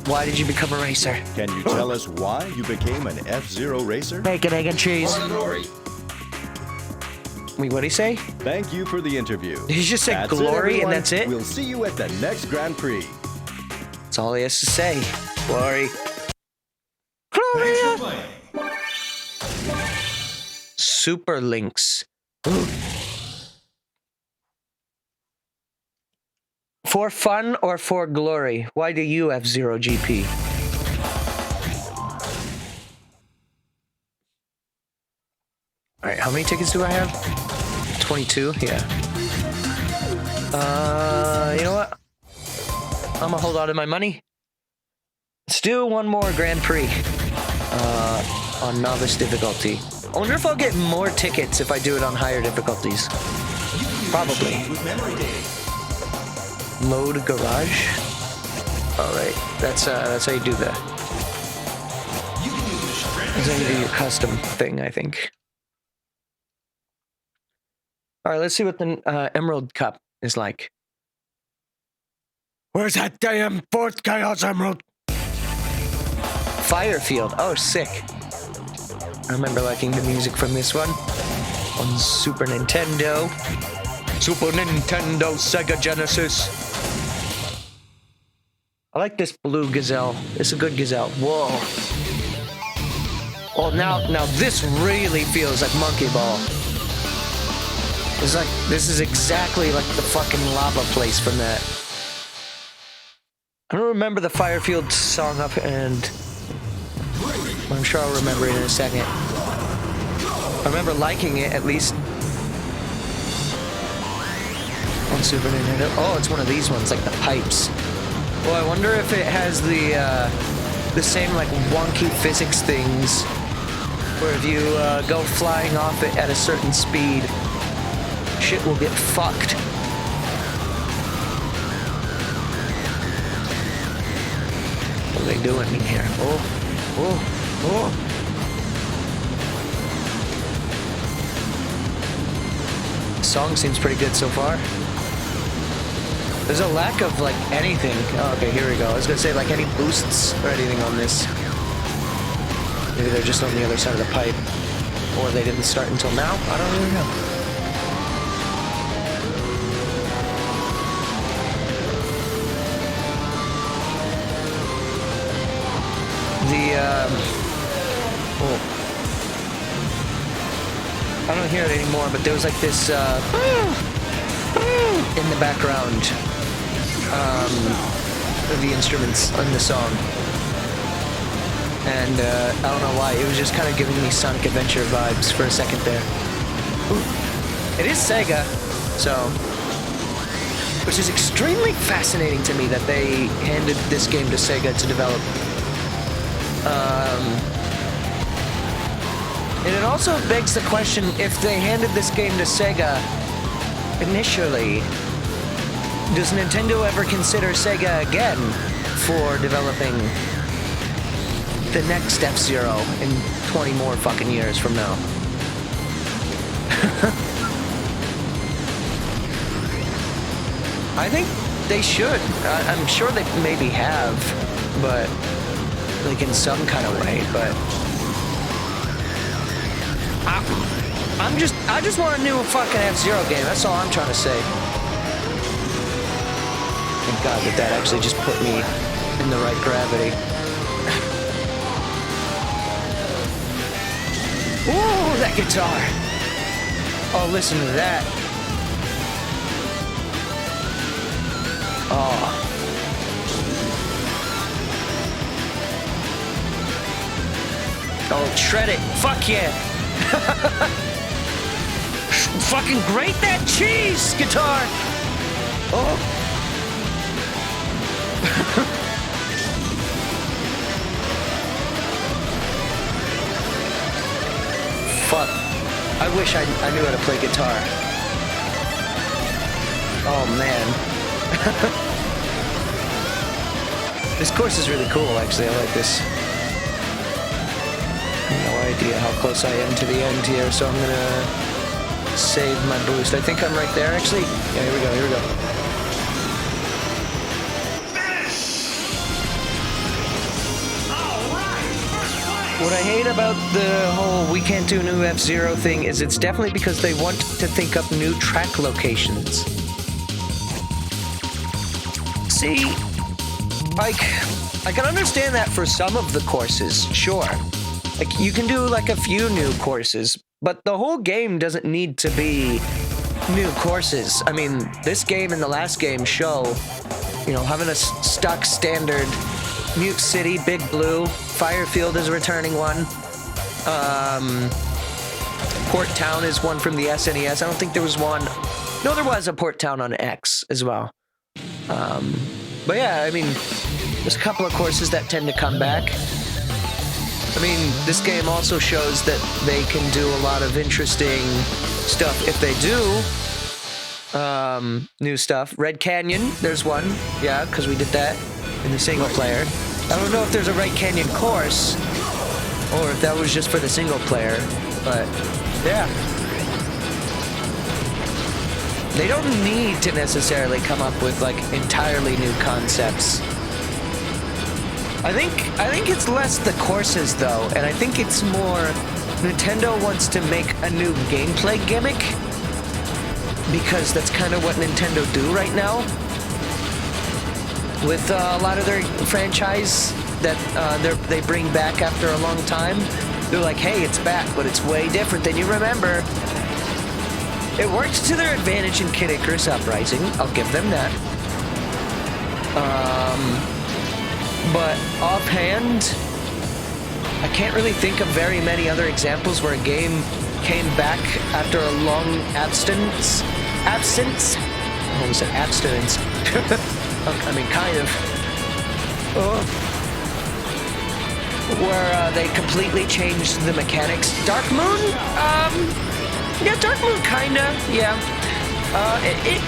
Why did you become a racer? Can you tell us why you became an F-Zero racer? Bacon, egg, and cheese. Wait, what'd he say? Thank you for the interview. Did he just say glory and that's it? We'll see you at the next Grand Prix. That's all he has to say. Glory. Gloria! Super links. For fun or for glory? Why do you have F-Zero GP? Alright, how many tickets do I have? 22? Yeah. You know what? I'm gonna hold on to my money. Let's do one more Grand Prix. On novice difficulty. I wonder if I'll get more tickets if I do it on higher difficulties. Probably. Load garage. Alright, that's how you do that. That's how you do your custom thing, I think. Alright, let's see what the Emerald Cup is like. Where's that damn fourth Chaos Emerald? Firefield. Oh, sick. I remember liking the music from this one. On Super Nintendo. Super Nintendo, Sega Genesis. I like this blue gazelle. It's a good gazelle. Whoa. Oh, now this really feels like Monkey Ball. It's like, this is exactly like the fucking lava place from that. I don't remember the Firefield song up, and I'm sure I'll remember it in a second. I remember liking it, at least. On Super Nintendo. Oh, it's one of these ones, like the pipes. Well, I wonder if it has the same like wonky physics things, where if you go flying off it at a certain speed, shit will get fucked. What are they doing in here? Oh. The song seems pretty good so far. There's a lack of like anything. Oh, okay, here we go. I was gonna say like any boosts or anything on this. Maybe they're just on the other side of the pipe, or they didn't start until now. I don't really know. I don't hear it anymore, but there was like this in the background of the instruments in the song, and I don't know why, it was just kind of giving me Sonic Adventure vibes for a second there. Ooh. It is Sega, so, which is extremely fascinating to me that they handed this game to Sega to develop. And it also begs the question, if they handed this game to Sega initially, does Nintendo ever consider Sega again for developing the next F-Zero in 20 more fucking years from now? I think they should. I'm sure they maybe have, but like in some kind of way, but I just want a new fucking F-Zero game. That's all I'm trying to say. Thank God that actually just put me in the right gravity. Ooh, that guitar. Oh, listen to that. Oh. Oh, shred it. Fuck yeah. Fucking grate that cheese, guitar. Oh. Fuck. I wish I knew how to play guitar. Oh, man. This course is really cool, actually. I like this. No idea how close I am to the end here, so I'm gonna save my boost. I think I'm right there, actually. Yeah, here we go, here we go. What I hate about the whole we can't do new F-Zero thing is it's definitely because they want to think up new track locations. See, like, I can understand that for some of the courses, sure. Like, you can do, like, a few new courses, but the whole game doesn't need to be new courses. I mean, this game and the last game show, you know, having a stock standard Mute City, Big Blue, Firefield is a returning one. Port Town is one from the SNES. I don't think there was one. No, there was a Port Town on X as well. But yeah, I mean, there's a couple of courses that tend to come back. I mean, this game also shows that they can do a lot of interesting stuff if they do new stuff. Red Canyon, there's one. Yeah, because we did that in the single player. I don't know if there's a Red Canyon course or if that was just for the single player, but yeah. They don't need to necessarily come up with like entirely new concepts. I think it's less the courses though, and I think it's more Nintendo wants to make a new gameplay gimmick because that's kind of what Nintendo do right now with a lot of their franchise that they bring back after a long time. They're like, hey, it's back, but it's way different than you remember. It worked to their advantage in Kid Icarus Uprising. I'll give them that. But offhand, I can't really think of very many other examples where a game came back after a long absence. What was it? Abstinence. I mean, kind of. Where they completely changed the mechanics. Dark Moon? Yeah, Dark Moon kinda, yeah.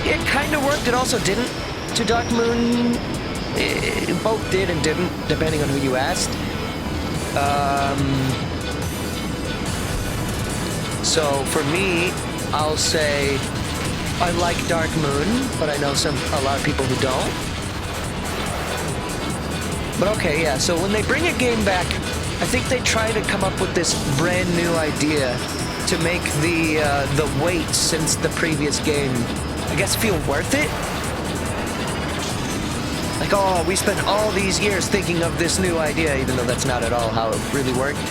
It kinda worked, it also didn't. To Dark Moon, it both did and didn't, depending on who you asked. So for me, I'll say I like Dark Moon, but I know a lot of people who don't. But okay, yeah, so when they bring a game back, I think they try to come up with this brand new idea to make the wait since the previous game, I guess, feel worth it. Like, oh, we spent all these years thinking of this new idea, even though that's not at all how it really worked.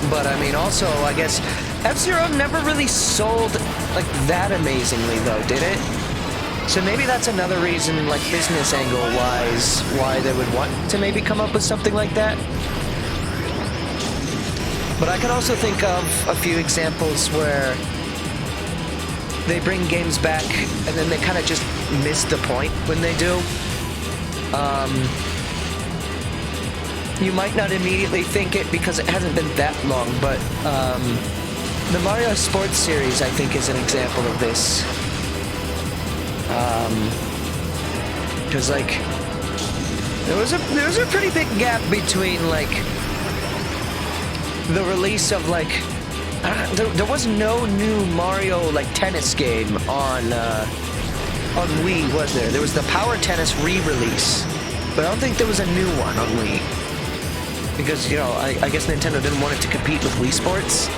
But I mean, also, I guess F-Zero never really sold like that amazingly, though, did it? So maybe that's another reason, like business angle-wise, why they would want to maybe come up with something like that. But I can also think of a few examples where they bring games back and then they kind of just miss the point when they do. You might not immediately think it because it hasn't been that long, but the Mario Sports series, I think, is an example of this. Because like there was a pretty big gap between like the release of like there was no new Mario like tennis game on Wii, was there? There was the Power Tennis re-release, but I don't think there was a new one on Wii because, you know, I guess Nintendo didn't want it to compete with Wii Sports.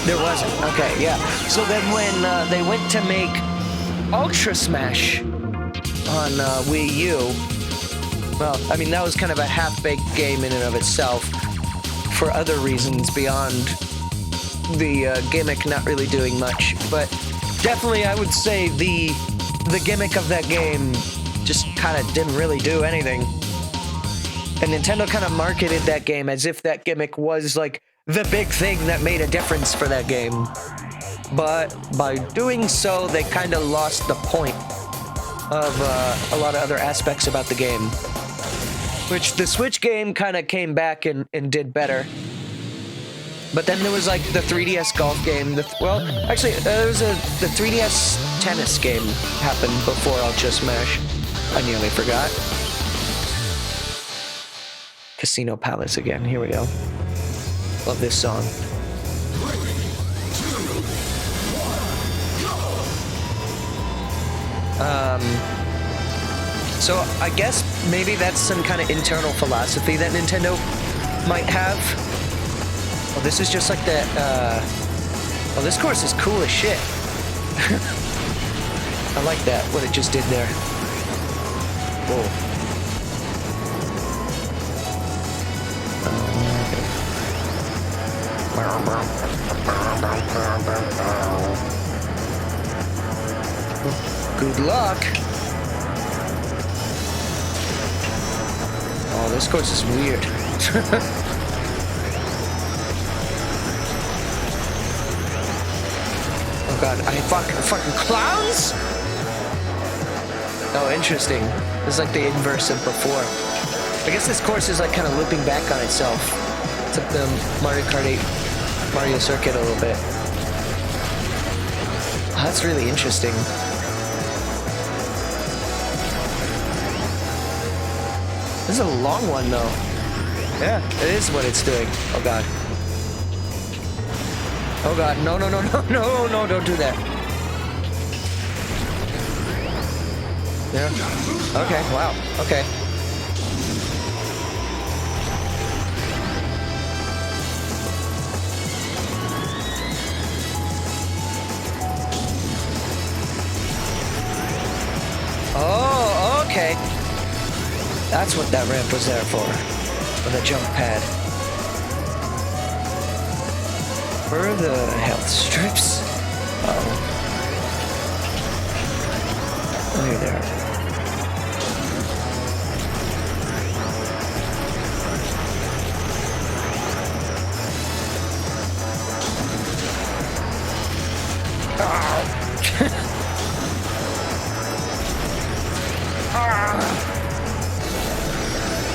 There wasn't. Okay, yeah. So then when they went to make Ultra Smash on Wii U, well, I mean, that was kind of a half-baked game in and of itself. for other reasons beyond the gimmick not really doing much. But definitely, I would say the gimmick of that game just kind of didn't really do anything. And Nintendo kind of marketed that game as if that gimmick was like the big thing that made a difference for that game. But by doing so, they kind of lost the point of a lot of other aspects about the game. Which the Switch game kind of came back and did better. But then there was like the 3DS golf game. There was the 3DS tennis game happened before Ultra Smash. I nearly forgot. Casino Palace again. Here we go. Love this song. So I guess maybe that's some kind of internal philosophy that Nintendo might have. Oh, this is just like that. Oh, this course is cool as shit. I like that, what it just did there. Whoa. Good luck. Oh, this course is weird. Oh god, I fucking clowns? Oh, interesting. This is like the inverse of before. I guess this course is like kind of looping back on itself. It's like the Mario Kart 8 Mario Circuit a little bit. Oh, that's really interesting. This is a long one, though. Yeah, it is what it's doing. Oh, God. Oh, God. No, no, no, no, no, no, don't do that. Yeah. Okay, wow. Okay. Oh, okay. That's what that ramp was there for. For the jump pad. For the health strips. Uh-oh. Oh, you're there.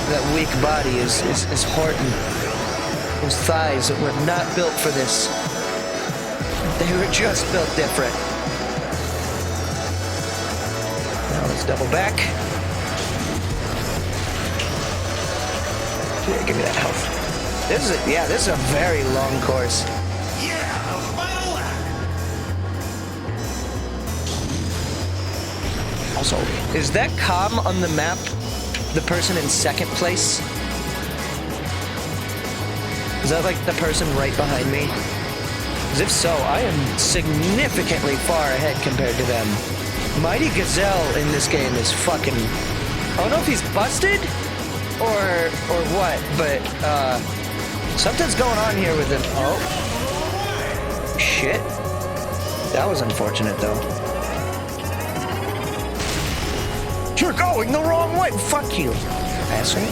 That weak body is hurting. Those thighs were not built for this. They were just built different. Now let's double back. Yeah, give me that health. This is a very long course. Also, is that Calm on the map the person in second place? Is that like the person right behind me? Because if so, I am significantly far ahead compared to them. Mighty Gazelle in this game is fucking... I don't know if he's busted or what, but something's going on here with him. Oh. Shit. That was unfortunate, though. You're going the wrong way! Fuck you, asshole.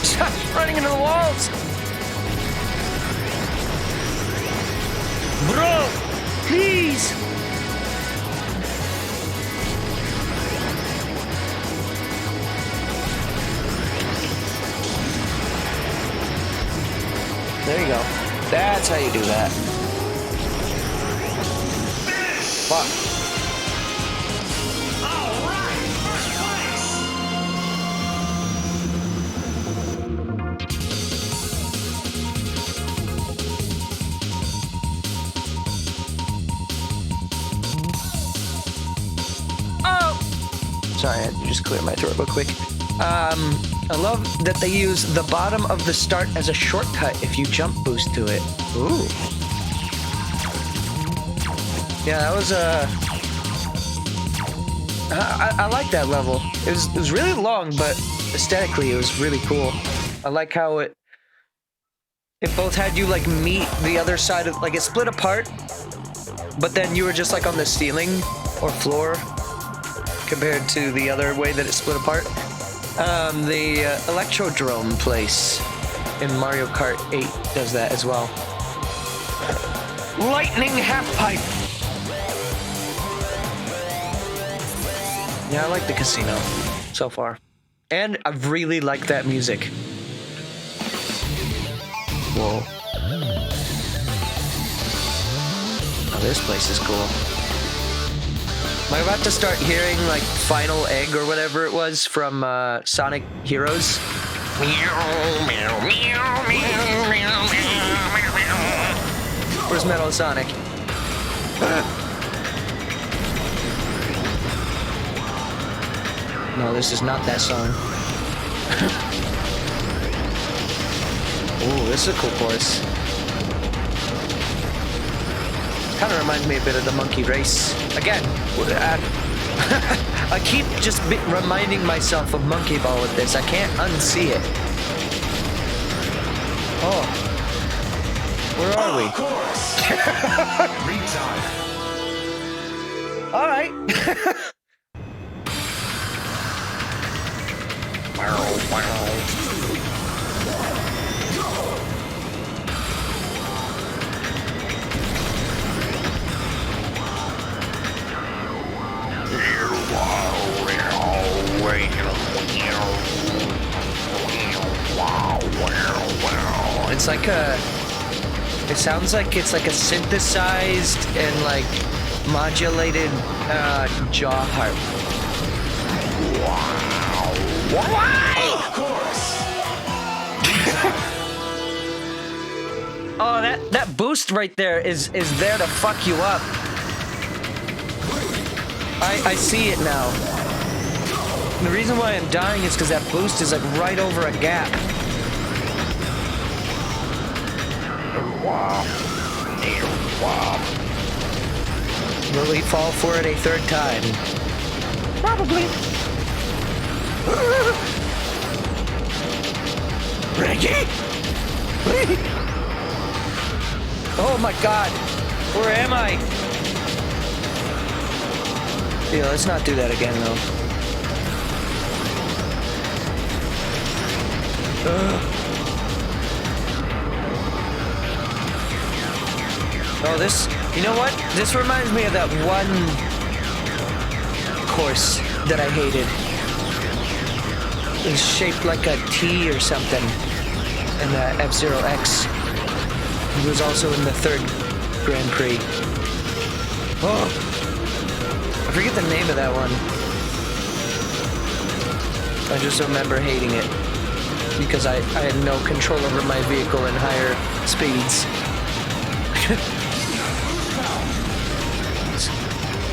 Stop running into the walls! Bro, please! There you go. That's how you do that. Fuck. Alright, first place! Oh! Sorry, I had to just clear my throat real quick. I love that they use the bottom of the start as a shortcut if you jump boost to it. Ooh. Yeah, that was I like that level. It was really long, but aesthetically it was really cool. I like how it both had you like meet the other side of, like, it split apart, but then you were just like on the ceiling or floor compared to the other way that it split apart. The Electrodrome place in Mario Kart 8 does that as well. Lightning half pipe. Yeah, I like the casino so far. And I really like that music. Whoa. Oh, this place is cool. Am I about to start hearing, like, Final Egg or whatever it was from Sonic Heroes? Where's Metal Sonic? No, this is not that song. Ooh, this is a cool course. Kind of reminds me a bit of the Monkey Race. Again, I keep just reminding myself of Monkey Ball with this. I can't unsee it. Oh. Where are we? All right. It's like it sounds like it's like a synthesized and like modulated jaw harp. Why? Of course. Oh, that boost right there is there to fuck you up. I see it now. And the reason why I'm dying is because that boost is like right over a gap. Will he fall for it a third time? Probably. Reggie? Oh my god. Where am I? Yeah, let's not do that again though. Oh, this, you know what? This reminds me of that one course that I hated. It was shaped like a T or something in the F-Zero X. It was also in the third Grand Prix. Oh, I forget the name of that one. I just remember hating it because I had no control over my vehicle in higher speeds.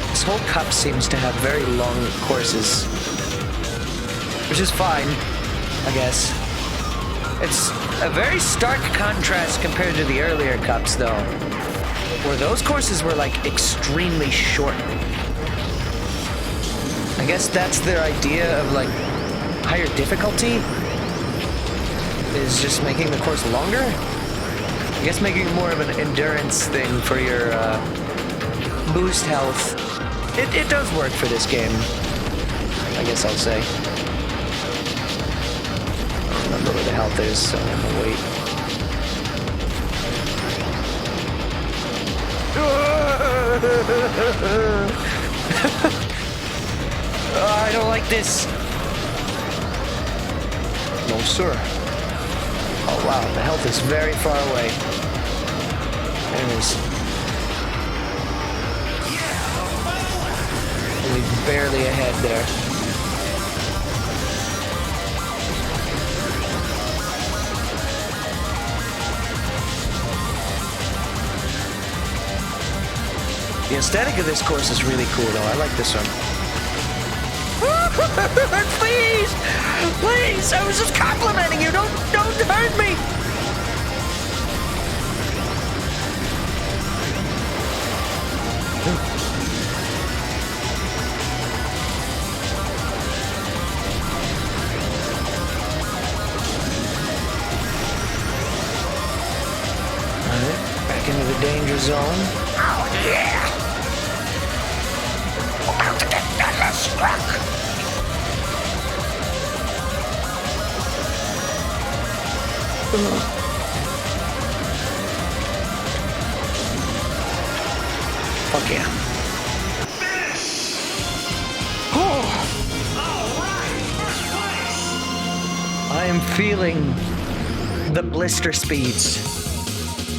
This whole cup seems to have very long courses, which is fine, I guess. It's a very stark contrast compared to the earlier cups, though, where those courses were, like, extremely short. I guess that's their idea of, like, higher difficulty, is just making the course longer? I guess making it more of an endurance thing for your boost health. It does work for this game, I guess I'll say. I don't remember where the health is, so I'm gonna wait. Oh, I don't like this. No, sir. Oh, wow, the health is very far away. There it is. Only barely ahead there. The aesthetic of this course is really cool, though. I like this one. Please! Please! I was just complimenting you! Don't hurt me! back into the danger zone. Oh, yeah! About to get thunderstruck! Fuck yeah. I am feeling the blister speeds.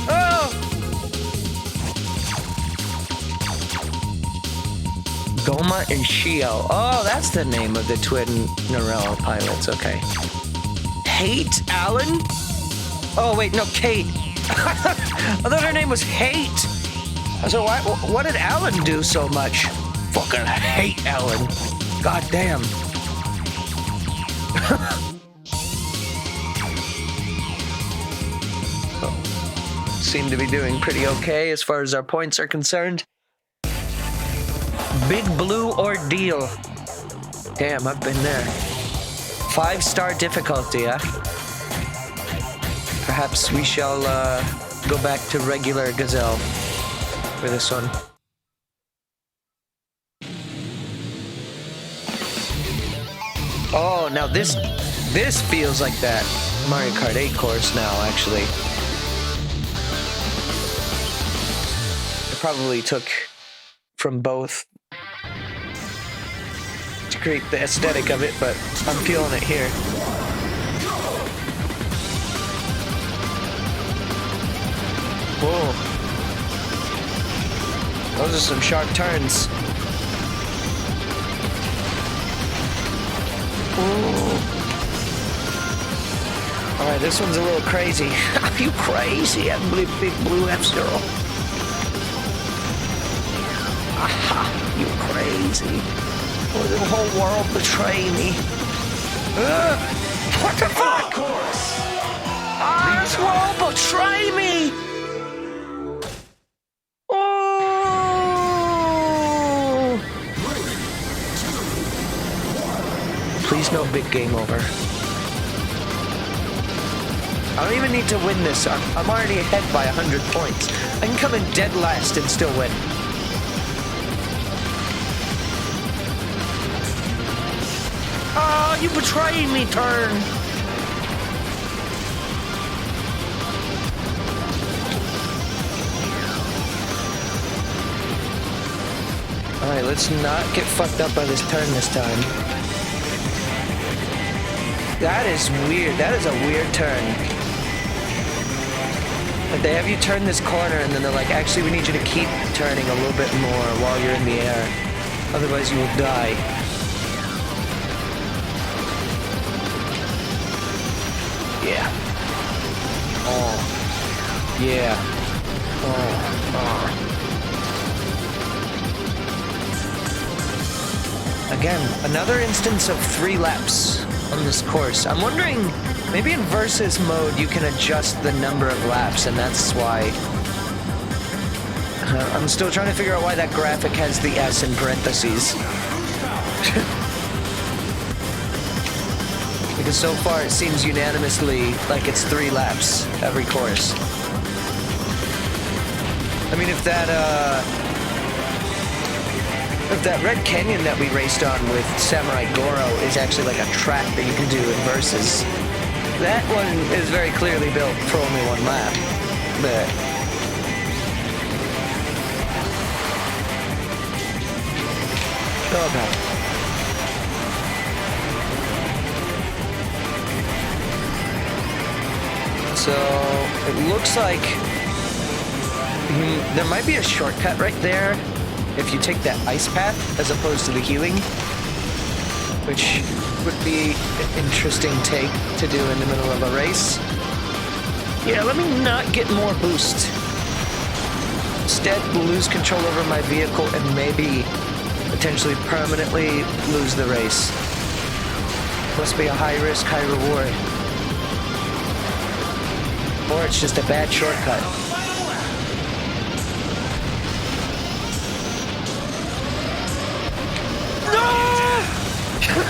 Oh! Goma and Shio. Oh, that's the name of the twin Narelle pilots. Okay. Hate Alan? Oh, wait, no, Kate. I thought her name was Hate. So what did Alan do so much? Fucking hate Alan. God damn. Seem to be doing pretty okay as far as our points are concerned. Big Blue Ordeal. Damn, I've been there. 5-star difficulty, huh? Perhaps we shall go back to regular Gazelle for this one. Oh, now this feels like that Mario Kart 8 course now, actually. It probably took from both to create the aesthetic of it, but I'm feeling it here. Whoa. Those are some sharp turns. Alright, this one's a little crazy. Are you crazy? I believe Big Blue F-Zero. Aha, you crazy. Will the whole world betray me? What the fuck? This world betray me! Please no big game over. I don't even need to win this. I'm already ahead by 100 points. I can come in dead last and still win. Oh, you betrayed me, turn. Alright, let's not get fucked up by this turn this time. That is weird. That is a weird turn. Like they have you turn this corner and then they're like, actually we need you to keep turning a little bit more while you're in the air. Otherwise you will die. Yeah. Oh. Yeah. Oh. Again, another instance of 3 laps on this course. I'm wondering, maybe in versus mode you can adjust the number of laps, and that's why I'm still trying to figure out why that graphic has the S in parentheses. Because so far it seems unanimously like it's 3 laps every course. I mean, if that Red Canyon that we raced on with Samurai Goro is actually like a track that you can do in versus, that one is very clearly built for only 1 lap. But oh god. So it looks like there might be a shortcut right there if you take that ice path as opposed to the healing, which would be an interesting take to do in the middle of a race. Yeah, let me not get more boost. Instead, lose control over my vehicle and maybe potentially permanently lose the race. Must be a high risk, high reward. Or it's just a bad shortcut.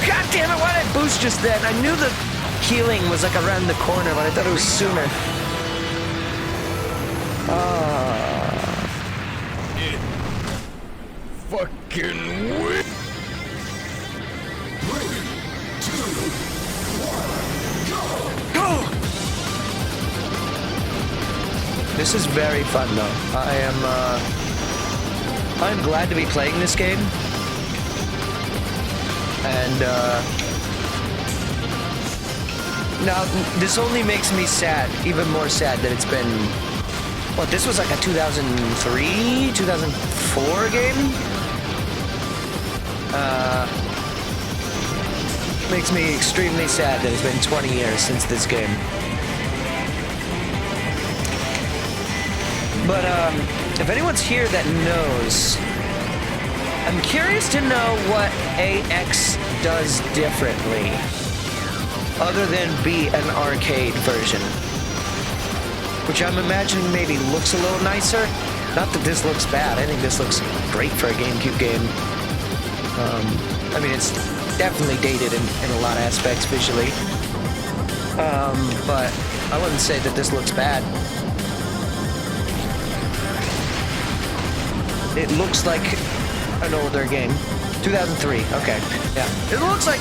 God damn it, why did I boost just then? I knew the healing was like around the corner, but I thought it was sooner. fucking win. 3, 2, 1, go! This is very fun, though. I'm glad to be playing this game. And, now, this only makes me sad, even more sad that it's been... What, this was like a 2003, 2004 game? Makes me extremely sad that it's been 20 years since this game. But, if anyone's here that knows, I'm curious to know what AX does differently, other than be an arcade version. Which I'm imagining maybe looks a little nicer. Not that this looks bad, I think this looks great for a GameCube game. I mean, it's definitely dated in a lot of aspects visually. But I wouldn't say that this looks bad. It looks like an older game. 2003, okay, yeah. It looks like,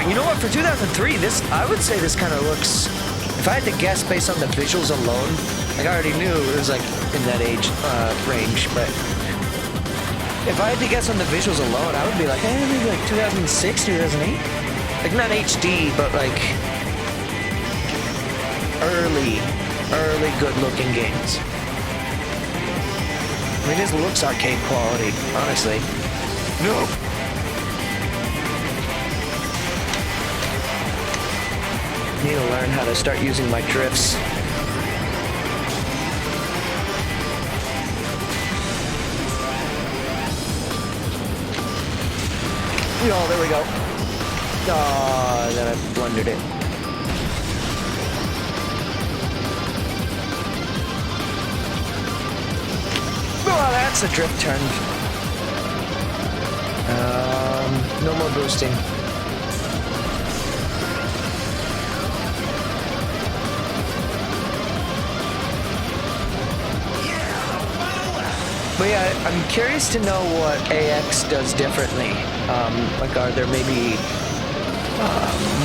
you know what, for 2003, I would say this kind of looks, if I had to guess based on the visuals alone, like I already knew it was like in that age range, but if I had to guess on the visuals alone, I would be like, maybe like 2006, 2008? Like not HD, but like early good looking games. I mean, this looks arcade quality, honestly. No! Need to learn how to start using my drifts. Oh, there we go. Oh, then I blundered it. Oh, that's a drift turn. No more boosting. But yeah, I'm curious to know what AX does differently. Like, are there maybe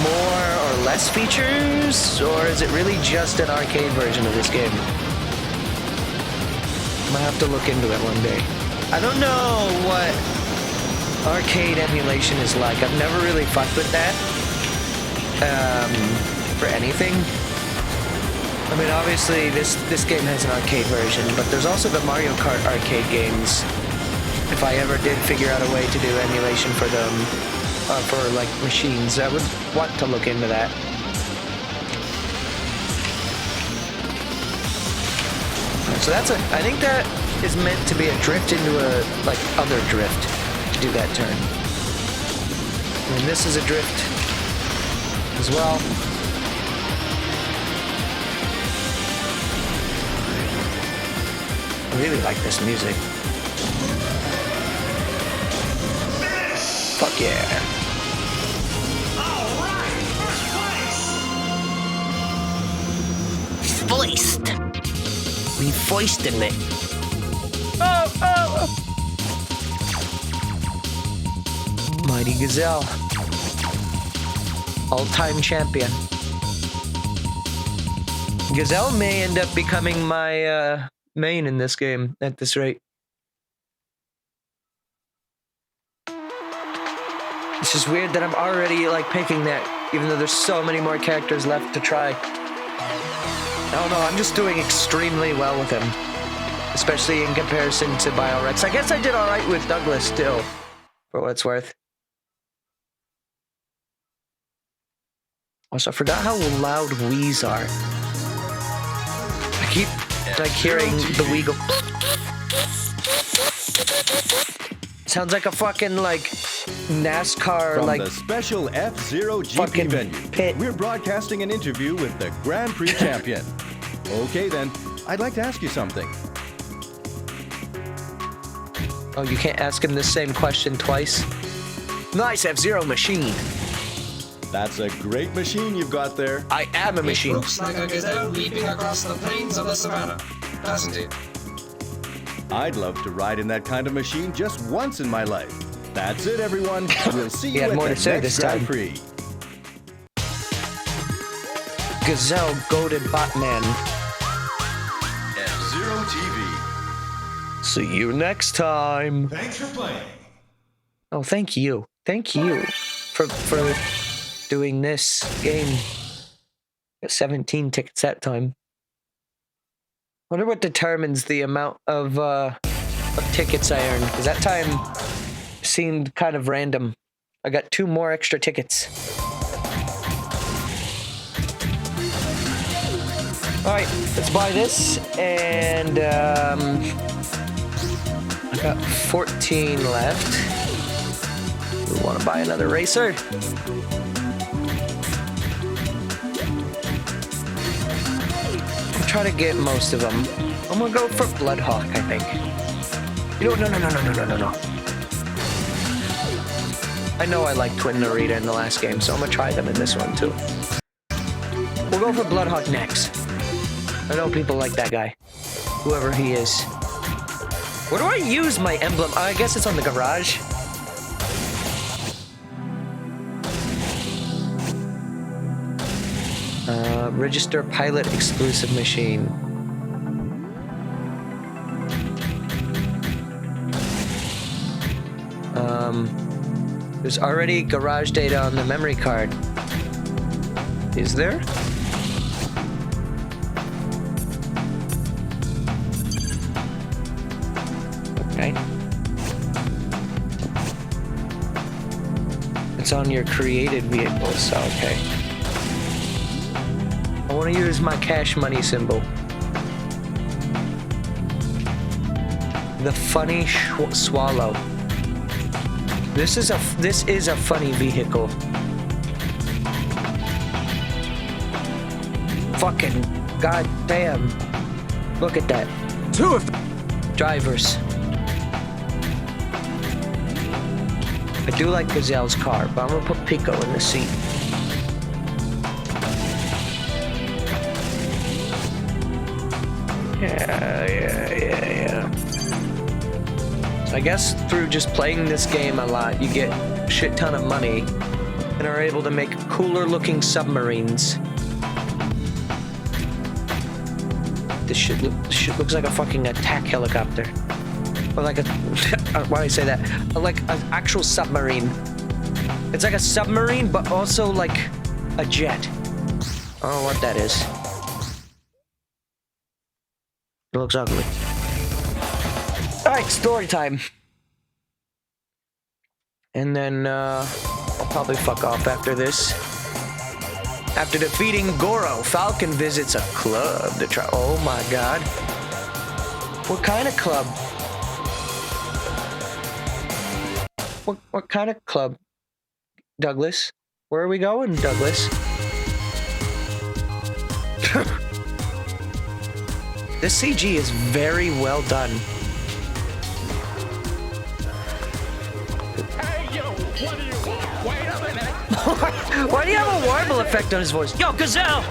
more or less features, or is it really just an arcade version of this game? Might have to look into it one day. I don't know what arcade emulation is like. I've never really fucked with that for anything. I mean, obviously, this game has an arcade version, but there's also the Mario Kart arcade games. If I ever did figure out a way to do emulation for them, for, like, machines, I would want to look into that. So I think that is meant to be a drift into a, like, other drift to do that turn. And this is a drift as well. I really like this music. Fuck yeah. Alright, first place! Foist! We foisted it. Oh! Mighty Gazelle. All-time champion. Gazelle may end up becoming my main in this game at this rate. It's just weird that I'm already like picking that, even though there's so many more characters left to try. I don't know, I'm just doing extremely well with him. Especially in comparison to BioRex. I guess I did alright with Douglas still, for what it's worth. Also, I forgot how loud Wii's are. I keep like hearing the Wii go. Sounds like a fucking like NASCAR From like the special F-Zero GP fucking venue, pit. we're broadcasting an interview with the Grand Prix champion. Okay then, I'd like to ask you something. Oh, you can't ask him the same question twice? Nice F-Zero machine. That's a great machine you've got there. I am a machine. Looks like a gazelle leaping across the plains of the savannah, doesn't it? I'd love to ride in that kind of machine just once in my life. That's it, everyone. We'll see He you had at more the to say next this Grand time. Prix. Gazelle goaded Botman. F-Zero TV. See you next time. Thanks for playing. Oh, thank you. Thank you for doing this game. Got 17 tickets that time. Wonder what determines the amount of tickets I earned, because that time seemed kind of random. I got 2 more extra tickets. Alright, let's buy this, and I got 14 left. We want to buy another racer. I'll try to get most of them. I'm gonna go for Bloodhawk, I think. You know, no. I know I liked Twin Narita in the last game, so I'm gonna try them in this one too. We'll go for Bloodhawk next. I know people like that guy, whoever he is. Where do I use my emblem? I guess it's on the garage. Register pilot exclusive machine. There's already garage data on the memory card. Is there? Okay. It's on your created vehicles, so okay. I want to use my cash money symbol. The funny swallow. This is a funny vehicle. Fucking goddamn! Look at that. 2 of Drivers. I do like Gazelle's car, but I'm gonna put Pico in the seat. Yeah. So I guess through just playing this game a lot, you get a shit ton of money and are able to make cooler looking submarines. This shit looks like a fucking attack helicopter. Or like a... why do I say that? Like an actual submarine. It's like a submarine, but also like a jet. I don't know what that is. It looks ugly. Alright, story time. And then, I'll probably fuck off after this. After defeating Goro, Falcon visits a club to try... Oh my god. What kind of club? What kind of club? Douglas? Where are we going, Douglas? This CG is very well done. Hey, yo, what do you want? Wait a minute. Why do you have a warble effect on his voice? Yo, Gazelle!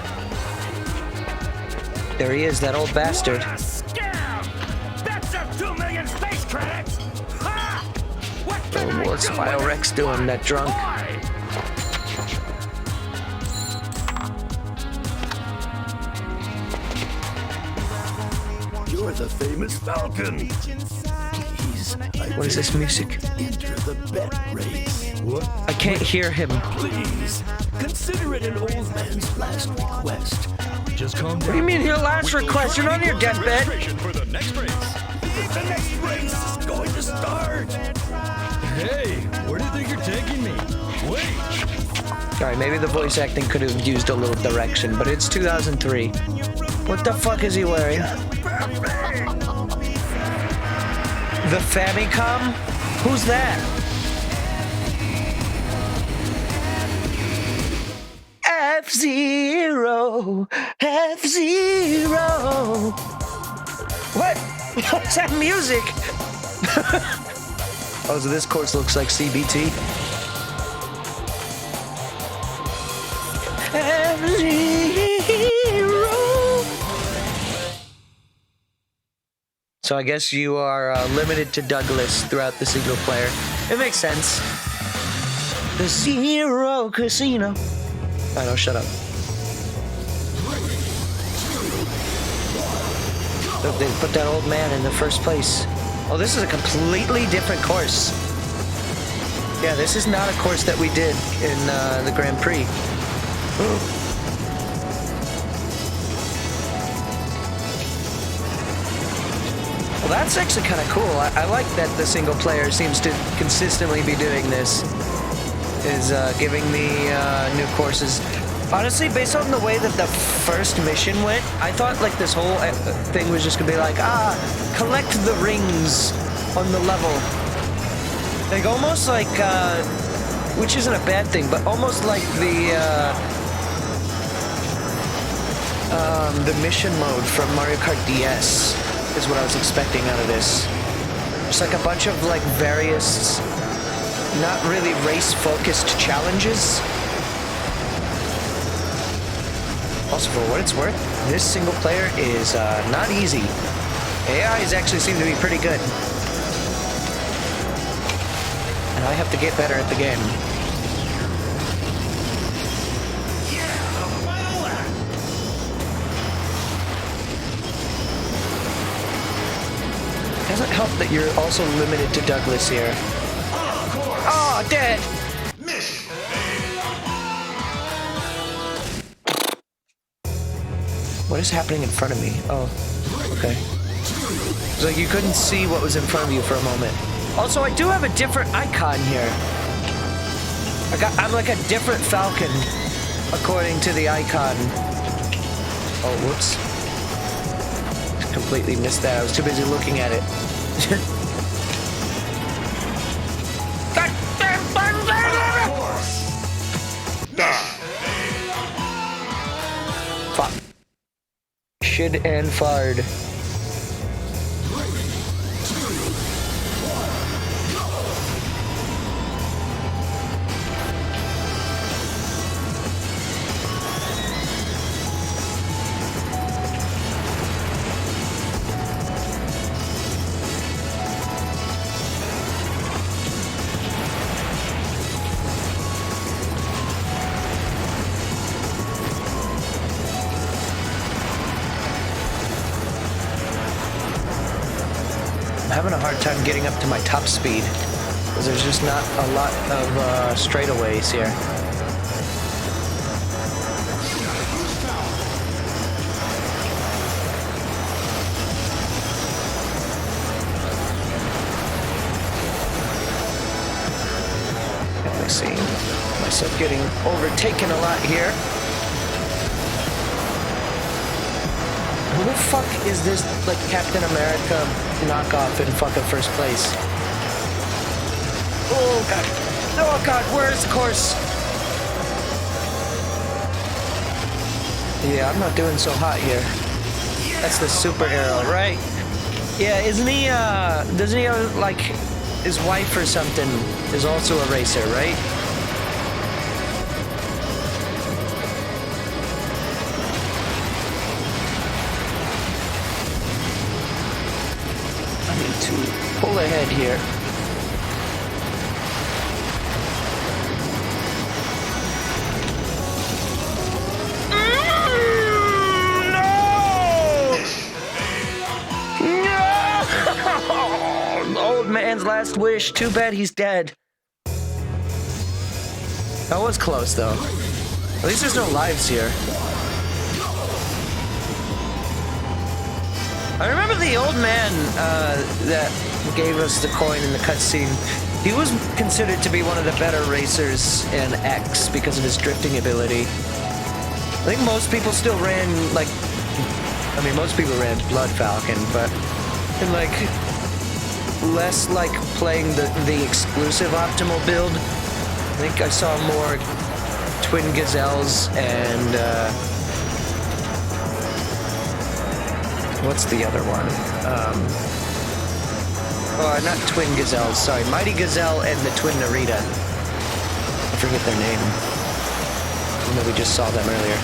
There he is, that old bastard. What a scam! That's up 2 million space credits! Ha! What can I What's do Bio with Rex it? doing, that drunk? Why? You're the famous Falcon. Please, What is this music? enter the bet race. What? I can't hear him. Please, consider it an old man's last request. Just calm What do you down. mean your last request? You're on your deathbed. For the next race. The next race is going to start. Hey, where do you think you're taking me? Wait. Alright, maybe the voice acting could have used a little direction, but it's 2003. What the fuck is he wearing? The Famicom? Who's that? F-Zero! F-Zero! What? What's that music? Oh, so this course looks like CBT? F-Zero! So I guess you are limited to Douglas throughout the single player. It makes sense. The Zero Casino. I know, shut up. Look, they put that old man in the first place. Oh, this is a completely different course. Yeah, this is not a course that we did in the Grand Prix. Well, that's actually kind of cool. I like that the single player seems to consistently be doing this. Is giving me new courses. Honestly, based on the way that the first mission went, I thought like this whole thing was just gonna be like, collect the rings on the level. Like almost like, which isn't a bad thing, but almost like the mission mode from Mario Kart DS is what I was expecting out of this. Just like a bunch of like various, not really race-focused challenges. Also, for what it's worth, this single player is not easy. AIs actually seem to be pretty good. And I have to get better at the game. It doesn't help that you're also limited to Douglas here. Oh, dead! What is happening in front of me? Oh, okay. It's like you couldn't see what was in front of you for a moment. Also, I do have a different icon here. I'm like a different Falcon, according to the icon. Oh, whoops. Completely missed that. I was too busy looking at it. Fuck. Shid and fard. I'm having a hard time getting up to my top speed because there's just not a lot of straightaways here. I see myself getting overtaken a lot here. Who the fuck is this, like, Captain America knockoff in fucking first place? Oh, God. Oh, God, where's the course? Yeah, I'm not doing so hot here. That's the super arrow, right? Yeah, isn't he, doesn't he have, like, his wife or something is also a racer, right? Pull ahead here. No! Old man's last wish. Too bad he's dead. That was close, though. At least there's no lives here. I remember the old man that gave us the coin in the cutscene. He was considered to be one of the better racers in X because of his drifting ability. I think most people still ran, like, I mean, most people ran Blood Falcon, but in, like, less like playing the exclusive optimal build. I think I saw more Twin Gazelles and, what's the other one? Not Twin Gazelles, sorry. Mighty Gazelle and the Twin Narita. I forget their name. Even though we just saw them earlier.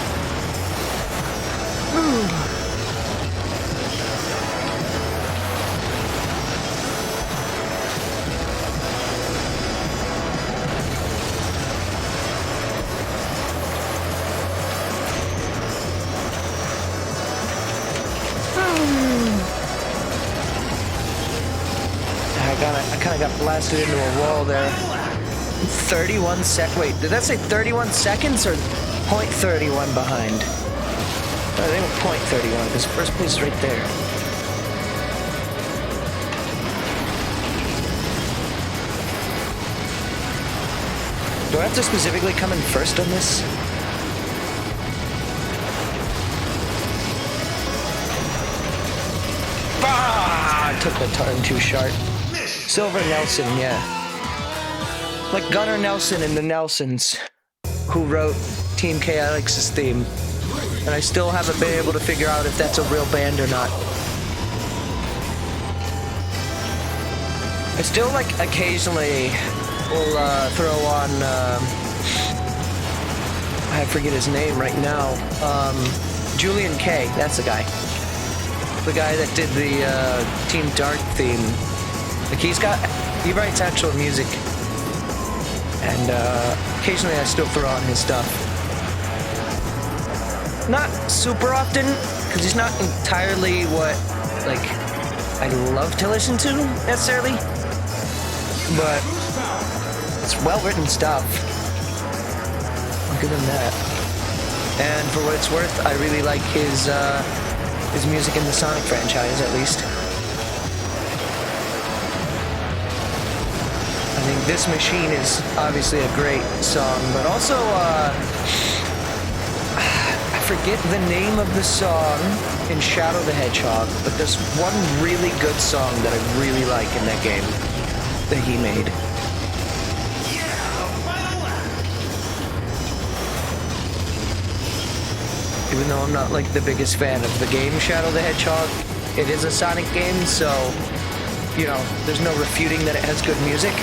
I kind of got blasted into a wall there. 31 Wait, did that say 31 seconds or .31 behind? I think it was .31 because first place is right there. Do I have to specifically come in first on this? Ah! I took the turn too sharp. Silver Nelson, yeah. Like Gunnar Nelson and the Nelsons, who wrote Team KLX's theme. And I still haven't been able to figure out if that's a real band or not. I still, like, occasionally will throw on, I forget his name right now. Julian K, that's the guy. The guy that did the Team Dark theme. Like, he writes actual music. And occasionally I still throw on his stuff. Not super often, because he's not entirely what, like, I love to listen to, necessarily. But it's well-written stuff. I'll give him that. And for what it's worth, I really like his music in the Sonic franchise, at least. I think This Machine is obviously a great song, but also, I forget the name of the song in Shadow the Hedgehog, but there's one really good song that I really like in that game that he made. Even though I'm not like the biggest fan of the game Shadow the Hedgehog, it is a Sonic game, so, you know, there's no refuting that it has good music.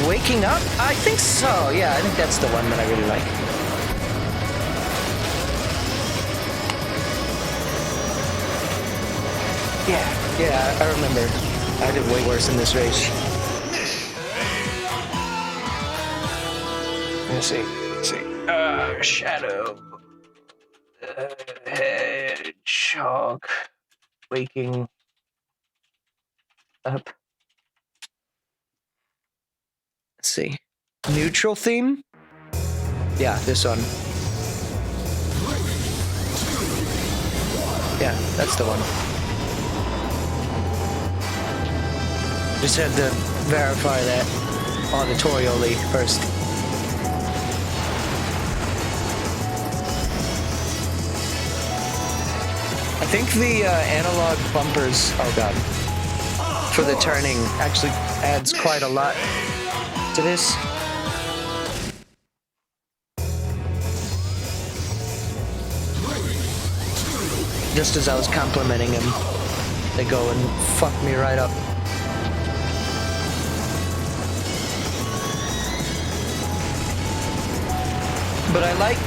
Waking Up? I think so, yeah, I think that's the one that I really like. Yeah, I remember. I did way worse in this race. Let's see. Shadow. Hedgehog. Waking Up. Let's see. Neutral theme? Yeah, this one. Yeah, that's the one. Just had to verify that auditorially first. I think the analog bumpers, oh god, for the turning actually adds quite a lot to this. Just as I was complimenting him, they go and fuck me right up. But I like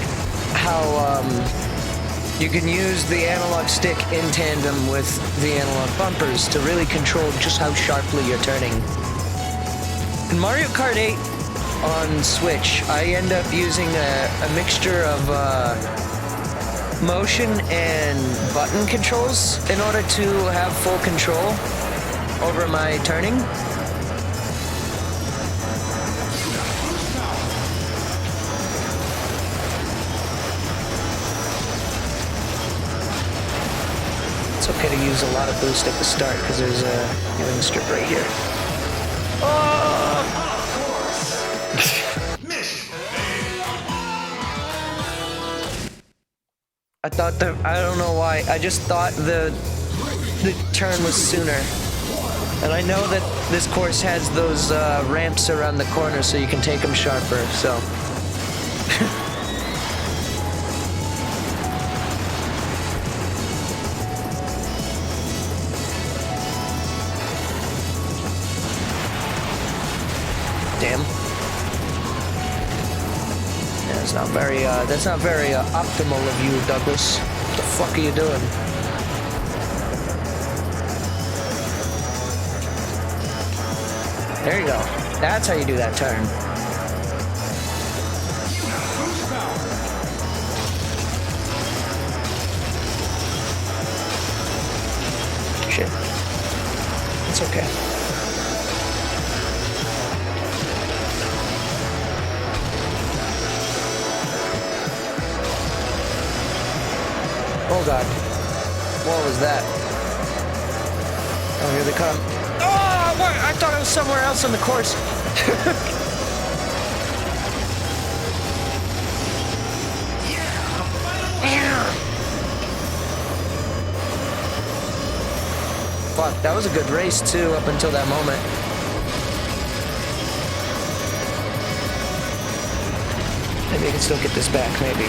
how you can use the analog stick in tandem with the analog bumpers to really control just how sharply you're turning. In Mario Kart 8 on Switch, I end up using a mixture of motion and button controls in order to have full control over my turning. It's okay to use a lot of boost at the start because there's a healing strip right here. Oh! I thought I don't know why, I just thought the turn was sooner. And I know that this course has those ramps around the corner so you can take them sharper, so. Damn. Yeah, that's not very optimal of you, Douglas. What the fuck are you doing? There you go. That's how you do that turn. Shit. It's okay. Oh god. What was that? Oh, here they come. Oh, what? I thought it was somewhere else on the course. Fuck, that was a good race too, up until that moment. Maybe I can still get this back, maybe.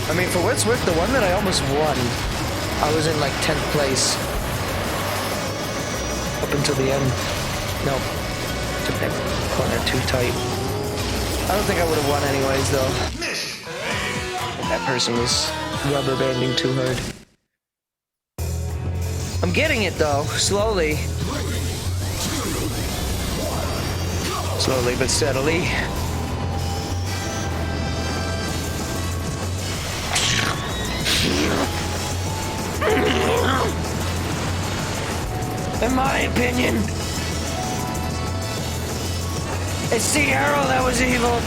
I mean, for what it's worth, the one that I almost won, I was in like 10th place. Up until the end. Nope. Took that corner too tight. I don't think I would have won anyways, though. That person was rubber banding too hard. I'm getting it though, slowly. Slowly but steadily. In my opinion, it's the arrow that was evil.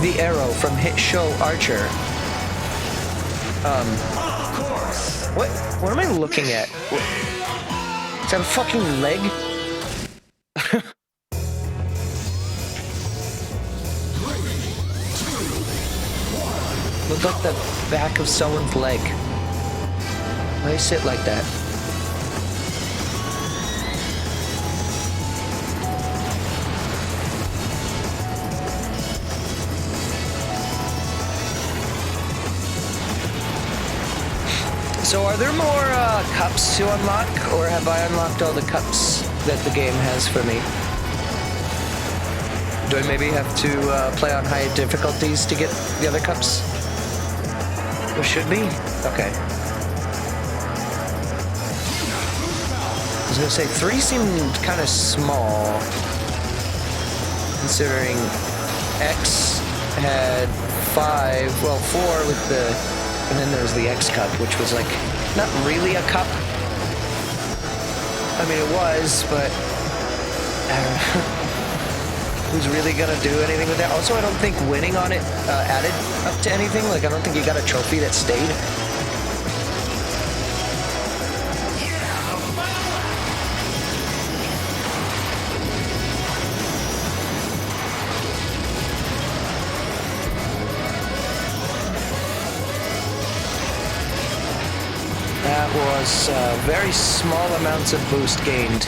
The arrow from hit show Archer. What am I looking at? Is that a fucking leg? Looked like the back of someone's leg. Why do you sit like that? So are there more cups to unlock, or have I unlocked all the cups that the game has for me? Do I maybe have to play on high difficulties to get the other cups? There should be? Okay. I was gonna say 3 seemed kind of small, considering X had 5, well 4 with the, and then there's the X cup, which was like, not really a cup. I mean it was, but I don't know. Who's really gonna do anything with that? Also, I don't think winning on it added up to anything. Like, I don't think you got a trophy that stayed. That was very small amounts of boost gained.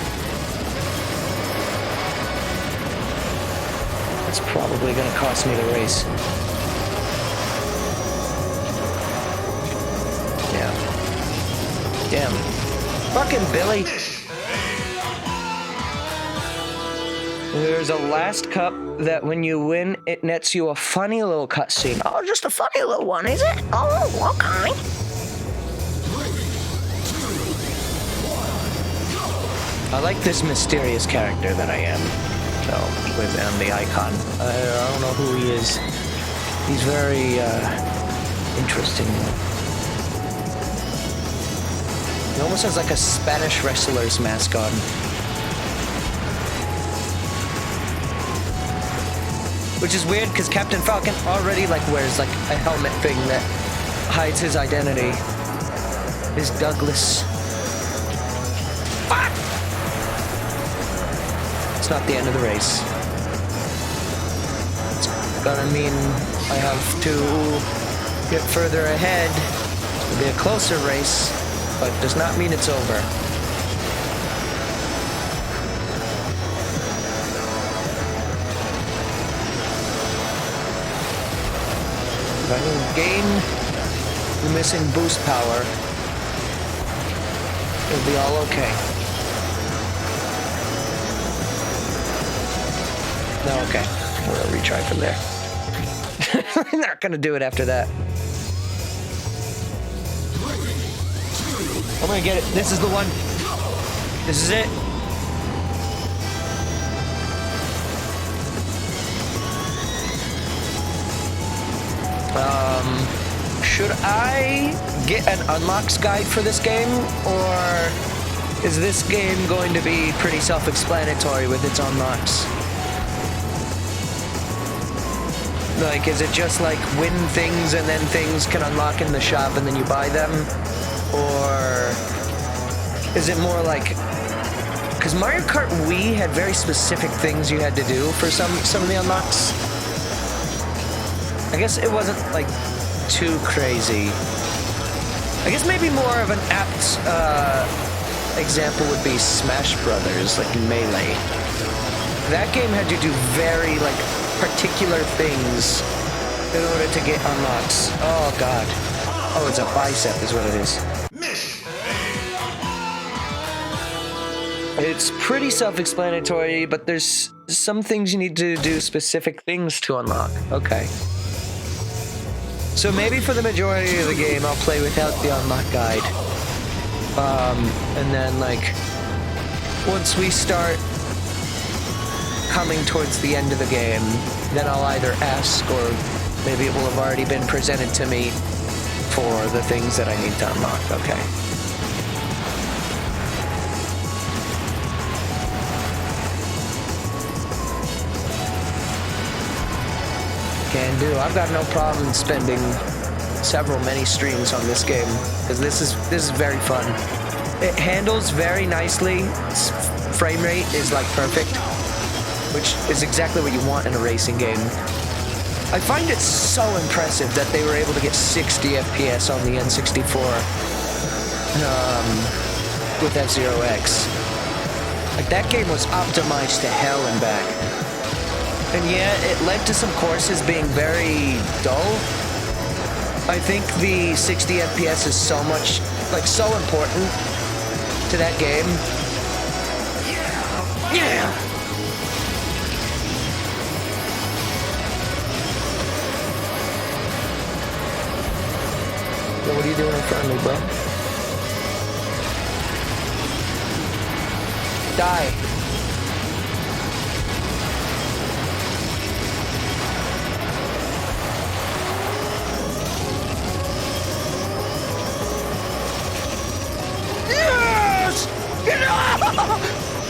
That's probably gonna cost me the race. Yeah. Damn. Fucking Billy. There's a last cup that when you win, it nets you a funny little cutscene. Oh, just a funny little one, is it? Oh, okay. I like this mysterious character that I am. With the icon. I don't know who he is. He's very interesting. He almost has like a Spanish wrestler's mask on. Which is weird because Captain Falcon already like wears like a helmet thing that hides his identity. Is Douglas. Fuck! It's not the end of the race. It's gonna mean I have to get further ahead. It'll be a closer race, but does not mean it's over. If I can gain the missing boost power, it'll be all okay. No, okay. We'll retry from there. I'm not gonna do it after that. I'm gonna get it. This is the one. This is it. should I get an unlocks guide for this game, or is this game going to be pretty self-explanatory with its unlocks? Like, is it just like win things and then things can unlock in the shop and then you buy them? Or is it more like... Because Mario Kart Wii had very specific things you had to do for some of the unlocks. I guess it wasn't like too crazy. I guess maybe more of an apt example would be Smash Brothers, like Melee. That game had to do very like particular things in order to get unlocks. Oh god. Oh, it's a bicep is what it is. It's pretty self-explanatory, but there's some things you need to do specific things to unlock. Okay. So maybe for the majority of the game, I'll play without the unlock guide. And then, like, once we start coming towards the end of the game, then I'll either ask or maybe it will have already been presented to me for the things that I need to unlock. Okay. Can do. I've got no problem spending several mini streams on this game because this is very fun. It handles very nicely. Its frame rate is like perfect, which is exactly what you want in a racing game. I find it so impressive that they were able to get 60 FPS on the N64 with F-Zero X. Like that game was optimized to hell and back. And yeah, it led to some courses being very dull. I think the 60 FPS is so much, like, so important to that game. Yeah! Yo, what are you doing in front of me, bro? Die.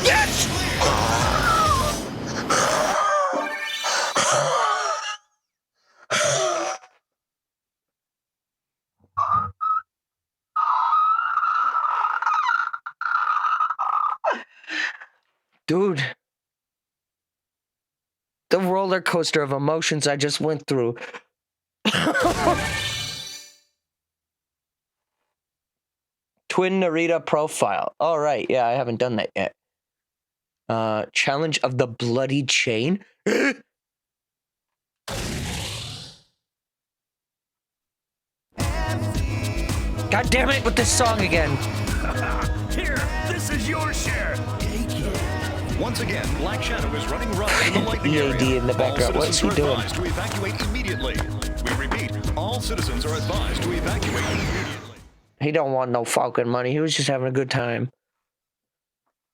Yes! Dude. The roller coaster of emotions I just went through. Twin Narita profile. All right, yeah, I haven't done that yet. Challenge of the bloody chain. God damn it with this song again. Here, this is your share. Take it. Once again, Black Shadow is running rough in the lightning area. EAD in the background. All What's he citizens are doing? advised to evacuate immediately. We repeat, all citizens are advised to evacuate immediately. He don't want no Falcon money. He was just having a good time.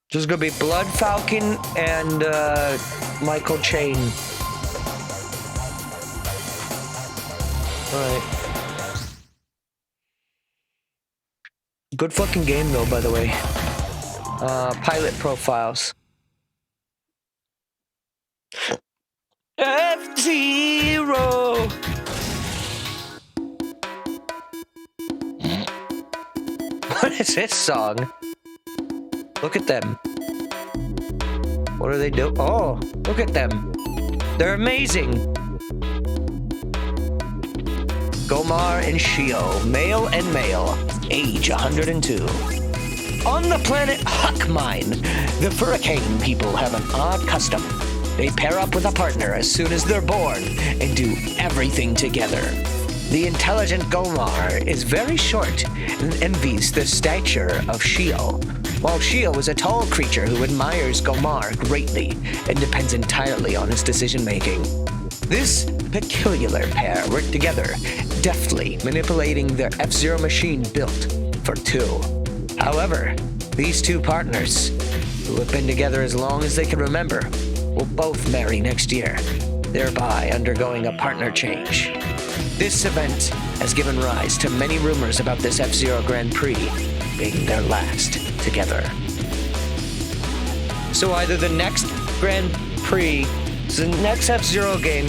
Just gonna be Blood Falcon and Michael Chain. Alright. Good fucking game though, by the way. Pilot profiles. F-Zero! What is this song? Look at them. What are they doing? Oh, look at them. They're amazing. Gomar and Shio, male and male, age 102. On the planet Huckmine, the Hurricane people have an odd custom. They pair up with a partner as soon as they're born and do everything together. The intelligent Gomar is very short and envies the stature of Shio, while Shio is a tall creature who admires Gomar greatly and depends entirely on his decision-making. This peculiar pair work together, deftly manipulating their F-Zero machine built for two. However, these two partners, who have been together as long as they can remember, will both marry next year, thereby undergoing a partner change. This event has given rise to many rumors about this F-Zero Grand Prix being their last together. So either the next Grand Prix, the next F-Zero game,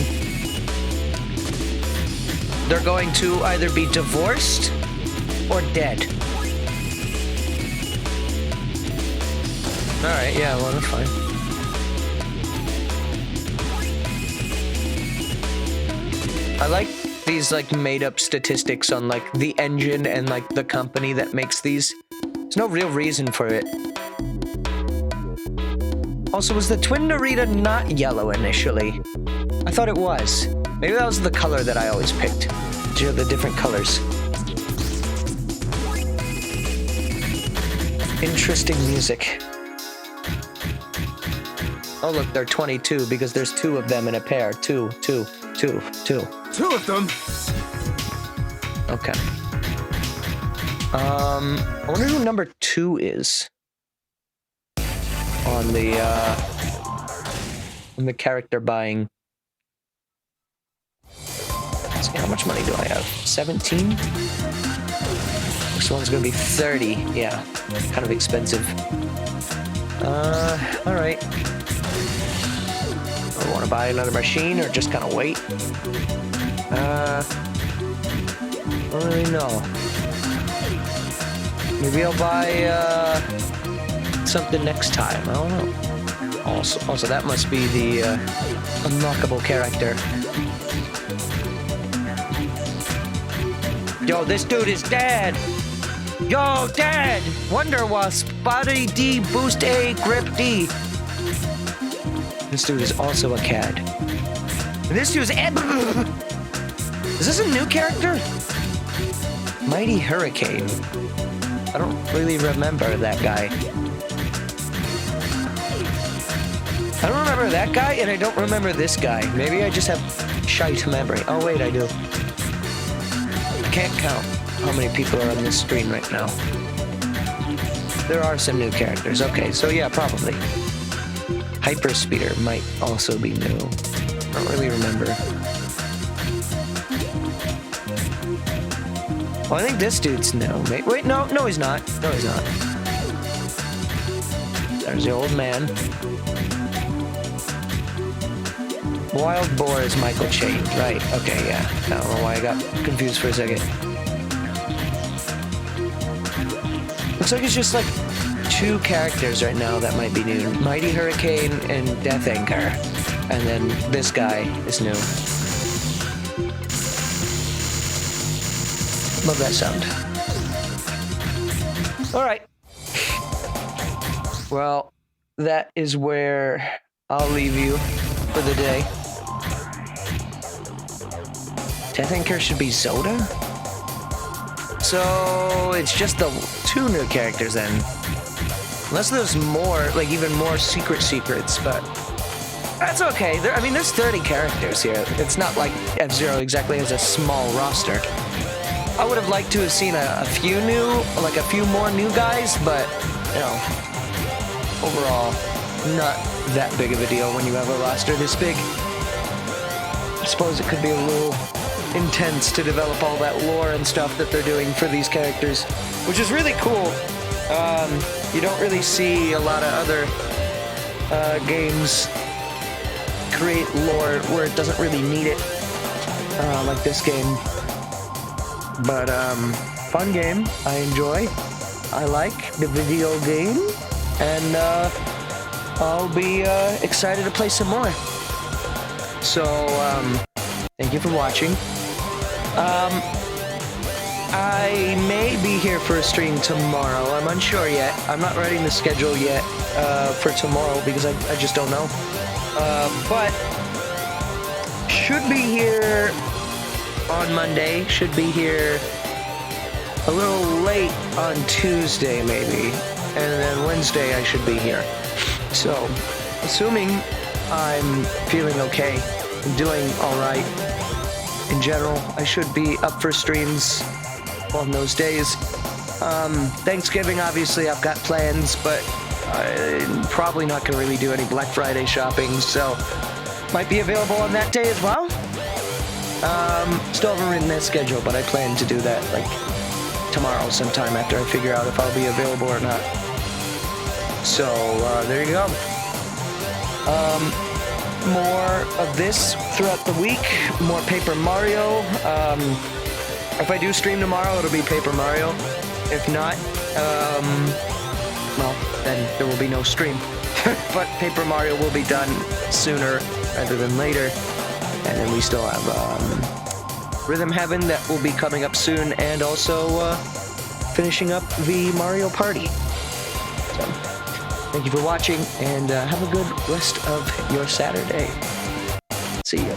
they're going to either be divorced or dead. Alright, yeah, well, that's fine. I like these, like, made-up statistics on, like, the engine and, like, the company that makes these. There's no real reason for it. Also, was the Twin Narita not yellow initially? I thought it was. Maybe that was the color that I always picked. You know, the different colors. Interesting music. Oh, look, they're 22 because there's 2 of them in a pair. Two. 2 of them? Okay. I wonder who number 2 is on the character buying. Let's see, how much money do I have? 17? This one's gonna be 30. Yeah, kind of expensive. All right. I want to buy another machine or just kind of wait. I don't really know. Maybe I'll buy something next time. I don't know. Also, that must be the unlockable character. Yo, this dude is dead. Yo, dead. Wonder Wasp, body D, boost A, grip D. This dude is also a CAD. And this dude is... Is this a new character? Mighty Hurricane. I don't really remember that guy. I don't remember that guy, and I don't remember this guy. Maybe I just have shite memory. Oh, wait, I do. I can't count how many people are on this screen right now. There are some new characters. Okay, so yeah, probably. Hyper Speeder might also be new. I don't really remember. Well, I think this dude's new. Wait, no, he's not. No, he's not. There's the old man. Wild Boar is Michael Chain. Right, okay, yeah. I don't know why I got confused for a second. Looks like it's just like 2 characters right now that might be new. Mighty Hurricane and Death Anchor. And then this guy is new. Love that sound. Alright. Well, that is where I'll leave you for the day. Death Anchor should be Zoda? So it's just the 2 new characters then. Unless there's more, like even more secrets, but that's okay. There's 30 characters here. It's not like F-Zero exactly has a small roster. I would have liked to have seen a few more new guys, but, you know, overall, not that big of a deal when you have a roster this big. I suppose it could be a little intense to develop all that lore and stuff that they're doing for these characters, which is really cool. You don't really see a lot of other games create lore where it doesn't really need it, like this game. But fun game. I enjoy. I like the video game, and I'll be excited to play some more. So thank you for watching. I may be here for a stream tomorrow. I'm unsure yet. I'm not writing the schedule yet for tomorrow because I just don't know. But should be here on Monday. Should be here a little late on Tuesday maybe. And then Wednesday I should be here. So, assuming I'm feeling okay, I'm doing alright in general, I should be up for streams on those days. Thanksgiving, obviously, I've got plans, but I'm probably not going to really do any Black Friday shopping, so might be available on that day as well. Still haven't written that schedule, but I plan to do that like tomorrow sometime after I figure out if I'll be available or not. So there you go. More of this throughout the week. More Paper Mario. If I do stream tomorrow, it'll be Paper Mario. If not, well, then there will be no stream. But Paper Mario will be done sooner rather than later. And then we still have Rhythm Heaven that will be coming up soon, and also finishing up the Mario Party. So, thank you for watching, and have a good rest of your Saturday. See ya.